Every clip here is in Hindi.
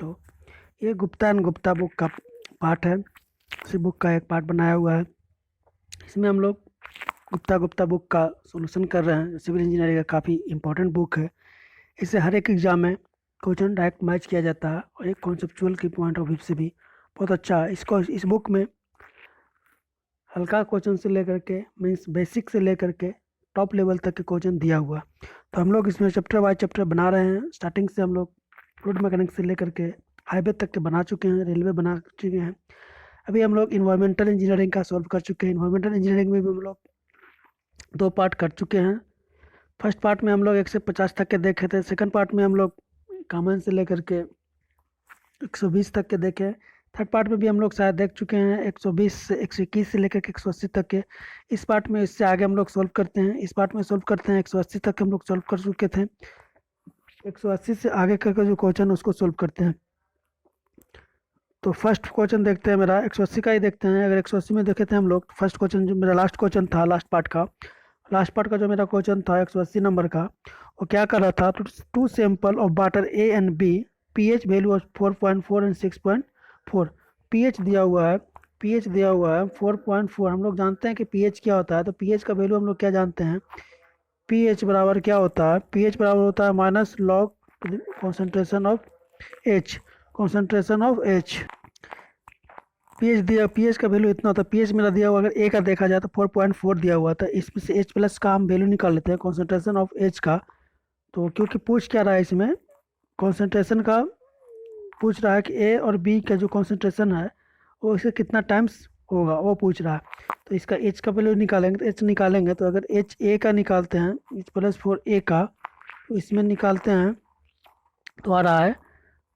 तो ये गुप्ता एंड गुप्ता बुक का पार्ट है। इसी बुक का एक पार्ट बनाया हुआ है। इसमें हम लोग गुप्ता बुक का सॉल्यूशन कर रहे हैं। सिविल इंजीनियरिंग का काफ़ी इंपॉर्टेंट बुक है। इससे हर एक एग्जाम में क्वेश्चन डायरेक्ट मैच किया जाता है और एक कॉन्सेप्चुअल की पॉइंट ऑफ व्यू से भी बहुत अच्छा है। इस बुक में हल्का क्वेश्चन से लेकर के मीन्स बेसिक से लेकर के टॉप लेवल तक के क्वेश्चन दिया हुआ। तो हम लोग इसमें चैप्टर बाय चैप्टर बना रहे हैं। स्टार्टिंग से हम लोग रोड मैकेनिक्स से लेकर के हाईवे तक के बना चुके हैं, रेलवे बना चुके हैं। अभी हम लोग इन्वायरमेंटल इंजीनियरिंग का सॉल्व कर चुके हैं। इन्वायरमेंटल इंजीनियरिंग में भी हम लोग 2 पार्ट कर चुके हैं। फर्स्ट पार्ट में हम लोग 1 से 50 तक के देखे थे। सेकंड पार्ट में हम लोग कॉमन से लेकर के 120 तक के देखे। थर्ड पार्ट में भी हम लोग शायद देख चुके हैं 120 से 121 से लेकर के 180 तक के। इस पार्ट में इससे आगे हम लोग सॉल्व करते हैं। इस पार्ट में सॉल्व करते हैं 180 तक हम लोग सॉल्व कर चुके थे। 180 से आगे का जो क्वेश्चन उसको सॉल्व करते हैं। तो फर्स्ट क्वेश्चन देखते हैं, मेरा 180 का ही देखते हैं। अगर 180 में देखे थे हम लोग, फर्स्ट क्वेश्चन जो मेरा लास्ट क्वेश्चन था, लास्ट पार्ट का जो मेरा क्वेश्चन था 180 नंबर का, वो क्या कर रहा था, two sample of water A and B, pH value of 4.4 and 6.4। PH दिया हुआ है 4.4। हम लोग जानते हैं कि पीएच क्या होता है। तो पीएच का वैल्यू हम लोग क्या जानते हैं, पीएच बराबर क्या होता है, पीएच बराबर होता है minus log concentration of H. PH का वैल्यू इतना होता है। पीएच मेरा दिया हुआ, अगर ए का देखा जाए तो 4.4 दिया हुआ था। इसमें से एच प्लस का हम वैल्यू निकाल लेते हैं, कॉन्सेंट्रेशन ऑफ एच का। तो क्योंकि पूछ क्या रहा है इसमें, कॉन्सेंट्रेशन का पूछ रहा है कि ए और बी का जो कॉन्सेंट्रेशन है वो इसे कितना टाइम्स होगा वो पूछ रहा है। तो इसका एच का वैल्यू निकालेंगे, तो एच निकालेंगे तो अगर एच ए का निकालते हैं, एच प्लस 4 ए का, तो इसमें निकालते हैं तो आ रहा है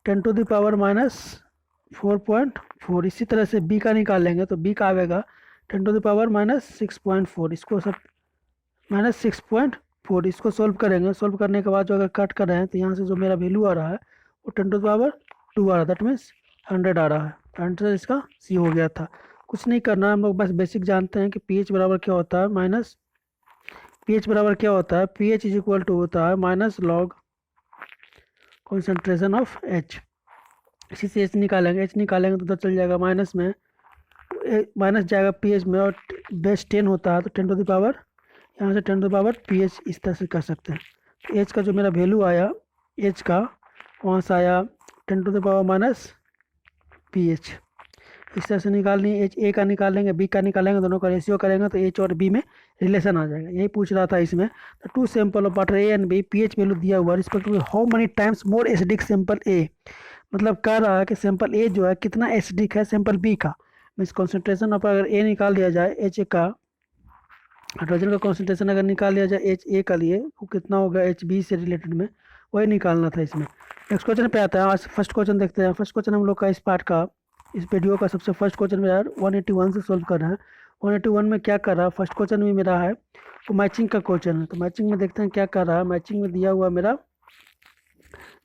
10 टू द पावर माइनस 4.4। इसी तरह से बी का निकालेंगे तो बी का आएगा 10 टू द पावर माइनस 6.4। इसको सब माइनस 6.4 इसको सोल्व करेंगे। सोल्व करने के बाद जो अगर कट कर रहे हैं तो यहाँ से जो मेरा वैल्यू आ रहा है वो 10 टू द पावर 2 आ रहा है, दैट मीन्स 100 आ रहा है। आंसर इसका सी हो गया था। कुछ नहीं करना है, हम लोग बस बेसिक जानते हैं कि पीएच बराबर क्या होता है, माइनस पीएच बराबर क्या होता है, पीएच इज इक्वल टू होता है minus log concentration of H. इसी से एच निकालेंगे तो उधर चल जाएगा माइनस में, माइनस जाएगा पीएच में, और बेस 10 होता है तो 10 टू द पावर, यहाँ से 10 टू द पावर पीएच इस तरह से कर सकते हैं। तो एच का जो मेरा वैल्यू आया, एच का वहाँ से आया 10 to the power minus pH. इस तरह से निकालनी, एच ए का निकालेंगे, बी का निकालेंगे, दोनों का रेशियो करेंगे तो एच और बी में रिलेशन आ जाएगा। यही पूछ रहा था इसमें। तो 2 sample of water A and B, pH value दिया हुआ, respectively how many times more acidic sample A. मतलब कह रहा है कि सैंपल ए जो है कितना एसिडिक है सैंपल बी का। मीन्स कॉन्सेंट्रेशन ऑफ, अगर ए निकाल दिया जाए, एच का हाइड्रोजन का कॉन्सेंट्रेशन अगर निकाल लिया जाए एच ए का लिए, वो कितना होगा एच बी से रिलेटेड में, वही निकालना था इसमें। नेक्स्ट क्वेश्चन पे आता है। आज फर्स्ट क्वेश्चन देखते हैं। फर्स्ट क्वेश्चन हम लोग का इस पार्ट का, इस वीडियो का सबसे फर्स्ट क्वेश्चन मेरा 181 से सोल्व कर रहे हैं। 181 में क्या कर रहा है, फर्स्ट क्वेश्चन भी मेरा है तो मैचिंग का क्वेश्चन है। तो मैचिंग में देखते हैं क्या कर रहा है। मैचिंग में दिया हुआ मेरा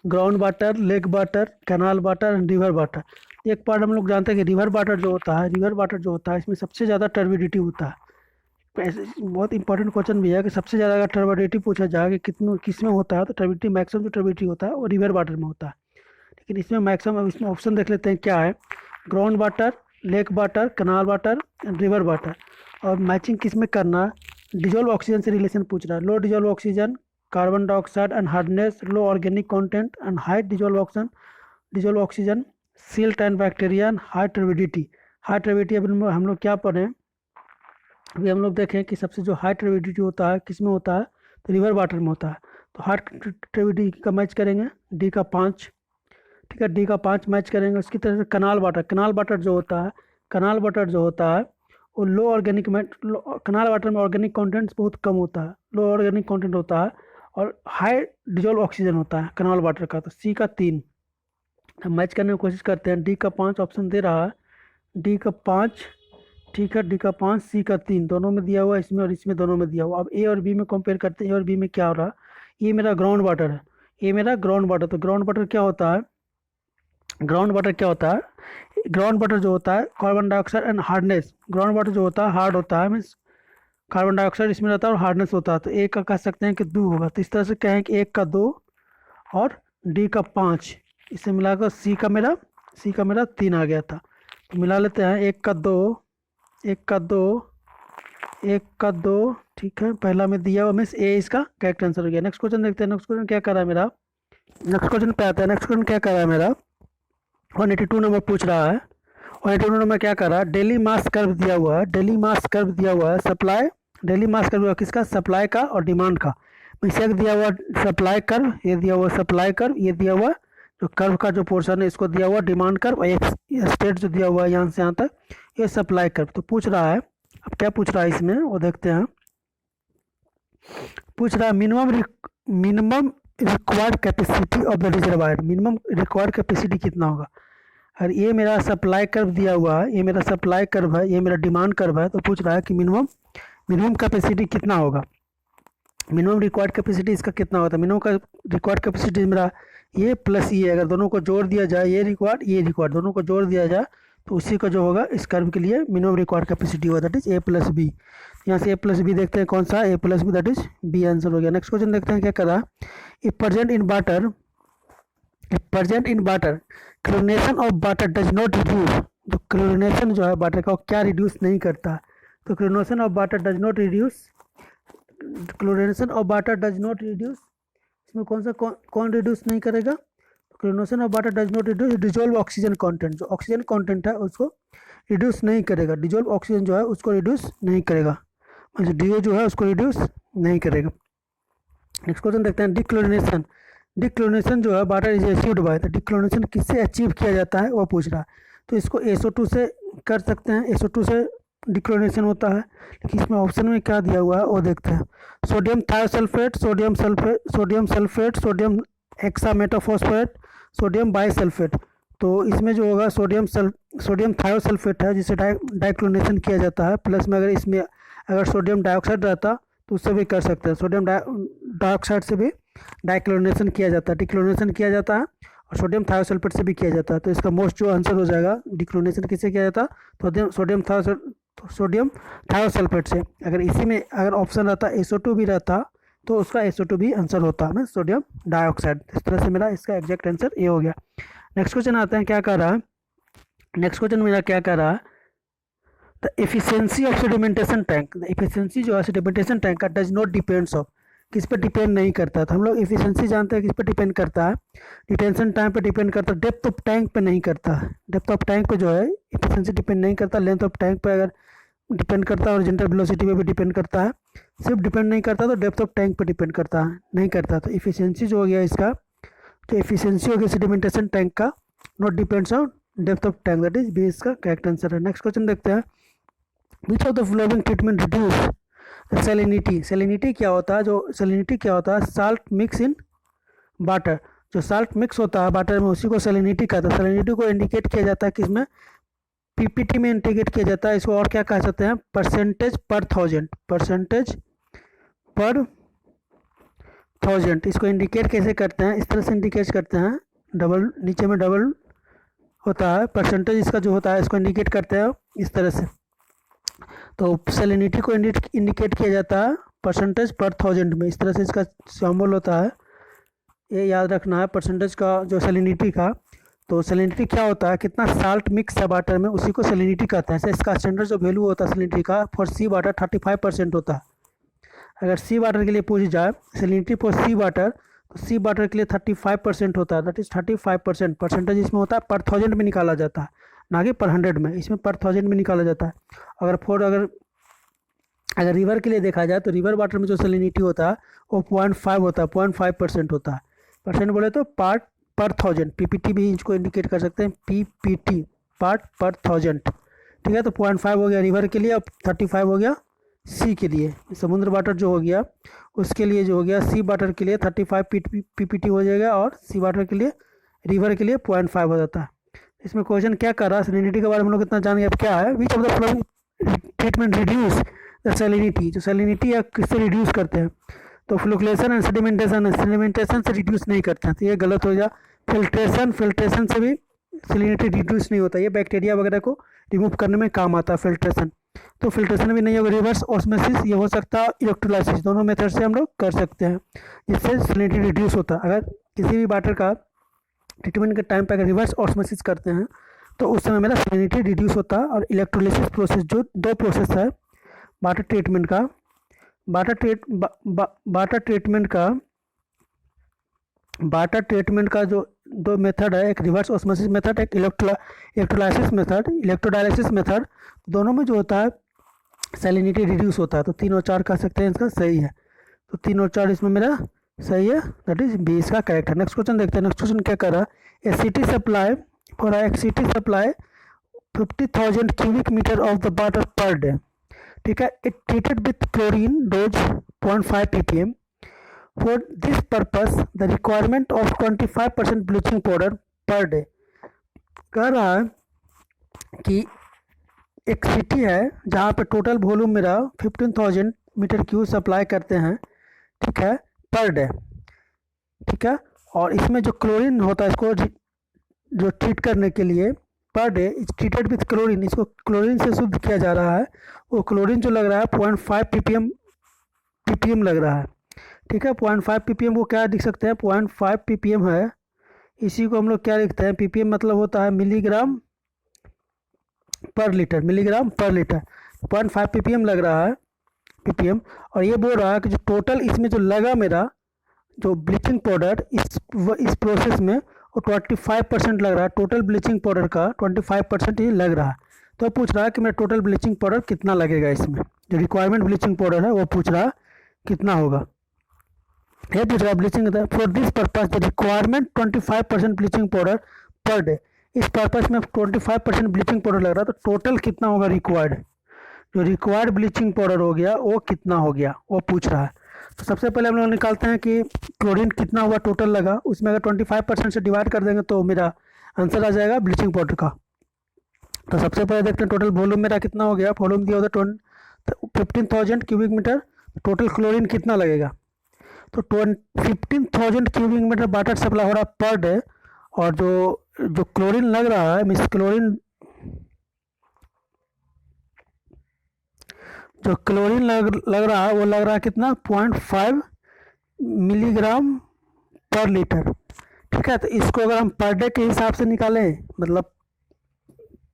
ground water, lake water, canal water and river water. एक पार्ट हम लोग जानते हैं कि रिवर वाटर जो होता है इसमें सबसे ज़्यादा टर्बिडिटी होता है। ऐसे बहुत इंपॉर्टेंट क्वेश्चन भी है कि सबसे ज़्यादा अगर टर्बिडिटी पूछा जाए कि किस में होता है, तो टर्बिडिटी मैक्सिमम जो टर्बिडिटी होता है वो रिवर वाटर में होता है। लेकिन इसमें मैक्सिमम, इसमें ऑप्शन देख लेते हैं क्या है, ground water, lake water, canal water and river water. और मैचिंग किस में करना है, डिजोल्व ऑक्सीजन से रिलेशन पूछ रहा है। Low dissolve oxygen, carbon dioxide and hardness, low organic content and high dissolve oxygen, silt and bacteria and high turbidity. अभी हम लोग क्या पढ़ें, अभी हम लोग देखें कि सबसे जो हाई टर्बिडिटी होता है किस में होता है, तो रिवर वाटर में होता है। तो हाई टर्बिडिटी का मैच करेंगे डी का 5, ठीक है, डी का 5 मैच करेंगे। उसकी तरह से कैनाल वाटर जो होता है वो लो ऑर्गेनिक में, कैनाल वाटर में ऑर्गेनिक कंटेंट्स बहुत कम होता है, लो ऑर्गेनिक कंटेंट होता है और हाई डिजोल्व ऑक्सीजन होता है कैनाल वाटर का। तो सी का 3 हम मैच करने की कोशिश करते हैं। डी का 5 ऑप्शन दे रहा है, डी का 5, ठीक है, डी का 5, सी का 3, दोनों में दिया हुआ है, इसमें और इसमें दोनों में दिया हुआ। अब ए और बी में कंपेयर करते हैं। ए और बी में क्या हो रहा है, ये मेरा ग्राउंड वाटर है, ये मेरा ग्राउंड वाटर। तो ग्राउंड वाटर क्या होता है, ग्राउंड वाटर जो होता है carbon dioxide and hardness. Ground water जो होता है हार्ड होता है, मीन्स कार्बन डाइऑक्साइड इसमें रहता है और हार्डनेस होता है। तो एक का कह सकते हैं कि 2 होगा। तो इस तरह से कहें कि 1 का 2 और डी का 5, इसे मिलाकर सी का मेरा 3 आ गया था। तो मिला लेते हैं, 1 का 2, 1 का 2, 1 का 2, ठीक है। पहला में दिया हुआ मीन्स ए इसका करेक्ट आंसर हो गया। नेक्स्ट क्वेश्चन देखते हैं, नेक्स्ट क्वेश्चन क्या कर रहा है मेरा। नेक्स्ट क्वेश्चन पे आता है, नेक्स्ट क्वेश्चन क्या कर रहा है मेरा, 182 नंबर पूछ रहा है। 182 नंबर क्या कर रहा है, डेली मास कर्व दिया हुआ है, डेली मास कर्व दिया हुआ है, सप्लाई, डेली मास कर्व हुआ किसका, सप्लाई का और डिमांड का। इसे दिया हुआ सप्लाई कर्व, ये दिया हुआ सप्लाई कर्व, ये दिया हुआ जो कर्व का जो पोर्शन है इसको दिया हुआ डिमांड कर्व, और एक स्टेट जो दिया हुआ है यहाँ से यहाँ तक ये सप्लाई कर्व। तो पूछ रहा है, अब क्या पूछ रहा है इसमें वो देखते हैं। पूछ रहा है minimum required capacity of the reservoir, minimum required capacity कितना होगा। और ये मेरा सप्लाई कर्व दिया हुआ है, ये मेरा सप्लाई कर्व है, ये मेरा डिमांड कर्व है। तो पूछ रहा है कि मिनिमम कैपेसिटी कितना होगा, मिनिमम रिक्वायर्ड कैपेसिटी इसका कितना होता है। मिनिमम का रिक्वायर्ड कैपेसिटी मेरा ये प्लस ये, अगर दोनों को जोड़ दिया जाए, ये रिक्वायर्ड दोनों को जोड़ दिया जाए तो उसी का जो होगा इस कर्व के लिए मिनिमम रिक्वायर्ड कैपेसिटी होगा, that is A plus B. यहाँ से ए प्लस बी देखते हैं कौन सा, A plus B, that is B answer हो गया। नेक्स्ट क्वेश्चन देखते हैं क्या कर रहा है। If present in water chlorination of water does not reduce, तो क्लोरिनेशन जो है वाटर का वो क्या रिड्यूस नहीं करता। तो chlorination of water does not reduce, chlorination of water does not reduce, इसमें कौन रिड्यूस नहीं करेगा। Chlorination of water does not reduce dissolve oxygen content, जो ऑक्सीजन कंटेंट है उसको रिड्यूस नहीं करेगा, डिजोल्व ऑक्सीजन जो है उसको रिड्यूस नहीं करेगा, मतलब डीओ जो है उसको रिड्यूस नहीं करेगा। नेक्स्ट क्वेश्चन देखते हैं, डिक्लोरिनेशन जो है वाटर इज अचीव्ड बाय, तो डिक्लोरिनेशन किससे अचीव किया जाता है वो पूछ रहा है। तो इसको SO2 से कर सकते हैं, SO2 से डिक्लोरिनेशन होता है। लेकिन इसमें ऑप्शन में क्या दिया हुआ है वो देखते हैं। Sodium thiosulphate, sodium hexametaphosphate, sodium bisulphate. तो इसमें जो होगा सोडियम थायोसल्फेट है जिसे डाइक्लोरिनेशन किया जाता है। प्लस में अगर सोडियम डाइऑक्साइड रहता तो उससे भी कर सकते हैं, सोडियम डाइऑक्साइड से भी डाइक्लोरिनेशन किया जाता है, डिक्लोरिनेशन किया जाता है, और सोडियम थायोसल्फेट से भी किया जाता है। तो इसका मोस्ट जो आंसर हो जाएगा, डिक्लोरिनेशन किससे किया जाता है, तो सोडियम थायोसल्फेट से। अगर इसी में अगर ऑप्शन रहता SO2 भी रहता तो उसका SO2 भी आंसर होता है, सोडियम डाइऑक्साइड। इस तरह से मेरा इसका एग्जैक्ट आंसर ये हो गया। नेक्स्ट क्वेश्चन आते हैं, क्या कर रहा है नेक्स्ट क्वेश्चन मेरा क्या कर रहा है, the efficiency of sedimentation tank, the efficiency जो है सेडिमेंटेशन टैंक का डज नॉट डिपेंड्स ऑफ, किस पर डिपेंड नहीं करता। तो हम लोग एफिशिएंसी जानते हैं किस पर डिपेंड करता है, डिटेंशन टाइम पे डिपेंड करता है, डेप्थ ऑफ टैंक पे नहीं करता है। डेप्थ ऑफ टैंक पे जो है एफिशिएंसी डिपेंड नहीं करता, लेंथ ऑफ टैंक पे अगर डिपेंड करता है और जनरल वेलोसिटी पे भी डिपेंड करता है। सिर्फ डिपेंड नहीं करता तो डेप्थ ऑफ टैंक पे डिपेंड करता है, नहीं करता। तो एफिशिएंसी जो हो गया इसका, तो एफिशिएंसी हो गया सेडिमेंटेशन टैंक का, not depends on depth of tank, that is B इसका करेक्ट आंसर है। नेक्स्ट क्वेश्चन देखते हैं, which of the following treatment reduce salinity. Salinity क्या होता है, जो सैलिनिटी क्या होता है, साल्ट मिक्स इन वाटर, जो साल्ट मिक्स होता है वाटर में उसी को सैलिनिटी कहता है। सैलिनिटी को इंडिकेट किया जाता है किसमें, PPT में इंडिकेट किया जाता है। इसको और क्या कह सकते हैं, परसेंटेज पर थाउजेंड। इसको इंडिकेट कैसे करते हैं, इस तरह से इंडिकेट करते हैं, डबल नीचे में डबल होता है, परसेंटेज इसका जो होता है इसको इंडिकेट करते हैं इस तरह से। तो सैलिनिटी को इंडिकेट किया जाता है परसेंटेज पर थाउजेंड में, इस तरह से इसका सिंबल होता है, ये याद रखना है परसेंटेज का जो सैलिनिटी का। तो सैलिनिटी क्या होता है, कितना साल्ट मिक्स है वाटर में उसी को सैलिनिटी कहते हैं। इसका स्टैंडर्ड जो वैल्यू होता है सैलिनिटी का फॉर सी वाटर 35% होता है। अगर सी वाटर के लिए पूछ जाए सैलिनिटी फॉर सी वाटर, तो सी वाटर के लिए 35% होता है, दैट इज 35%। परसेंटेज इसमें होता है पर थाउजेंड में निकाला जाता है, ना कि पर 100 में, इसमें पर थाउजेंड में निकाला जाता है। अगर रिवर के लिए देखा जाए तो रिवर वाटर में जो सैलिनिटी होता है वो 0.5 होता है, 0.5% होता है। परसेंट बोले तो पार्ट पर थाउजेंड, PPT भी इसको इंडिकेट कर सकते हैं, PPT पार्ट पर थाउजेंड, ठीक है। तो 0.5 हो गया रिवर के लिए, अब 35 हो गया सी के लिए, समुद्र वाटर जो हो गया उसके लिए जो हो गया, सी वाटर के लिए 35 PPT हो जाएगा, और सी वाटर के लिए रिवर के लिए 0.5 हो जाता है। इसमें क्वेश्चन क्या कर रहा है, सैलिनिटी के बारे में हम लोग कितना जान गए। अब क्या है, which of the following treatment reduce the salinity, जो सैलिनिटी या किससे रिड्यूस करते हैं, तो फ्लुक्लेशन एंड सेडिमेंटेशन से रिड्यूस नहीं करते हैं, तो ये गलत हो गया। फिल्ट्रेशन से भी सैलिनिटी रिड्यूस नहीं होता, ये बैक्टीरिया वगैरह को रिमूव करने में काम आता है फिल्ट्रेशन। तो फिल्ट्रेशन भी नहीं होगा, रिवर्स ऑस्मोसिस ये हो सकता है, इलेक्ट्रोलाइसिस, दोनों मेथड से हम लोग कर सकते हैं जिससे सैलिनिटी रिड्यूस होता है। अगर किसी भी वाटर का ट्रीटमेंट के टाइम पर अगर रिवर्स ऑस्मोसिस करते हैं तो उस समय मेरा सैलिनिटी रिड्यूस होता है। और इलेक्ट्रोलिसिस प्रोसेस, जो दो प्रोसेस है वाटर ट्रीटमेंट का, वाटर ट्रीटमेंट का जो दो मेथड है, एक रिवर्स ऑस्मोसिस मेथड, एक इलेक्ट्रोडायलिसिस मेथड, दोनों में जो होता है सैलिनिटी रिड्यूस होता है। तो 3 और 4 कह सकते हैं इसका सही है। तो 3 और 4 इसमें मेरा सही है, दैट इज बी इसका करेक्ट है। नेक्स्ट क्वेश्चन देखते हैं। नेक्स्ट क्वेश्चन क्या कर रहा है, a city supply 50,000 cubic metre of the water per day, ठीक है, it treated with chlorine dose 0.5 ppm। For this purpose, the requirement of 25% bleaching powder per day। कह रहा है कि एक सिटी है जहाँ पे टोटल वॉल्यूम मेरा 15,000 मीटर क्यूब सप्लाई करते हैं, ठीक है, पर डे, ठीक है। और इसमें जो क्लोरीन होता है, इसको जो ट्रीट करने के लिए per day is treated with chlorine, इसको क्लोरीन से शुद्ध किया जा रहा है। वो क्लोरीन जो लग रहा है 0.5 ppm लग रहा है, ठीक है। 0.5 ppm को क्या लिख सकते हैं, 0.5 ppm है, इसी को हम लोग क्या लिखते हैं, ppm मतलब होता है मिलीग्राम पर लीटर, 0.5 ppm लग रहा है, ppm। और ये बोल रहा है कि जो टोटल इसमें जो लगा मेरा जो ब्लीचिंग पाउडर इस प्रोसेस में वो 25% लग रहा है। टोटल ब्लीचिंग पाउडर का 25% ये लग रहा है। तो पूछ रहा है कि मेरा टोटल ब्लीचिंग पाउडर कितना लगेगा, इसमें जो रिक्वायरमेंट ब्लीचिंग पाउडर है वो पूछ रहा है कितना होगा। ये पूछ रहा है bleaching, for this purpose the requirement 25% bleaching powder per day. इस पर्पस में 25% ब्लीचिंग पाउडर लग रहा है, तो टोटल कितना होगा रिक्वायर्ड, जो रिक्वायर्ड ब्लीचिंग पाउडर हो गया वो कितना हो गया, वो पूछ रहा है। तो सबसे पहले हम लोग निकालते हैं कि क्लोरीन कितना हुआ टोटल लगा, उसमें अगर 25% से डिवाइड कर देंगे तो मेरा आंसर आ जाएगा ब्लीचिंग पाउडर का। तो सबसे पहले देखते हैं टोटल वॉल्यूम मेरा कितना हो गया। वॉल्यूम दिया होता 15,000 क्यूबिक मीटर, टोटल क्लोरीन कितना लगेगा, तो 15,000 क्यूबिक मीटर वाटर सप्लाई हो रहा है पर डे। और जो क्लोरीन लग रहा है, मीन्स जो क्लोरीन लग रहा है वो लग रहा है कितना, 0.5 मिलीग्राम पर लीटर, ठीक है। तो इसको अगर हम पर डे के हिसाब से निकालें, मतलब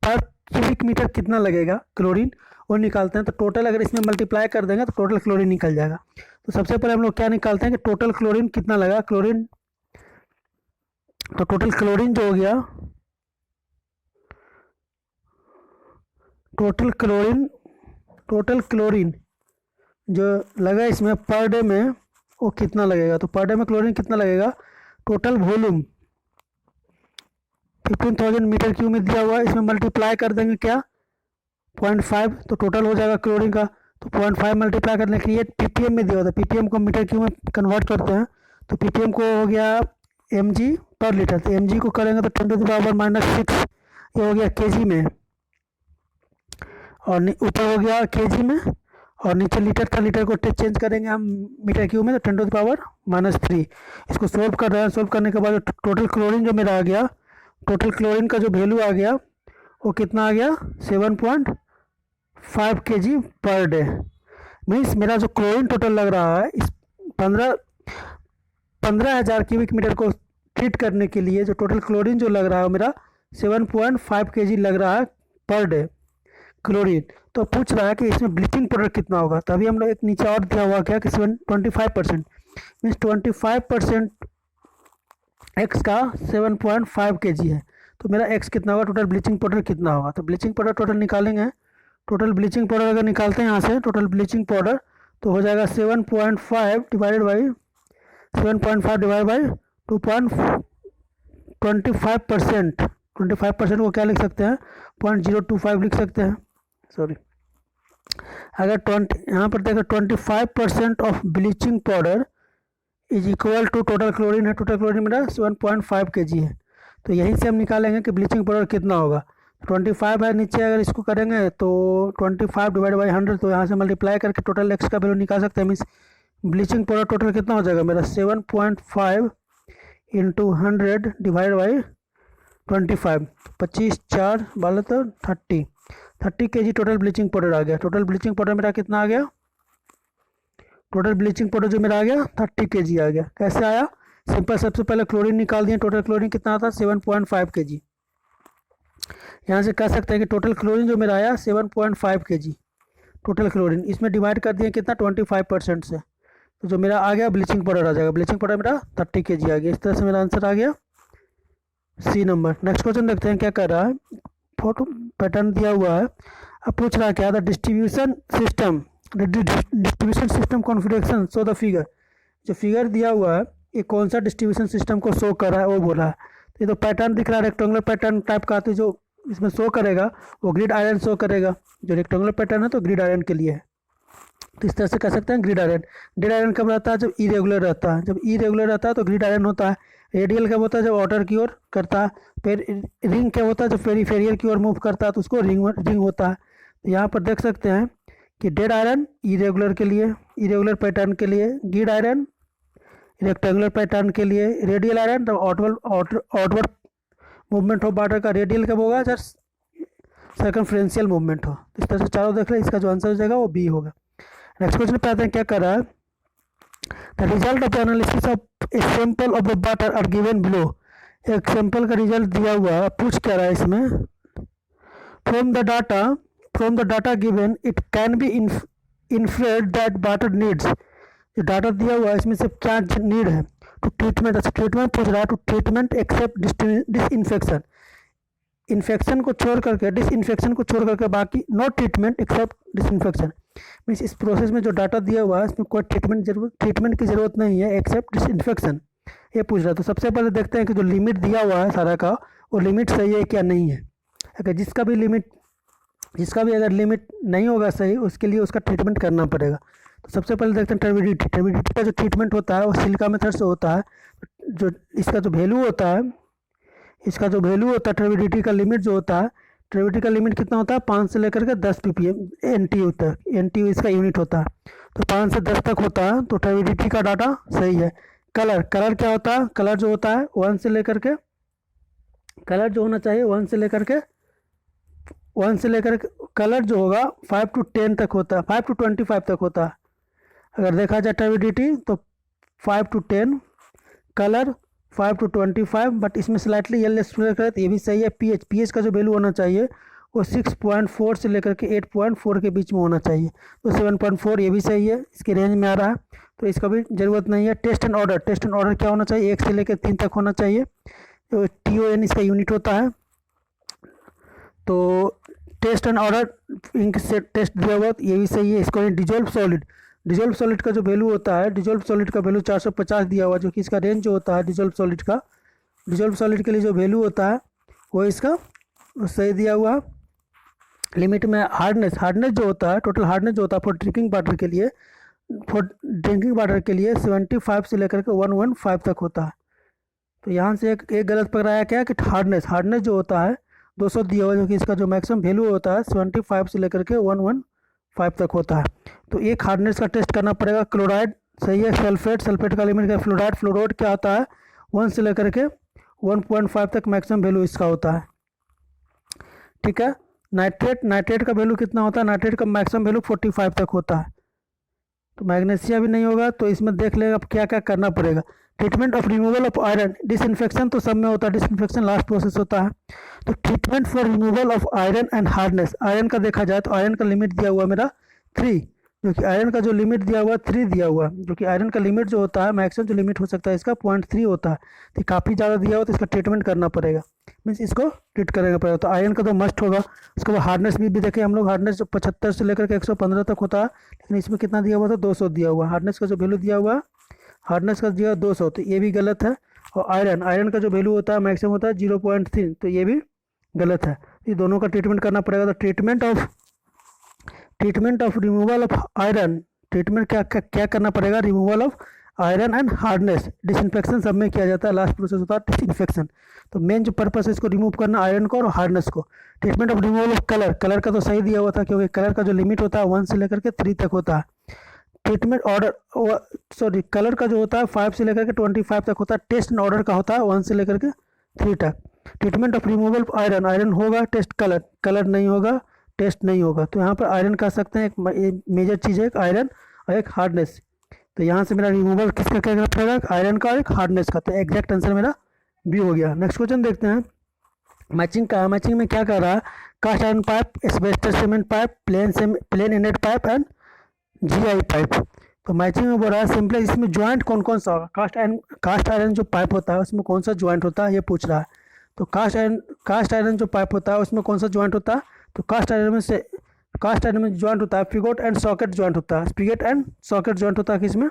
पर क्यूबिक मीटर कितना लगेगा क्लोरीन, वो निकालते हैं। तो टोटल अगर इसमें मल्टीप्लाई कर देंगे तो टोटल क्लोरीन निकल जाएगा। तो सबसे पहले हम लोग क्या निकालते हैं कि टोटल क्लोरीन कितना लगा, क्लोरीन, तो टोटल क्लोरीन जो हो गया, टोटल क्लोरीन जो लगा इसमें पर डे में वो कितना लगेगा। तो पर डे में क्लोरीन कितना लगेगा, टोटल वॉल्यूम 15,000 मीटर क्यूब में दिया हुआ है, इसमें मल्टीप्लाई कर देंगे क्या 0.5, तो टोटल हो जाएगा क्लोरीन का। तो 0.5 मल्टीप्लाई करने के लिए ppm में दिया होता है, ppm को मीटर क्यूब में कन्वर्ट करते हैं। तो ppm को हो गया mg पर लीटर, तो mg को करेंगे तो 10⁻⁻⁶, ये हो गया kg में, और ऊपर हो गया kg में, और नीचे लीटर था, लीटर को चेंज करेंगे हम मीटर क्यूब में, तो 10⁻⁻3। इसको सोल्व कर रहे हैं। सोल्व करने के बाद टोटल क्लोरीन जो मेरा आ गया, टोटल क्लोरीन का जो वैल्यू आ गया वो कितना आ गया, 7.5 kg पर डे। मीन्स मेरा जो क्लोरीन टोटल लग रहा है इस 15,000 क्यूबिक मीटर को ट्रीट करने के लिए, जो टोटल क्लोरीन जो लग रहा है मेरा 7.5 kg लग रहा है पर डे क्लोरीन। तो पूछ रहा है कि इसमें ब्लीचिंग पाउडर कितना होगा। तो अभी हम लोग एक नीचे और दिया हुआ क्या कि 25%, मीन्स 25% एक्स का 7.5 kg है। तो मेरा एक्स कितना होगा, टोटल ब्लीचिंग पाउडर कितना होगा। तो ब्लीचिंग पाउडर टोटल निकालेंगे। टोटल ब्लीचिंग पाउडर अगर निकालते हैं यहाँ से टोटल ब्लीचिंग पाउडर, तो हो जाएगा 7.5 डिवाइडेड बाई 2.25%। 25% को क्या लिख सकते हैं, 0.025 लिख सकते हैं, सॉरी। अगर 20 यहाँ पर देखो 25% of bleaching powder is equal to total chlorine है, टोटल क्लोरीन मेरा 7.5 kg है। तो यहीं से हम निकालेंगे कि ब्लीचिंग पाउडर कितना होगा। 25 है नीचे, अगर इसको करेंगे तो 25 डिवाइड बाई 100, तो यहाँ से मल्टीप्लाई करके टोटल एक्स का वैल्यू निकाल सकते हैं। मीन्स ब्लीचिंग पाउडर टोटल कितना हो जाएगा मेरा 7.5 इंटू 100 डिवाइड बाई 25, 25 4 12 तो 30 kg टोटल ब्लीचिंग पाउडर आ गया। टोटल ब्लीचिंग पाउडर मेरा कितना आ गया, टोटल ब्लीचिंग पाउडर जो मेरा आ गया 30 kg आ गया। कैसे आया सिंपल, सबसे पहले क्लोरीन निकाल दिए, टोटल क्लोरीन कितना था 7.5 kg। यहाँ से कह सकते हैं कि टोटल क्लोरीन जो मेरा आया 7.5 kg टोटल क्लोरीन, इसमें डिवाइड कर दिए कितना 25% से, तो जो मेरा आ गया ब्लीचिंग पाउडर आ जाएगा, ब्लीचिंग पाउडर मेरा 30 kg आ गया। इस तरह से मेरा आंसर आ गया सी नंबर। नेक्स्ट क्वेश्चन देखते हैं क्या कर रहा है। फोटो पैटर्न दिया हुआ है, अब पूछ रहा है क्या, the distribution system configuration so the figure. जो फिगर दिया हुआ है ये कौन सा डिस्ट्रीब्यूशन सिस्टम को शो कर रहा है वो बोला है। तो ये तो पैटर्न दिख रहा है रेक्टेंगुलर पैटर्न टाइप का, तो जो इसमें शो करेगा वो ग्रिड आयरन शो करेगा। जो रेक्टेंगुलर पैटर्न है तो ग्रिड आयरन के लिए है, तो इस तरह से कह सकते हैं ग्रिड आयरन। ग्रिड आयरन कब रहता है, जब इरेगुलर रहता है। जब इरेगुलर रहता है तो ग्रिड आयरन होता है। रेडियल कब होता है, जब आउटर की ओर करता है। फिर रिंग क्या होता है, जब पेरिफेरियल की ओर मूव करता है तो उसको रिंग होता है। तो यहाँ पर देख सकते हैं कि डेड आयरन इरेगुलर के लिए, इरेगुलर पैटर्न के लिए, ग्रिड आयरन रेक्टेंगुलर पैटर्न के लिए, रेडियल आयरन जब आउटवर्ड मूवमेंट हो बार्डर का, रेडियल कब होगा जब सर्कमफ्रेंशियल मूवमेंट हो। तो इस तरह से चारों देख रहे हैं, इसका जो आंसर हो जाएगा वो बी होगा। नेक्स्ट क्वेश्चन पे आते हैं क्या कर रहा है, the result of the analysis of a sample of the water are given below. एक सैंपल का रिजल्ट दिया हुआ है, पूछ क्या रहा है इसमें, from the data given it can be inferred that water needs. जो डाटा दिया हुआ है इसमें से क्या नीड है, टू ट्रीटमेंट, अच्छा ट्रीटमेंट पूछ रहा है, to treatment except disinfection, infection को छोड़ करके, डिसइंफेक्शन को छोड़ करके बाकी, not treatment except disinfection. Means इस प्रोसेस में जो डाटा दिया हुआ है इसमें कोई ट्रीटमेंट की ज़रूरत नहीं है एक्सेप्ट डिसइंफेक्शन, ये पूछ रहा है। तो सबसे पहले देखते हैं कि जो लिमिट दिया हुआ है सारा का वो लिमिट सही है क्या नहीं है। अगर जिसका भी अगर लिमिट नहीं होगा सही, उसके लिए उसका ट्रीटमेंट करना पड़ेगा। तो सबसे पहले देखते हैं टर्बिडिटी का जो ट्रीटमेंट होता है वो सिलिका मेथड से होता है। जो इसका जो वैल्यू होता है टर्बिडिटी का लिमिट जो होता है, टर्बिडिटी का लिमिट कितना होता है 5 से लेकर के 10 ppm NTU तक, NTU इसका यूनिट होता है। तो 5 से 10 तक होता है, तो टर्बिडिटी का डाटा सही है। कलर क्या होता है, कलर जो होता है 1 से लेकर के, कलर जो होना चाहिए 1 से लेकर के कलर जो होगा 5 to 10 तक होता है, 5 to 25 तक होता है। अगर देखा जाए टर्बिडिटी तो 5 to 10, कलर 5 to 25, बट इसमें स्लाइटली येलोइश कलर तो ये भी सही है। पीएच का जो वैल्यू होना चाहिए वो 6.4 से लेकर के 8.4 के बीच में होना चाहिए, तो 7.4 ये भी सही है, इसके रेंज में आ रहा है, तो इसका भी ज़रूरत नहीं है। टेस्ट एंड ऑर्डर क्या होना चाहिए, 1 से लेकर 3 तक होना चाहिए, तो TON इसका यूनिट होता है। तो टेस्ट एंड ऑर्डर इंक से टेस्ट दिया हुआ ये भी सही है। इसको डिजोल्व सॉलिड का जो वैल्यू होता है, डिजोल्व सॉलिड का वैल्यू 450 दिया हुआ, जो कि इसका रेंज जो होता है डिजोल्व सॉलिड के लिए जो वैल्यू होता है वो इसका सही दिया हुआ। लिमिट में हार्डनेस जो होता है, टोटल हार्डनेस जो होता है फॉर ड्रिंकिंग वाटर के लिए 75 से लेकर के 115 तक होता है। तो यहाँ से एक गलत पकड़ाया क्या कि हार्डनेस जो होता है 200 दिया हुआ, जो कि इसका जो मैक्सिमम वैल्यू होता है 75 से लेकर के 115 तक होता है। तो एक हार्डनेस का टेस्ट करना पड़ेगा। क्लोराइड सही है। सल्फेट का लिमिट क्या, फ्लोराइड क्या होता है 1 से लेकर के 1.5 तक मैक्सिमम वैल्यू इसका होता है, ठीक है। नाइट्रेट का वैल्यू कितना होता है, नाइट्रेट का मैक्सिमम वैल्यू 45 तक होता है। तो मैग्नीशिया भी नहीं होगा, तो इसमें देख लेगा अब क्या क्या करना पड़ेगा। Treatment of removal of iron, disinfection तो सब में होता है, डिसइंफेक्शन लास्ट प्रोसेस होता है। तो treatment for removal of iron and hardness, iron का देखा जाए तो आयरन का लिमिट दिया हुआ मेरा 3, जो कि आयरन का जो लिमिट दिया हुआ 3 दिया हुआ, जो कि आयरन का लिमिट जो होता है मैक्सिमम जो लिमिट हो सकता है इसका 0.3 होता है। तो काफ़ी ज़्यादा दिया हुआ, तो इसका ट्रीटमेंट करना पड़ेगा, मीन्स इसको ट्रीट करना पड़ेगा। तो आयरन का तो मस्ट होगा। उसके बाद हार्डनेस भी देखें हम लोग, हार्डनेस जो 75 से लेकर के 115 तक होता है, लेकिन इसमें कितना दिया हुआ था 200 दिया हुआ। हार्डनेस का जो वैल्यू दिया हुआ, हार्डनेस का दिया 200, तो ये भी गलत है। और आयरन का जो वैल्यू होता है मैक्सिमम होता है 0.3, तो ये भी गलत है। ये दोनों का ट्रीटमेंट करना पड़ेगा। तो treatment of removal of iron, treatment क्या करना पड़ेगा, removal of iron and hardness. Disinfection सब में किया जाता है, लास्ट प्रोसेस होता है डिसइंफेक्शन। तो मेन जो पर्पस है इसको रिमूव करना आयरन को और हार्डनेस को। Treatment of removal of colour का तो सही दिया हुआ था, क्योंकि कलर का जो लिमिट होता है 1 से लेकर के 3 तक होता है। कलर का जो होता है 5 से लेकर के 25 तक होता है। टेस्ट एंड ऑर्डर का होता है 1 से लेकर के 3 तक। Treatment of removal of iron होगा, टेस्ट कलर नहीं होगा, टेस्ट नहीं होगा। तो यहाँ पर आयरन कह सकते हैं, एक मेजर चीज़ है एक आयरन और एक हार्डनेस। तो यहाँ से मेरा रिमूवल किसका क्या ग्राफ रहेगा, आयरन का और एक हार्डनेस का। तो एग्जैक्ट आंसर मेरा बी हो गया। नेक्स्ट क्वेश्चन देखते हैं मैचिंग का। मैचिंग में क्या कर रहा है, cast iron pipe, asbestos cement pipe, plain इनेट पाइप एंड जीआई पाइप। तो मैचिंग में बोल रहा है सिंपली इसमें ज्वाइंट कौन कौन सा होगा, कास्ट आयरन जो पाइप होता है उसमें कौन सा ज्वाइंट होता है ये पूछ रहा है। तो कास्ट आयरन जो पाइप होता है उसमें कौन सा ज्वाइंट होता है, तो कास्ट आयरन में ज्वाइंट होता है स्पिगेट एंड सॉकेट ज्वाइंट होता है। स्पिगेट एंड सॉकेट ज्वाइंट होता है किसमें,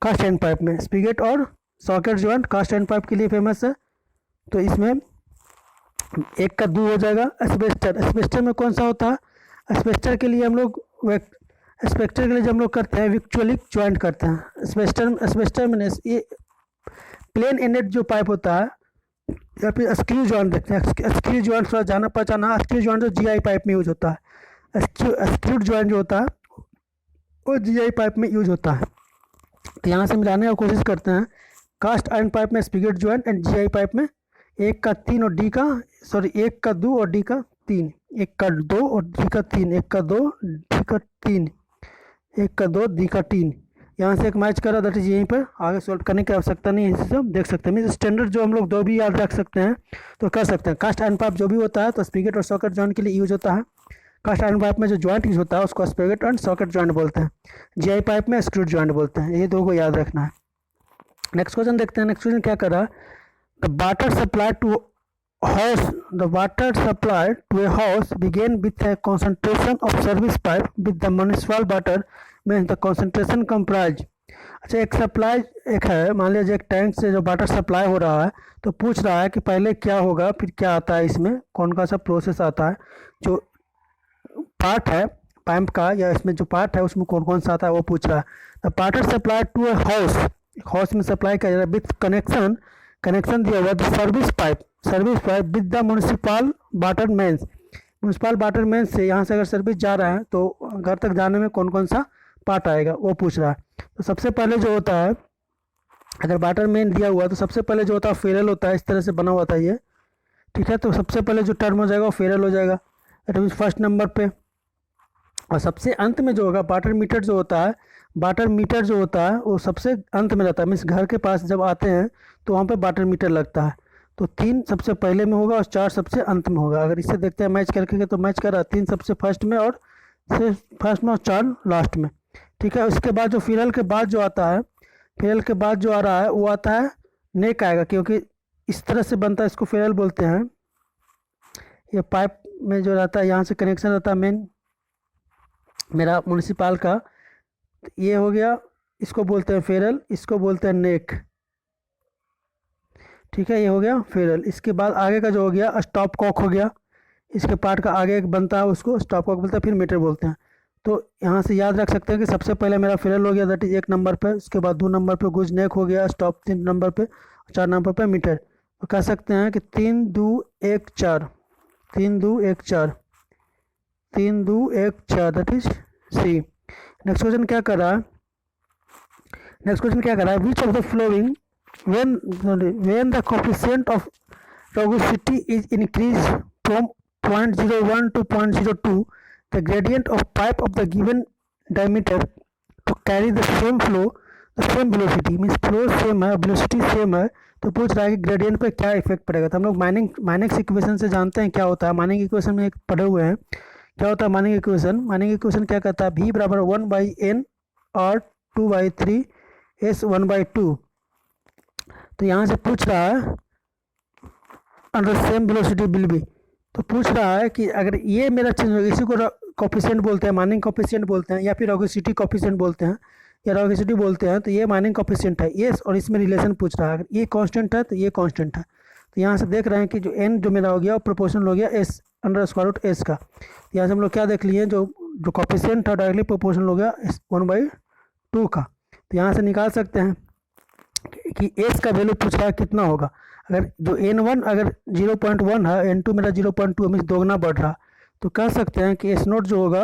कास्ट आयरन पाइप में। स्पिगेट और socket joint cast iron pipe के लिए फेमस है। तो इसमें एक का दो हो जाएगा। एस्बेस्टर में कौन सा होता है, एस्बेस्टर के लिए हम लोग जब हम लोग करते हैं विक्चुअलिक ज्वाइंट करते हैं। एस्बेस्टर में ये प्लेन इनेट जो पाइप होता है या फिर स्क्रू ज्वाइंट देखते हैं। स्क्रू ज्वाइंट थोड़ा जाना पहचाना, स्क्रू ज्वाइंट जो जीआई पाइप में यूज होता है। स्क्रू ज्वाइंट जो होता है वो जीआई पाइप में यूज होता है। तो यहाँ से मिलाने की कोशिश करते हैं। कास्ट आयरन पाइप में स्पिगेट ज्वाइंट एंड जीआई पाइप में एक का तीन और डी का एक का दो और डी का तीन, एक का दो और डी का तीन, एक का दो डी का तीन, एक का दो डी का तीन। यहाँ से एक मैच करा, दैट इज यहीं पर आगे सॉल्व करने की आवश्यकता नहीं है, इसे हम देख सकते हैं। स्टैंडर्ड जो हम लोग दो भी याद रख सकते हैं तो कर सकते हैं। कास्ट आयरन पाइप जो भी होता है तो स्पिगेट और सॉकेट जॉइंट के लिए यूज होता है। कास्ट आयरन पाइप में जो जॉइंट यूज होता है उसको स्पिगेट एंड सॉकेट जॉइंट बोलते हैं। जीआई पाइप में स्क्रू जॉइंट बोलते हैं। ये दो को याद रखना है। नेक्स्ट क्वेश्चन देखते हैं। नेक्स्ट क्वेश्चन क्या कर रहा है, the water supply to a house began with a concentration of service pipe with the municipal water means the concentration comprise। अच्छा एक है, मान लीजिए एक टैंक से जो वाटर सप्लाई हो रहा है तो पूछ रहा है कि पहले क्या होगा फिर क्या आता है, इसमें कौन का सा प्रोसेस आता है, जो पार्ट है पाइप का या इसमें जो पार्ट है उसमें कौन कौन सा आता है वो पूछ रहा है। The water supply to a house में सप्लाई किया जा रहा है विथ कनेक्शन दिया हुआ service pipe with the municipal water mains से यहाँ से अगर सर्विस जा रहा है तो घर तक जाने में कौन कौन सा पार्ट आएगा वो पूछ रहा है। तो सबसे पहले जो होता है, अगर वाटर मेन दिया हुआ तो सबसे पहले जो होता है फेरल होता है, इस तरह से बना हुआ था ये, ठीक है। तो सबसे पहले जो टर्म हो जाएगा वो फेरल हो जाएगा, दैट मीन्स फर्स्ट नंबर पे। और सबसे अंत में जो होगा वाटर मीटर जो होता है वो सबसे अंत में रहता है। मीन्स घर के पास जब आते हैं तो वहाँ पे वाटर मीटर लगता है। तो 3 सबसे पहले में होगा और 4 सबसे अंत में होगा। अगर इसे देखते हैं मैच करके तो मैच कर रहा है 3 सबसे फर्स्ट में और 4 लास्ट में, ठीक है। उसके बाद जो फिरल के बाद जो आता है, फिरल के बाद जो आ रहा है वो आता है नेक आएगा, क्योंकि इस तरह से बनता है, इसको फिरल बोलते हैं। ये पाइप में जो रहता है यहाँ से कनेक्शन रहता है मेन मेरा म्यूनिसिपल का, ये हो गया, इसको बोलते हैं फेरल, इसको बोलते हैं नेक, ठीक है। ये हो गया फेरल। इसके बाद आगे का जो हो गया स्टॉप कॉक हो गया, इसके पार्ट का आगे एक बनता है उसको स्टॉप कॉक बोलते हैं, फिर मीटर बोलते हैं। तो यहाँ से याद रख सकते हैं कि सबसे पहले मेरा फेरल हो गया, दैट इज 1 नंबर पे। उसके बाद 2 नंबर पे गुज नेक हो गया, स्टॉप 3 नंबर पे, 4 नंबर पे मीटर। तो कह सकते हैं कि 3 2 1 4 3 2 1 4 3 2 1 4 that is C. Next question क्या कर रहा है, which of the following when the coefficient of rugosity is increased from 0.01 to 0.02, the gradient of pipe of the given diameter to carry the same flow, the same velocity, means flow same है, velocity same है, तो पूछ रहा है कि ग्रेडियंट पे क्या इफेक्ट पड़ेगा। तो हम लोग माइनिंग इक्वेशन से जानते हैं क्या होता है। माइनिंग इक्वेशन में एक पढ़े हुए हैं क्या होता है माइनिंग इक्वेशन क्या कहता है, v बराबर 1/n और 2/3 s 1/2। तो यहाँ से पूछ रहा है under same velocity will be, तो पूछ रहा है कि अगर ये मेरा चेंज होगा, इसी को कोफिशिएंट बोलते हैं, माइनिंग कोफिशिएंट बोलते हैं, या फिर रॉगिसिटी कोफिशिएंट बोलते हैं, या रॉगिसिटी बोलते हैं। तो ये माइनिंग कोफिशिएंट है ये, और इसमें रिलेशन पूछ रहा है। अगर ये कांस्टेंट है तो ये कांस्टेंट है। तो यहाँ से देख रहे हैं कि जो एन जो मेरा हो गया वो प्रोपोर्शनल हो गया S under square root S का। यहाँ से हम लोग क्या देख लिए, जो कोफिशिएंट था डायरेक्टली प्रोपोर्शनल हो गया 1/2 का। तो यहाँ से निकाल सकते हैं कि एस का वैल्यू पूछ रहा है कितना होगा। अगर जो n1 अगर 0.1 है, n2 मेरा 0.2 मीन्स दोगुना बढ़ रहा, तो कह सकते हैं कि S0 जो होगा,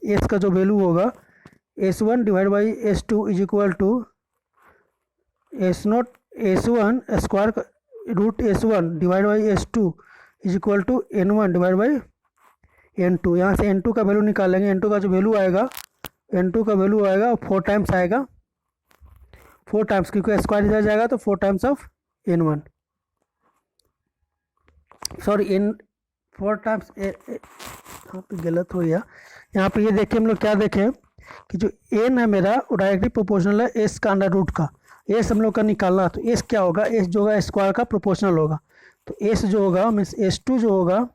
एस का जो वैल्यू होगा S1 divide by S2 is equal to S0 S1 square root S1 divide by S2 is equal to n1 divide by n2। यहाँ से n2 का वैल्यू निकालेंगे, n2 का जो वैल्यू आएगा 4 टाइम्स आएगा 4 टाइम्स, क्योंकि स्क्वायर इधर जाएगा तो 4 times of n1, sorry n 4 times यहाँ पे गलत हो गया। यहाँ पे ये देखिए हम लोग क्या देखें कि जो n है मेरा वो डायरेक्टली प्रोपोर्शनल है s का अंडर रूट का। s हम लोग का निकालना, तो s क्या होगा, s जो होगा स्क्वायर का प्रोपोर्शनल होगा। तो s जो होगा मीन्स s2 जो होगा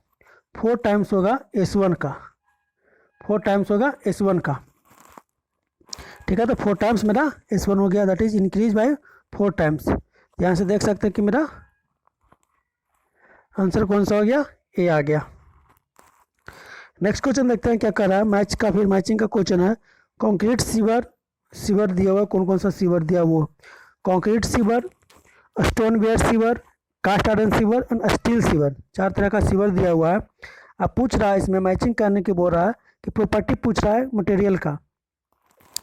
4 टाइम्स होगा s1 का, 4 टाइम्स होगा s1 का। ठीक है, तो 4 टाइम्स मेरा s1 हो गया, that is increase by 4 times. यहाँ से देख सकते हैं कि मेरा आंसर कौन सा हो गया, ए आ गया। नेक्स्ट क्वेश्चन देखते हैं क्या कर रहा है मैच का, फिर मैचिंग का क्वेश्चन है। कंक्रीट सीवर दिया हुआ, कौन कौन सा सीवर दिया हुआ, concrete sewer, stone where sewer, cast iron sewer and steel sewer, 4 तरह का सीवर दिया हुआ है। अब पूछ रहा है इसमें मैचिंग करने के बोल रहा है कि प्रॉपर्टी पूछ रहा है मटेरियल का,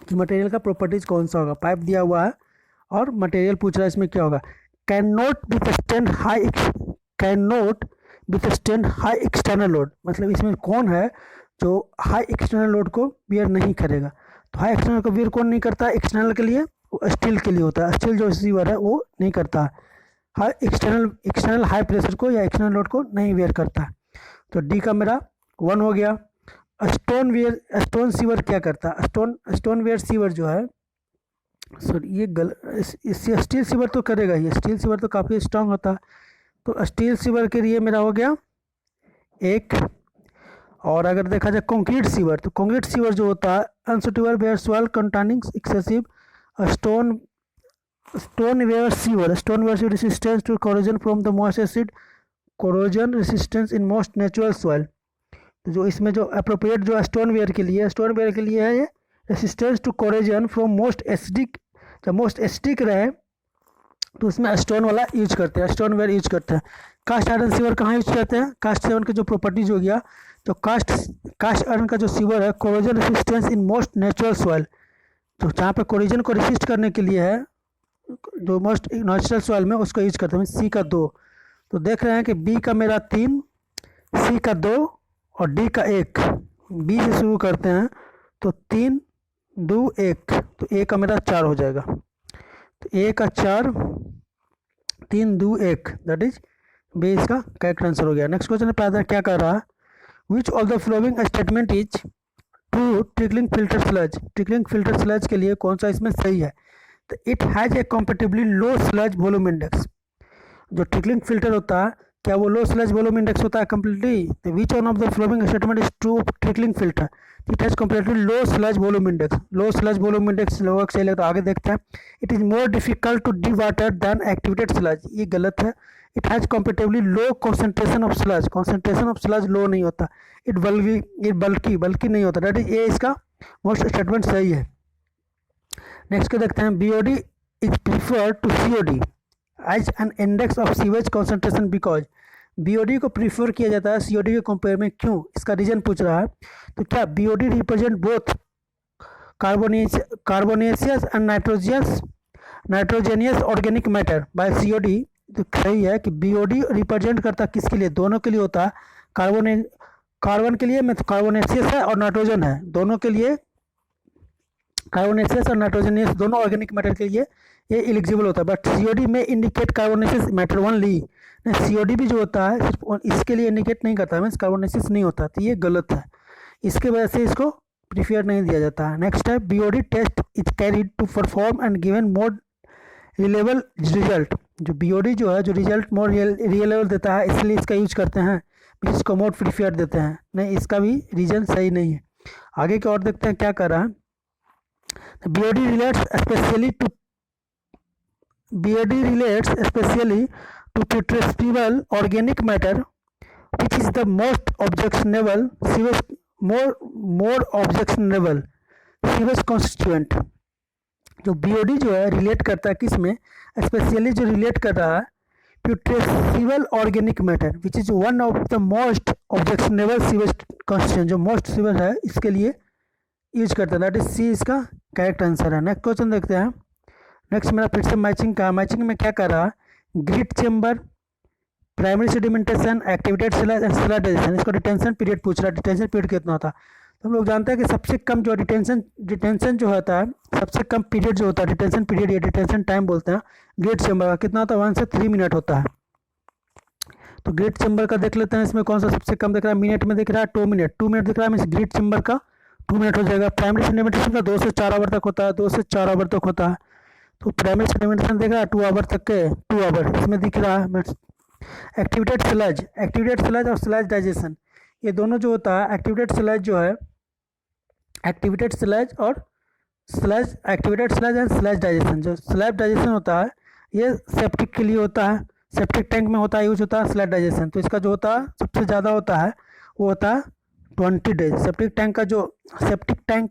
कि मटेरियल का प्रॉपर्टीज कौन सा होगा। पाइप दिया हुआ है और मटेरियल पूछ रहा है इसमें क्या होगा। Can not withstand high external load, मतलब इसमें कौन है जो हाई एक्सटर्नल लोड को बियर नहीं करेगा। तो हाई एक्सटर्नल को बियर कौन नहीं करता है, एक्सटर्नल के लिए वो स्टील के लिए होता है, स्टील जो रिसीवर है वो नहीं करता है, हाई एक्सटर्नल हाई प्रेशर को या एक्सटर्नल लोड को नहीं बियर करता है। तो डी का मेरा 1 हो गया। स्टोन सीवर क्या करता है, स्टोन वेयर सीवर जो है, सॉरी ये स्टील सीवर तो करेगा ही, स्टील सीवर तो काफ़ी स्ट्रांग होता है। तो स्टील सीवर के लिए मेरा हो गया 1। और अगर देखा जाए कंक्रीट सीवर, तो कंक्रीट सीवर जो होता है unsuitable where soil containing excessive stone where sewer resistance to corrosion from the moist acid, corrosion resistance in most natural soil. तो जो इसमें जो अप्रोप्रिएट जो स्टोन वेयर के लिए है ये resistance to corrosion from most acidic, जब मोस्ट एसिडिक रहे तो उसमें स्टोन वाला यूज करते हैं, स्टोन वेयर यूज करते हैं। कास्ट आयरन सीवर कहाँ यूज करते हैं, कास्ट आयरन के जो प्रॉपर्टीज हो गया, तो कास्ट आयरन का जो सीवर है corrosion resistance in most natural soil, तो जहाँ पे कोरोजन को रेसिस्ट करने के लिए है जो मोस्ट नेचुरल सॉइल में उसको यूज करते हैं। सी का 2, तो देख रहे हैं कि बी का मेरा 3, सी का 2 और डी का 1। बी से शुरू करते हैं तो 3 2 1, तो ए का मेरा 4 हो जाएगा। तो ए का 4 3 2 1, दैट इज बी इसका करेक्ट आंसर हो गया। नेक्स्ट क्वेश्चन पे क्या कर रहा है, which of the flowing statement is true trickling filter sludge, trickling filter sludge के लिए कौन सा इसमें सही है। तो it has a compatibly low sludge volume index, जो ट्रिकलिंग फिल्टर होता है क्या वो लो स्लज वॉल्यूम इंडेक्स होता है कम्प्लीटली। तो which one of the flowing statement is true trickling filter, it has completely low sludge volume index, low sludge volume index लोगों से लगता है। आगे देखते हैं, it is more difficult to dewater than activated sludge, ये गलत है। It has compatibly low concentration of sludge, concentration of sludge low नहीं होता। इट बल्कि नहीं होता, दैट इज ए इसका मोस्ट स्टेटमेंट सही है। नेक्स्ट को देखते हैं, BOD is prefer to COD as an index of sewage concentration because, BOD को प्रीफर किया जाता है सीओडी के कंपेयर में, क्यों, इसका रीजन पूछ रहा है। तो क्या BOD represent both carbonaceous and nitrogenous organic matter by COD. तो सही है कि बीओडी रिप्रेजेंट करता है किसके लिए, दोनों के लिए होता है, कार्बन के लिए में तो कार्बोनेशियस है और नाइट्रोजन है, दोनों के लिए कार्बोनेशियस और नाइट्रोजनियस दोनों ऑर्गेनिक मैटर के लिए ये एलिजिबल होता है। बट सीओडी में indicate carbonaceous matter only, COD भी जो होता है सिर्फ इसके लिए इंडिकेट नहीं करता है, मीन्स कार्बोनेशियस नहीं होता, तो ये गलत है, इसके वजह से इसको प्रीफर नहीं दिया जाता है। नेक्स्ट है, BOD test is carried to perform and given more reliable result, जो बीओडी जो है जो रिजल्ट मोर रिलेबल देता है इसलिए इसका यूज करते हैं, इसको मोर प्रीफर देते हैं, नहीं इसका भी रीजन सही नहीं है। आगे की और देखते हैं क्या कर रहा है। BOD relates especially to putrescible organic matter, which is the most objectionable sewage constituent। जो BOD जो है रिलेट करता है किस में, स्पेशली जो रिलेट कर रहा है putrescible organic matter, which is one of the most objectionable sewage constituent, जो मोस्ट सीवेज है इसके लिए यूज करता है, दैट इज सी इसका करेक्ट आंसर है। नेक्स्ट क्वेश्चन देखते हैं। नेक्स्ट मेरा फिर से मैचिंग का, मैचिंग में क्या कर रहा है, grit chamber, primary sedimentation, activated sludge and sludge detention, इसको डिटेंशन पीरियड पूछ रहा है, डिटेंशन पीरियड कितना होता है। हम लोग जानते हैं कि सबसे कम जो डिटेंशन जो होता है, सबसे कम पीरियड जो होता है, डिटेंशन पीरियड या डिटेंशन टाइम बोलते हैं, ग्रेट चैम्बर का कितना होता है, 1 से 3 मिनट होता है। तो ग्रेट चैम्बर का देख लेते हैं, इसमें कौन सा सबसे कम दिख रहा है, मिनट में दिख रहा है 2 मिनट, 2 मिनट दिख रहा है, मीन्स ग्रेट चैम्बर का 2 मिनट हो जाएगा। प्राइमरी सेडिमेंटेशन का 2 से 4 आवर तक होता है, 2 से 4 आवर तक होता है। तो प्राइमरी सेडिमेंटेशन देख रहा है 2 आवर तक के, 2 आवर इसमें दिख रहा है। एक्टिवेटेड स्लज और स्लज डाइजेशन, ये दोनों जो होता है, एक्टिवेटेड स्लज जो है, activated sludge and sludge digestion, जो स्लज डाइजेशन होता है ये सेप्टिक के लिए होता है, सेप्टिक टैंक में होता है, यूज होता है स्लज डाइजेशन। तो इसका जो होता है सबसे ज़्यादा होता है वो होता है 20 डेज। सेप्टिक टैंक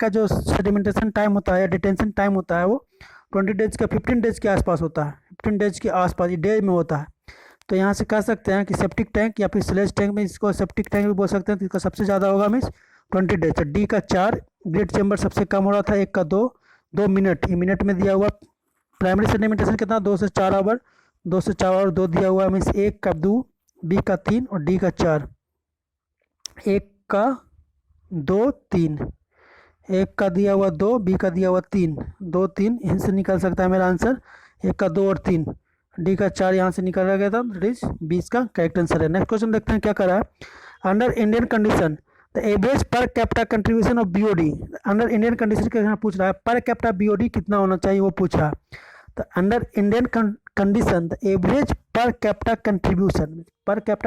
का जो सेडिमेंटेशन टाइम होता है या डिटेंशन टाइम होता है वो 20 डेज का 15 डेज के आसपास होता है, 15 डेज के आसपास ये डेज में होता है। तो यहाँ से कह सकते हैं कि सेप्टिक टैंक या फिर स्लज टैंक में, इसको सेप्टिक टैंक भी बोल सकते हैं, तो इसका सबसे ज़्यादा होगा मीन्स 20 डेज। तो डी का 4, ग्रेट चैम्बर सबसे कम हो रहा था, 1 का 2 मिनट, ये मिनट में दिया हुआ। प्राइमरी सेडिमेंटेशन कितना, 2 से 4 आवर, 2 से 4 आवर 2 दिया हुआ है, मीन्स 1 का 2, बी का 3 और डी का 4। 1 का 2 3, 1 का दिया हुआ 2, बी का दिया हुआ 3, 2 3 यहीं से निकल सकता है मेरा आंसर, 1 का 2 और 3, डी का 4 यहाँ से निकाला गया था, दैट इज 20 का करेक्ट आंसर है। नेक्स्ट क्वेश्चन देखते हैं क्या करा है। Under Indian condition the average per capita contribution of BOD, under Indian condition के यहाँ पूछ रहा है पर कैपिटा बीओडी कितना होना चाहिए वो पूछ रहा है। तो under Indian condition the average per capita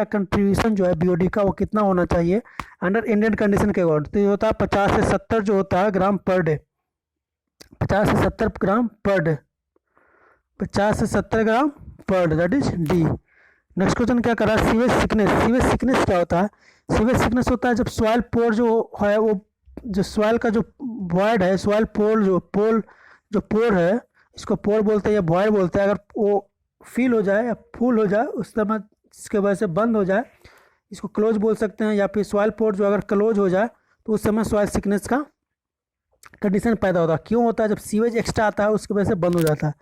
contribution जो है बीओडी का वो कितना होना चाहिए अंडर इंडियन कंडीशन के अकॉर्डिंग। तो ये होता है 50 से 70 जो होता है ग्राम पर डे, 50 से 70 ग्राम पर डे, 50 से 70 gram per day, that is D. Next question क्या करा, सीवेज सिकनेस क्या होता है। सीवेज सिकनेस होता है जब सॉइल पोर जो है वो, जो सॉइल का जो वॉइड है, सॉइल पोर जो पोर है, इसको पोर बोलते हैं या वॉइड बोलते हैं, अगर वो फिल हो जाए या फुल हो जाए उस समय, इसके वजह से बंद हो जाए, इसको क्लोज बोल सकते हैं। या फिर सॉइल पोर जो अगर क्लोज हो जाए तो उस समय सॉइल सिकनेस का कंडीशन पैदा होता है। क्यों होता है, जब सीवेज एक्स्ट्रा आता है उसकी वजह से बंद हो जाता है।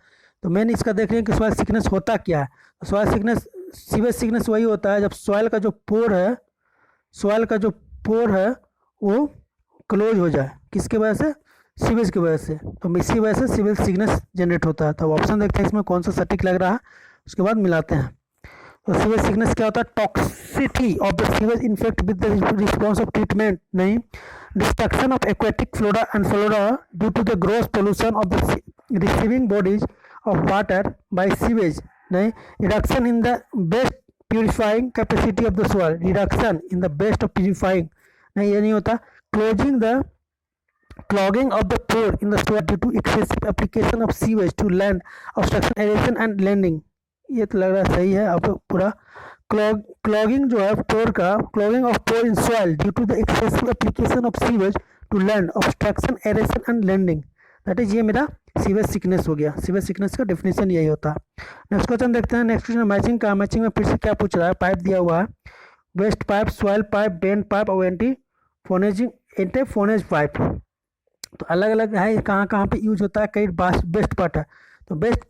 तो मेन इसका देख रहे हैं कि सॉइल सिकनेस होता क्या है। तो सॉइल सिकनेस, सीवेज सिकनेस वही होता है जब सॉइल का जो पोर है वो क्लोज हो जाए, किसके वजह से, सीवेज की वजह से। तो इसी वजह से सीवेज सिकनेस जनरेट होता है। तो ऑप्शन देखते हैं इसमें कौन सा सटीक लग रहा है, उसके बाद मिलाते हैं। तो सीवेज सिकनेस क्या होता है, toxicity of the sewage infect with the response of treatment, नहीं, destruction of aquatic flora and flora due to the gross pollution of the receiving bodies of water by sewage, नहीं, reduction in the best purifying capacity of the soil, reduction in the best of purifying, नहीं ये नहीं होता। clogging of the pore in the soil due to excessive application of sewage to land, obstruction aeration and landing, ये तो लग रहा है सही है। अब पूरा clogging जो है पोर का, clogging of pore in soil due to the excessive application of sewage to land, obstruction aeration and landing, that is ये मेरा सीवेज सिकनेस हो गया। सीवेज सिकनेस का डेफिनेशन यही होता है। नेक्स्ट क्वेश्चन देखते हैं। नेक्स्ट क्वेश्चन मैचिंग का, मैचिंग में फिर से क्या पूछ रहा है, पाइप दिया हुआ है, waste pipe, soil pipe, bend pipe और एंटीफोनेज पाइप। तो अलग अलग है, कहाँ कहाँ पे यूज होता है, कई बेस्ट पार्ट है। तो वेस्ट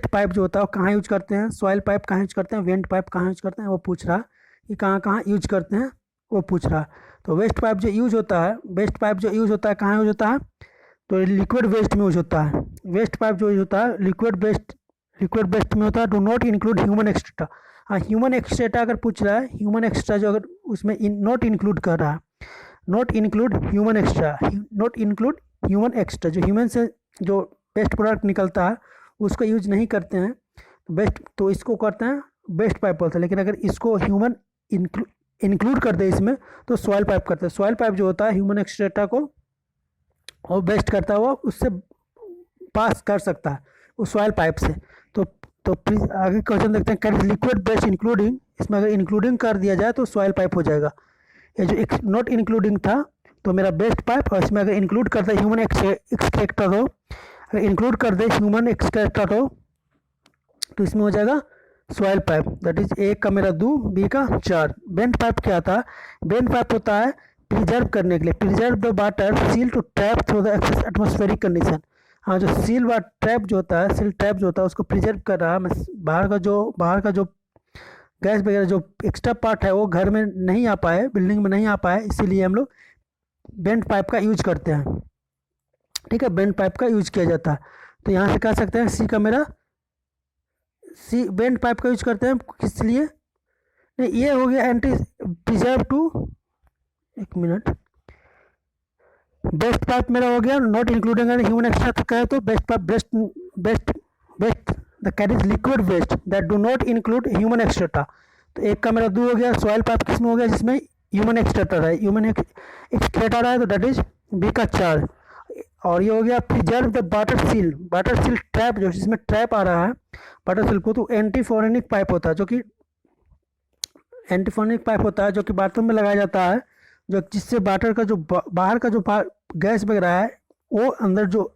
पाइप जो होता है वो कहाँ यूज करते हैं, सॉइल पाइप कहाँ यूज करते हैं, वेंट पाइप कहाँ यूज करते हैं, वो पूछ रहा है कि कहाँ कहाँ यूज करते हैं वो पूछ रहा है। तो वेस्ट पाइप जो यूज होता है, कहाँ यूज होता है, तो लिक्विड वेस्ट में यूज होता है। वेस्ट पाइप जो यूज होता है लिक्विड वेस्ट में होता है। Do not include human extra, हाँ ह्यूमन एक्स्ट्रा अगर पूछ रहा है, ह्यूमन एक्स्ट्रा जो अगर उसमें नॉट इंक्लूड कर रहा है, नॉट इंक्लूड ह्यूमन एक्स्ट्रा, जो ह्यूमन से जो बेस्ट प्रोडक्ट निकलता है उसको यूज नहीं करते हैं बेस्ट, तो इसको करते हैं बेस्ट पाइप बोलते हैं। लेकिन अगर इसको ह्यूमन इंक्लूड कर दे इसमें तो सॉइल पाइप करते हैं। सॉइल पाइप जो होता है ह्यूमन एक्स्ट्रा को और बेस्ट करता है, वो उससे पास कर सकता है उस सॉइल पाइप से। तो प्लीज आगे क्वेश्चन देखते हैं, कैन लिक्विड बेस्ट इंक्लूडिंग, इसमें अगर इंक्लूडिंग कर दिया जाए तो सॉइल पाइप हो जाएगा। ये जो नॉट इंक्लूडिंग था तो मेरा बेस्ट पाइप, और इसमें अगर इंक्लूड कर दे ह्यूमन एक्सट्रैक्टर हो, अगर इंक्लूड कर दे ह्यूमन एक्सट्रैक्टर हो तो इसमें हो जाएगा सॉइल पाइप, दैट इज ए का मेरा 2, बी का 4। बेंड पाइप क्या था, बेंड पाइप होता है प्रिजर्व करने के लिए, preserve the water seal to trap through the atmospheric condition. हाँ, जो सील व ट्रैप जो होता है, सील ट्रैप जो होता है उसको प्रिजर्व कर रहा है, बाहर का जो गैस वगैरह जो एक्स्ट्रा पार्ट है वो घर में नहीं आ पाए, बिल्डिंग में नहीं आ पाए, इसीलिए हम लोग बेंड पाइप का यूज करते हैं, ठीक है, बेंड पाइप का यूज किया जाता है। तो यहाँ से कह सकते हैं सी का मेरा, सी बेंड पाइप का यूज करते हैं किस लिए, नहीं ये हो गया एंटी प्रिजर्व टू, एक मिनट, बेस्ट पाइप मेरा हो गया not including any human excreta, तो कहे तो waste pipe waste waste waste the carries liquid waste that do not include human excreta. तो एक का मेरा 2 हो गया। सॉइल पाइप किसमें हो गया, जिसमें ह्यूमन एक्स्ट्रा है, ह्यूमन एक्सक्रेटर है, तो दैट इज बी का 4। और ये हो गया preserve the water seal trap, जो जिसमें ट्रैप आ रहा है वाटर सील को, तो एंटीफोरेनिक पाइप होता है, जो कि एंटीफोरेनिक पाइप होता है जो कि बाथरूम में लगाया जाता है, जो जिससे वाटर का जो बाहर का जो गैस बह रहा है वो अंदर जो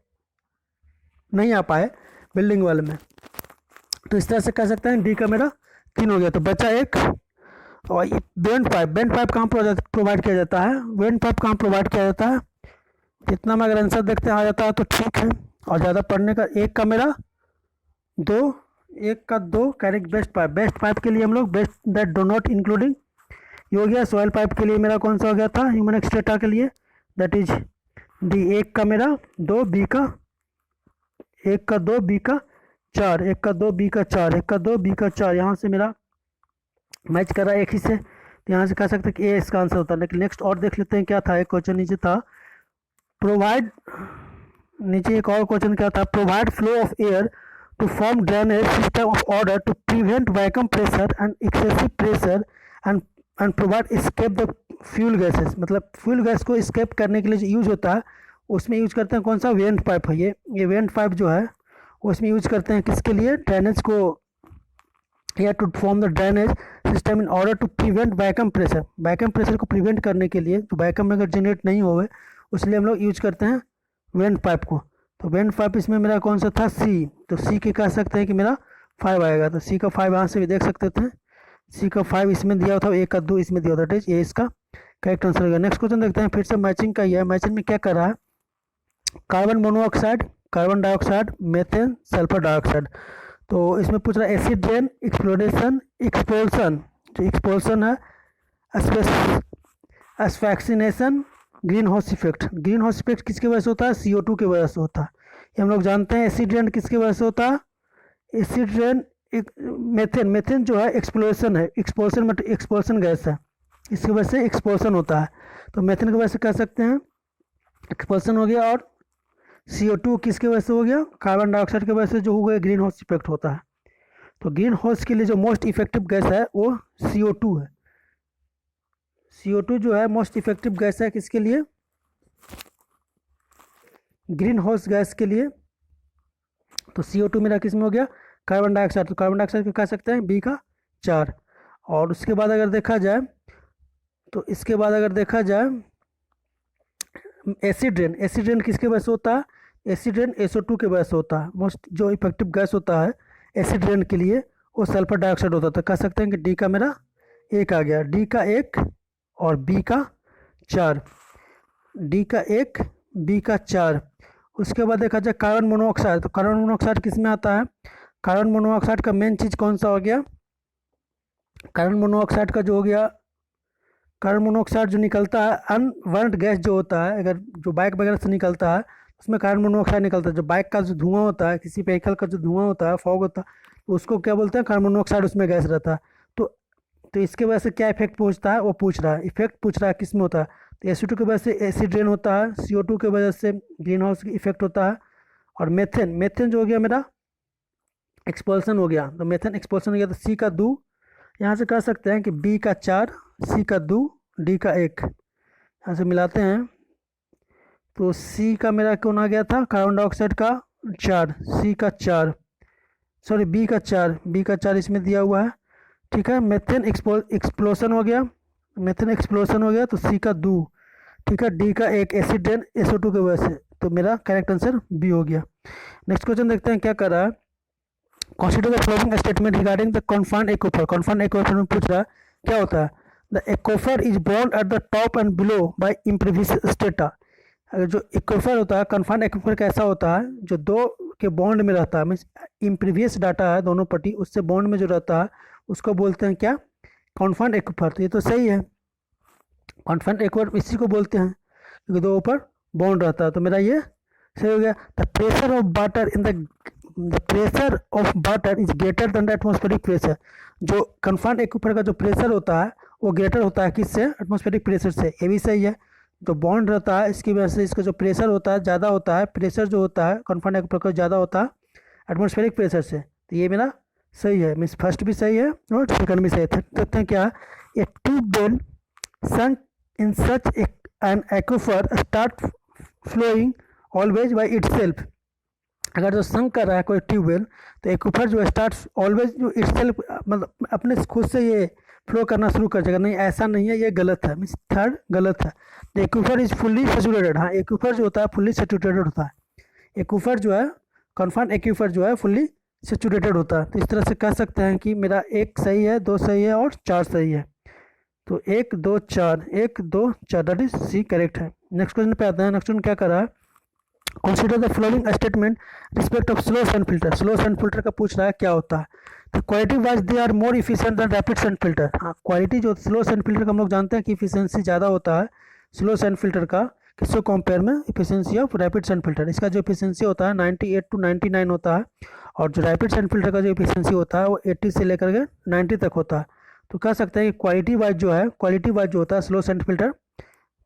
नहीं आ पाए बिल्डिंग वाले में। तो इस तरह से कह सकते हैं डी का मेरा 3 हो गया। तो बचा एक। और बेंड पाइप कहाँ प्रोवाइड किया जाता है, बेंड पाइप कहाँ प्रोवाइड किया जाता है, इतना में अगर आंसर देखते आ जाता है तो ठीक है। और ज़्यादा पढ़ने का, एक का मेरा 2, एक का 2 कैरिंग बेस्ट पाइप के लिए हम लोग best that do not including ये हो गया। सॉइल पाइप के लिए मेरा कौन सा हो गया था, ह्यूमन एक्सट्रेटा के लिए, दैट इज डी। एक का मेरा 2, बी का 1 का 2, बी का 4, 1 का 2, बी का 4, 1 का 2, बी का 4, यहाँ से मेरा मैच कर रहा है एक ही से, तो यहाँ से कह सकते हैं कि ए इसका आंसर होता है। लेकिन नेक्स्ट और देख लेते हैं क्या था। एक क्वेश्चन नीचे था प्रोवाइड, नीचे एक और क्वेश्चन क्या था, provide flow of air to form drainage system of order to prevent vacuum pressure and excessive pressure and provide escape the fuel gases. मतलब फ्यूल गैस को स्केप करने के लिए जो यूज होता है उसमें यूज करते हैं कौन सा, वेंट पाइप है ये वेंट पाइप जो है उसमें यूज करते हैं किसके लिए, ड्रेनेज को, या to form the drainage system in order to prevent vacuum pressure को प्रिवेंट करने के लिए, तो वैक्यूम अगर जनरेट नहीं होवे उसलिए हम लोग यूज करते हैं वेंट पाइप को। तो वेंट पाइप इसमें मेरा कौन सा था, सी। तो सी के कह सकते हैं कि मेरा 5 आएगा। तो सी का 5 यहाँ से भी देख सकते थे, सी का 5 इसमें दिया था, 1 का 2 इसमें दिया था, दैट इज ये इसका करेक्ट आंसर होगा। नेक्स्ट क्वेश्चन देखते हैं, फिर से मैचिंग का ही है। मैचिंग में क्या कर रहा है, carbon monoxide, carbon dioxide, methane, sulphur dioxide. तो इसमें पूछ रहा है एसिड रेन, एक्सपोल्सन, जो एक्सपोल्सन है, asphyxiation, green house effect. Green house effect किसकी वजह से होता है, CO2 की वजह से होता है, ये हम लोग जानते हैं। एसिड रेन किसकी वजह से होता है, एसिड रेन एक मेथेन जो है एक्सप्लोशन है, एक्सपोल्सन गैस है, इसकी वजह से एक्सपोल्सन होता है। तो मेथेन की वजह से कह सकते हैं एक्सपोल्सन हो गया। और CO2 किसकी वजह से हो गया, कार्बन डाइऑक्साइड की वजह से जो हो गया ग्रीन हाउस इफेक्ट होता है। तो ग्रीन हाउस के लिए जो मोस्ट इफेक्टिव गैस है वो CO2 है। CO2 जो है मोस्ट इफेक्टिव गैस है किसके लिए, ग्रीन हाउस गैस के लिए। तो CO2 मेरा किस में हो गया, कार्बन डाइऑक्साइड। तो कार्बन डाइऑक्साइड को कह सकते हैं बी का 4। और उसके बाद अगर देखा जाए, तो इसके बाद अगर देखा जाए एसिड रेन किसके वजह से होता है, एसिड रेन SO2 के वजह से होता है। मोस्ट जो इफेक्टिव गैस होता है एसिड रेन के लिए वो सल्फर डाइऑक्साइड होता है। तो कह सकते हैं कि डी का मेरा 1 आ गया, डी का 1 और बी का 4, डी का 1, बी का 4। उसके बाद देखा जाए कार्बन मोनोऑक्साइड। तो कार्बन मोनोऑक्साइड किस में आता है, कार्बन मोनोऑक्साइड का मेन चीज़ कौन सा हो गया, कार्बन मोनोऑक्साइड का जो हो गया, कार्बन मोनोऑक्साइड जो निकलता है अनबर्न्ड गैस जो होता है, अगर जो बाइक वगैरह से निकलता है उसमें कार्बन मोनोऑक्साइड निकलता है। जो बाइक का जो धुआं होता है, किसी व्हीकल का जो धुआं होता है, फॉग होता है, तो उसको क्या बोलते हैं, कार्बन मोनोऑक्साइड उसमें गैस रहता है। तो इसके वजह से क्या इफेक्ट पहुँचता है, वो पूछ रहा है, इफेक्ट पूछ रहा है किस में होता है। तो SO2 की वजह से एसिड रेन होता है, CO2 की वजह से ग्रीन हाउस इफेक्ट होता है। और मेथेन जो हो गया मेरा एक्सपल्सन हो गया। तो मेथेन एक्सपल्सन हो गया, तो सी का 2 यहाँ से कह सकते हैं कि बी का 4, सी का 2, डी का 1, यहाँ से मिलाते हैं। तो सी का मेरा कौन आ गया था, कार्बन डाइऑक्साइड का 4, सी का 4, सॉरी बी का 4, बी का 4 इसमें दिया हुआ है, ठीक है। मेथेन एक्सप्लोसन हो गया, मेथेन एक्सप्लोसन हो गया, तो सी का 2, ठीक है। डी का 1 एसिड रेन SO2 की वजह से, तो मेरा करेक्ट आंसर बी हो गया। नेक्स्ट क्वेश्चन देखते हैं क्या कर रहा है, consider the following statement regarding the confined aquifer. Confined aquifer में पूछ रहा है क्या होता है, the aquifer is bound at the top and below by impervious strata. अगर जो एक्वाफर होता है, कॉन्फाइंड एक्वाफर कैसा होता है, जो दो के बॉन्ड में रहता है, मीन्स इम्प्रीवियस डाटा है दोनों पट्टी, उससे बॉन्ड में जो रहता है उसको बोलते हैं क्या, कॉन्फाइंड एक्वाफर। तो ये तो सही है, कॉन्फाइंड एक्वाफर इसी को बोलते हैं। क्योंकि दो ऊपर बॉन्ड रहता है। तो मेरा ये सही हो गया। The pressure of water in the pressure of water is greater than the atmospheric pressure. जो कन्फाइंड एक्वीफर का जो प्रेशर होता है वो ग्रेटर होता है किससे? एटमॉस्फेरिक प्रेशर से। ये भी सही है। तो बॉन्ड रहता है इसकी वजह से इसका जो प्रेशर होता है ज़्यादा होता है, प्रेशर जो होता है कन्फाइंड एक्वीफर का ज़्यादा होता है एटमॉस्फेरिक प्रेशर से। तो ये मेरा सही है, मीन्स फर्स्ट भी सही है और सेकंड भी सही है। देखते हैं क्या। ए tubewell sunk in such an aquifer start flowing always by itself। अगर जो संक कर रहा है कोई ट्यूबवेल तो एक्वीफर जो स्टार्ट ऑलवेज जो इटसेल्फ मतलब अपने खुद से ये फ्लो करना शुरू कर जाएगा। नहीं, ऐसा नहीं है, ये गलत है, मीन्स थर्ड गलत है। The aquifer is fully saturated. हाँ, एक्वीफर जो होता है फुल्ली सैचुरेटेड होता है। एक्वीफर जो है कन्फाइंड एक्वीफर जो है फुल्ली सैचुरेटेड होता है। तो इस तरह से कह सकते हैं कि मेरा एक सही है, दो सही है और चार सही है। तो 1 2 4 1 2 4 दैट इज सी करेक्ट है। नेक्स्ट क्वेश्चन पे आते हैं। नेक्स्ट क्वेश्चन क्या कर रहा है? Consider the flowing statement respect of slow sand filter. Slow sand filter का पूछ रहा है क्या होता है। तो quality wise they are more efficient than rapid sand filter. हाँ, क्वालिटी जो स्लो सैंड फिल्टर का हम लोग जानते हैं कि इफिशियंसी ज़्यादा होता है स्लो सैंड फिल्टर का किससे कंपेयर में efficiency of rapid sand filter. इसका जो इफिशियंसी होता है 98 to 99 होता है और जो रैपिड सैंड फिल्टर का जो इफिशियंसी होता है वो 80 से लेकर के 90 तक होता है। तो कह सकते हैं कि क्वालिटी वाइज जो होता है स्लो सैंड फिल्टर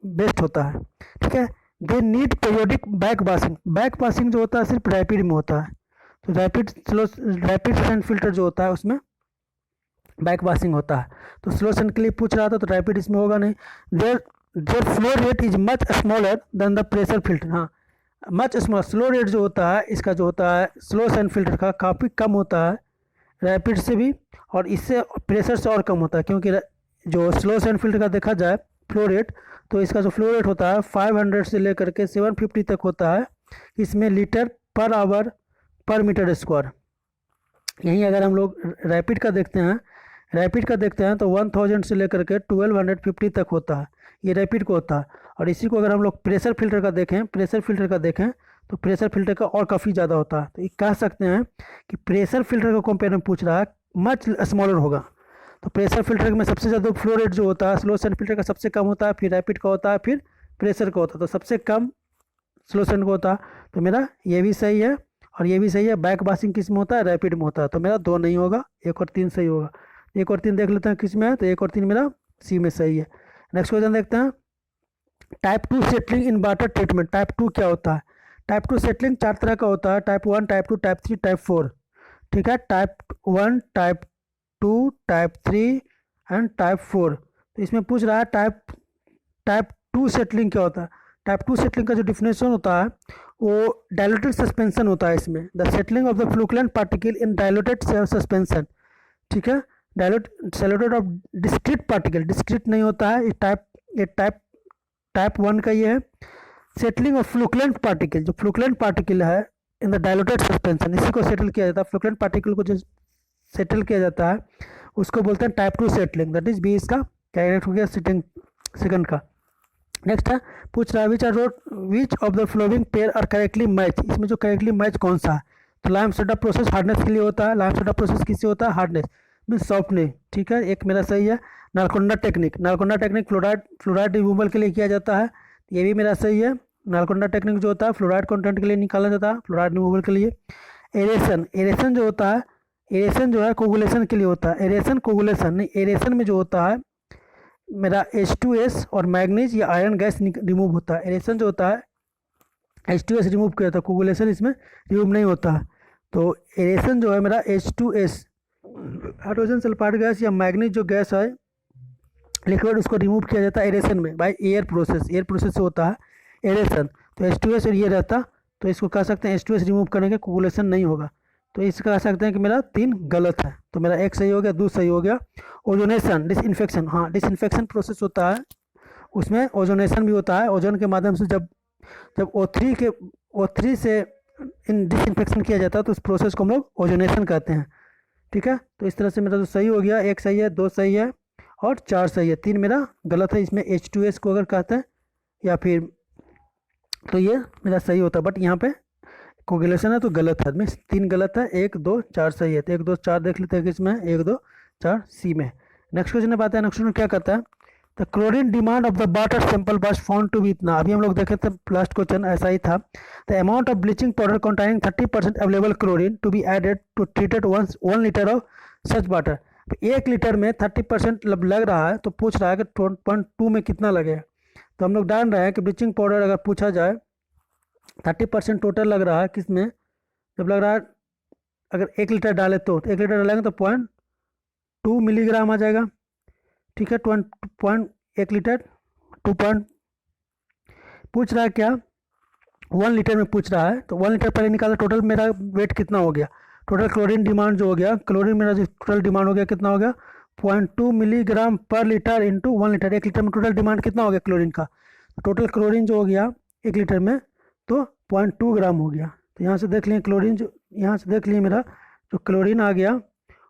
बेस्ट होता है। ठीक है। They need periodic back passing. Back passing जो होता है सिर्फ रैपिड में होता है। तो रैपिड सैंड फिल्टर जो होता है उसमें बैक पासिंग होता है। तो स्लो सैंड के लिए पूछ रहा था तो रैपिड इसमें होगा नहीं। Their flow rate is much smaller than the pressure filter. हाँ, मच स्मॉल स्लो रेट जो होता है इसका जो होता है स्लो सैंड फिल्टर का काफ़ी कम होता है रैपिड से भी, और इससे प्रेशर से और कम होता है। क्योंकि जो स्लो सैंड फिल्टर का देखा जाए फ्लो रेट तो इसका जो फ्लो रेट होता है 500 से लेकर के 750 तक होता है। इसमें लीटर पर आवर पर मीटर स्क्वायर। यहीं अगर हम लोग रैपिड का देखते हैं तो 1000 से लेकर के 1250 तक होता है। ये रैपिड को होता है। और इसी को अगर हम लोग प्रेशर फिल्टर का देखें तो प्रेशर फिल्टर का और काफ़ी ज़्यादा होता है। तो ये कह सकते हैं कि प्रेशर फिल्टर का कंपेयर में पूछ रहा है मच स्मॉलर होगा। तो प्रेशर फिल्टर में सबसे ज़्यादा फ्लो रेट जो होता है स्लो सैंड फिल्टर का सबसे कम होता है, फिर रैपिड का होता है, फिर प्रेशर का होता है। तो सबसे कम स्लो सैंड का होता है। तो मेरा ये भी सही है और ये भी सही है। बैक पासिंग किस में होता है? रैपिड में होता है। तो मेरा 2 नहीं होगा, 1 और 3 सही होगा। 1 और 3 देख लेते हैं किस में है। तो 1 और 3 मेरा सी में सही है। नेक्स्ट क्वेश्चन देखते हैं। Type 2 settling in water treatment. Type 2 क्या होता है? टाइप 2 सेटलिंग 4 तरह का होता है। Type 1, type 2, type 3, type 4। ठीक है। Type 1, type 2, type 3 and type 4। तो इसमें पूछ रहा है टाइप 2 सेटलिंग क्या होता है। टाइप 2 सेटलिंग का जो डिफिनेशन होता है वो डायलूटेड सस्पेंशन होता है। इसमें the settling of the flocculent particle in diluted suspension. ठीक है। Settling of discrete particle, discrete नहीं होता है। ये टाइप 1 का ये है। सेटलिंग ऑफ फ्लूक्लेंट पार्टिकल, जो फ्लूक्लेंट पार्टिकल है इन द डायलूटेड सस्पेंशन, इसी को सेटल किया जाता है। फ्लूक्लेंट पार्टिकल को जो सेटल किया जाता है उसको बोलते हैं type 2 settling. That is B इसका कैरेक्ट हो गया सेकंड का। नेक्स्ट है पूछ रहा है which of the following pair are correctly match. इसमें जो करेक्टली मैच कौन सा है? तो लाइम सोडा प्रोसेस हार्डनेस के लिए होता है। लाइम सोडा प्रोसेस किससे होता है? Hardness mean softness. ठीक है, एक मेरा सही है। नालकोंडा टेक्निक फ्लोराइड रिमूवल के लिए किया जाता है। ये भी मेरा सही है। नालकोंडा टेक्निक जो होता है फ्लोराइड कंटेंट के लिए निकाला जाता है, फ्लोराइड रिमूवल के लिए। एरेशन जो होता है, एरेशन जो है कोगुलेशन के लिए होता है। एरेशन में जो होता है मेरा H2S और मैग्नीज या आयरन गैस रिमूव होता है। एरेशन जो होता है H2S रिमूव किया जाता है, कोगुलेशन इसमें रिमूव नहीं होता है। तो एरेशन जो है मेरा H2S हाइड्रोजन सल्फाइड गैस या मैग्नीज जो गैस है लिक्विड उसको रिमूव किया जाता है एरेशन में बाय एयर प्रोसेस से होता है एरेशन। तो H2S और ये रहता तो इसको कह सकते हैं H2S रिमूव करने के कोगुलेशन नहीं होगा। तो इसका कह सकते हैं कि मेरा 3 गलत है। तो मेरा 1 सही हो गया, 2 सही हो गया। ओजोनेशन डिसइंफेक्शन, हाँ डिसइंफेक्शन प्रोसेस होता है, उसमें ओजोनेशन भी होता है। ओजोन के माध्यम से जब O3 से इन डिसइंफेक्शन किया जाता है तो उस प्रोसेस को हम लोग ओजोनेशन कहते हैं। ठीक है। तो इस तरह से मेरा तो सही हो गया। 1 सही है, 2 सही है और 4 सही है। 3 मेरा गलत है। इसमें H2S को अगर कहते हैं या फिर तो ये मेरा सही होता है, बट यहाँ पे कोगुलेशन है तो गलत है। में 3 गलत है, 1 2 4 सही है। तो 1 2 4 देख लेते हैं कि इसमें 1 2 4 सी में। नेक्स्ट क्वेश्चन में बात है। नेक्स्ट क्वेश्चन क्या करता है? The chlorine demand of the water sample was found to be इतना, अभी हम लोग देखे थे लास्ट क्वेश्चन ऐसा ही था। The amount of bleaching powder containing 30% available chlorine to be added to treated 1 litre of such water. 1 litre में 30% लग रहा है, तो पूछ रहा है कि 2.2 में कितना लगेगा। तो हम लोग जान रहे हैं कि ब्लीचिंग पाउडर अगर पूछा जाए 30% टोटल लग रहा है, किसमें जब लग रहा है अगर 1 लीटर डाले तो 1 लीटर डालेंगे तो 0.2 मिलीग्राम आ जाएगा। ठीक है, 1 लीटर 2 पूछ रहा है क्या 1 लीटर में पूछ रहा है, तो 1 लीटर पहले निकाला, टोटल मेरा वेट कितना हो गया, टोटल क्लोरीन डिमांड जो हो गया, क्लोरीन मेरा जो टोटल डिमांड हो गया कितना हो गया 0.2 milligram per litre into 1 litre. 1 litre में टोटल डिमांड कितना हो गया क्लोरीन का, टोटल क्लोरीन जो हो गया 1 लीटर में तो 0.2 ग्राम हो गया। तो यहाँ से देख लिए क्लोरीन जो, यहाँ से देख लिए मेरा जो क्लोरीन आ गया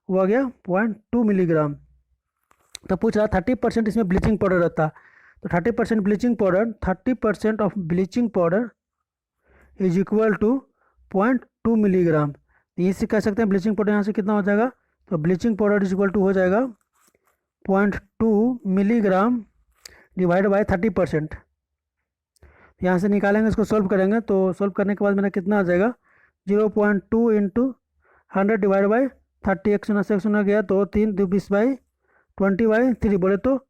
वो आ गया 0.2 मिलीग्राम। तो पूछ रहा 30% इसमें ब्लीचिंग पाउडर रहता है, तो 30% bleaching powder 30% of bleaching powder is equal to 0.2 milligram. तो इसे कह सकते हैं ब्लीचिंग पाउडर यहाँ से कितना हो जाएगा, तो bleaching powder is equal to हो जाएगा 0.2 मिलीग्राम डिवाइड बाय 30%। यहाँ से निकालेंगे, इसको सोल्व करेंगे, तो सोल्व करने के बाद मेरा कितना आ जाएगा 0.2 इंटू 100 डिवाइड बाई 30, 1 गया तो 3 2 20 बाई 20/3 बोले तो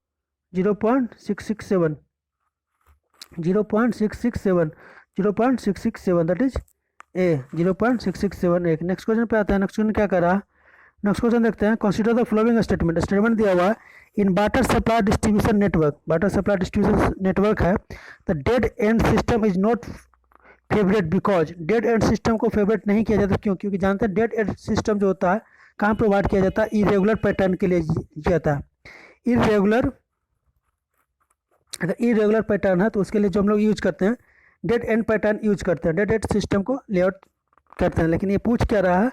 0.667 that is A 0.667 next question पे आता है। नेक्स्ट क्वेश्चन क्या कर रहा है, नेक्स्ट क्वेश्चन देखते हैं। Consider the following statement, statement दिया हुआ है in water supply distribution network, water supply distribution network है, the dead end system is not favourite because, dead end system को फेवरेट नहीं किया जाता, क्यों, क्योंकि जानते हैं डेड एंड सिस्टम जो होता है कहाँ प्रोवाइड किया जाता है, इरेगुलर पैटर्न के लिए जाता है। इरेगुलर, अगर इरेगुलर पैटर्न है तो उसके लिए जो हम लोग यूज करते हैं डेड एंड पैटर्न यूज करते हैं, डेड एंड सिस्टम को लेआउट करते हैं। लेकिन ये पूछ क्या रहा है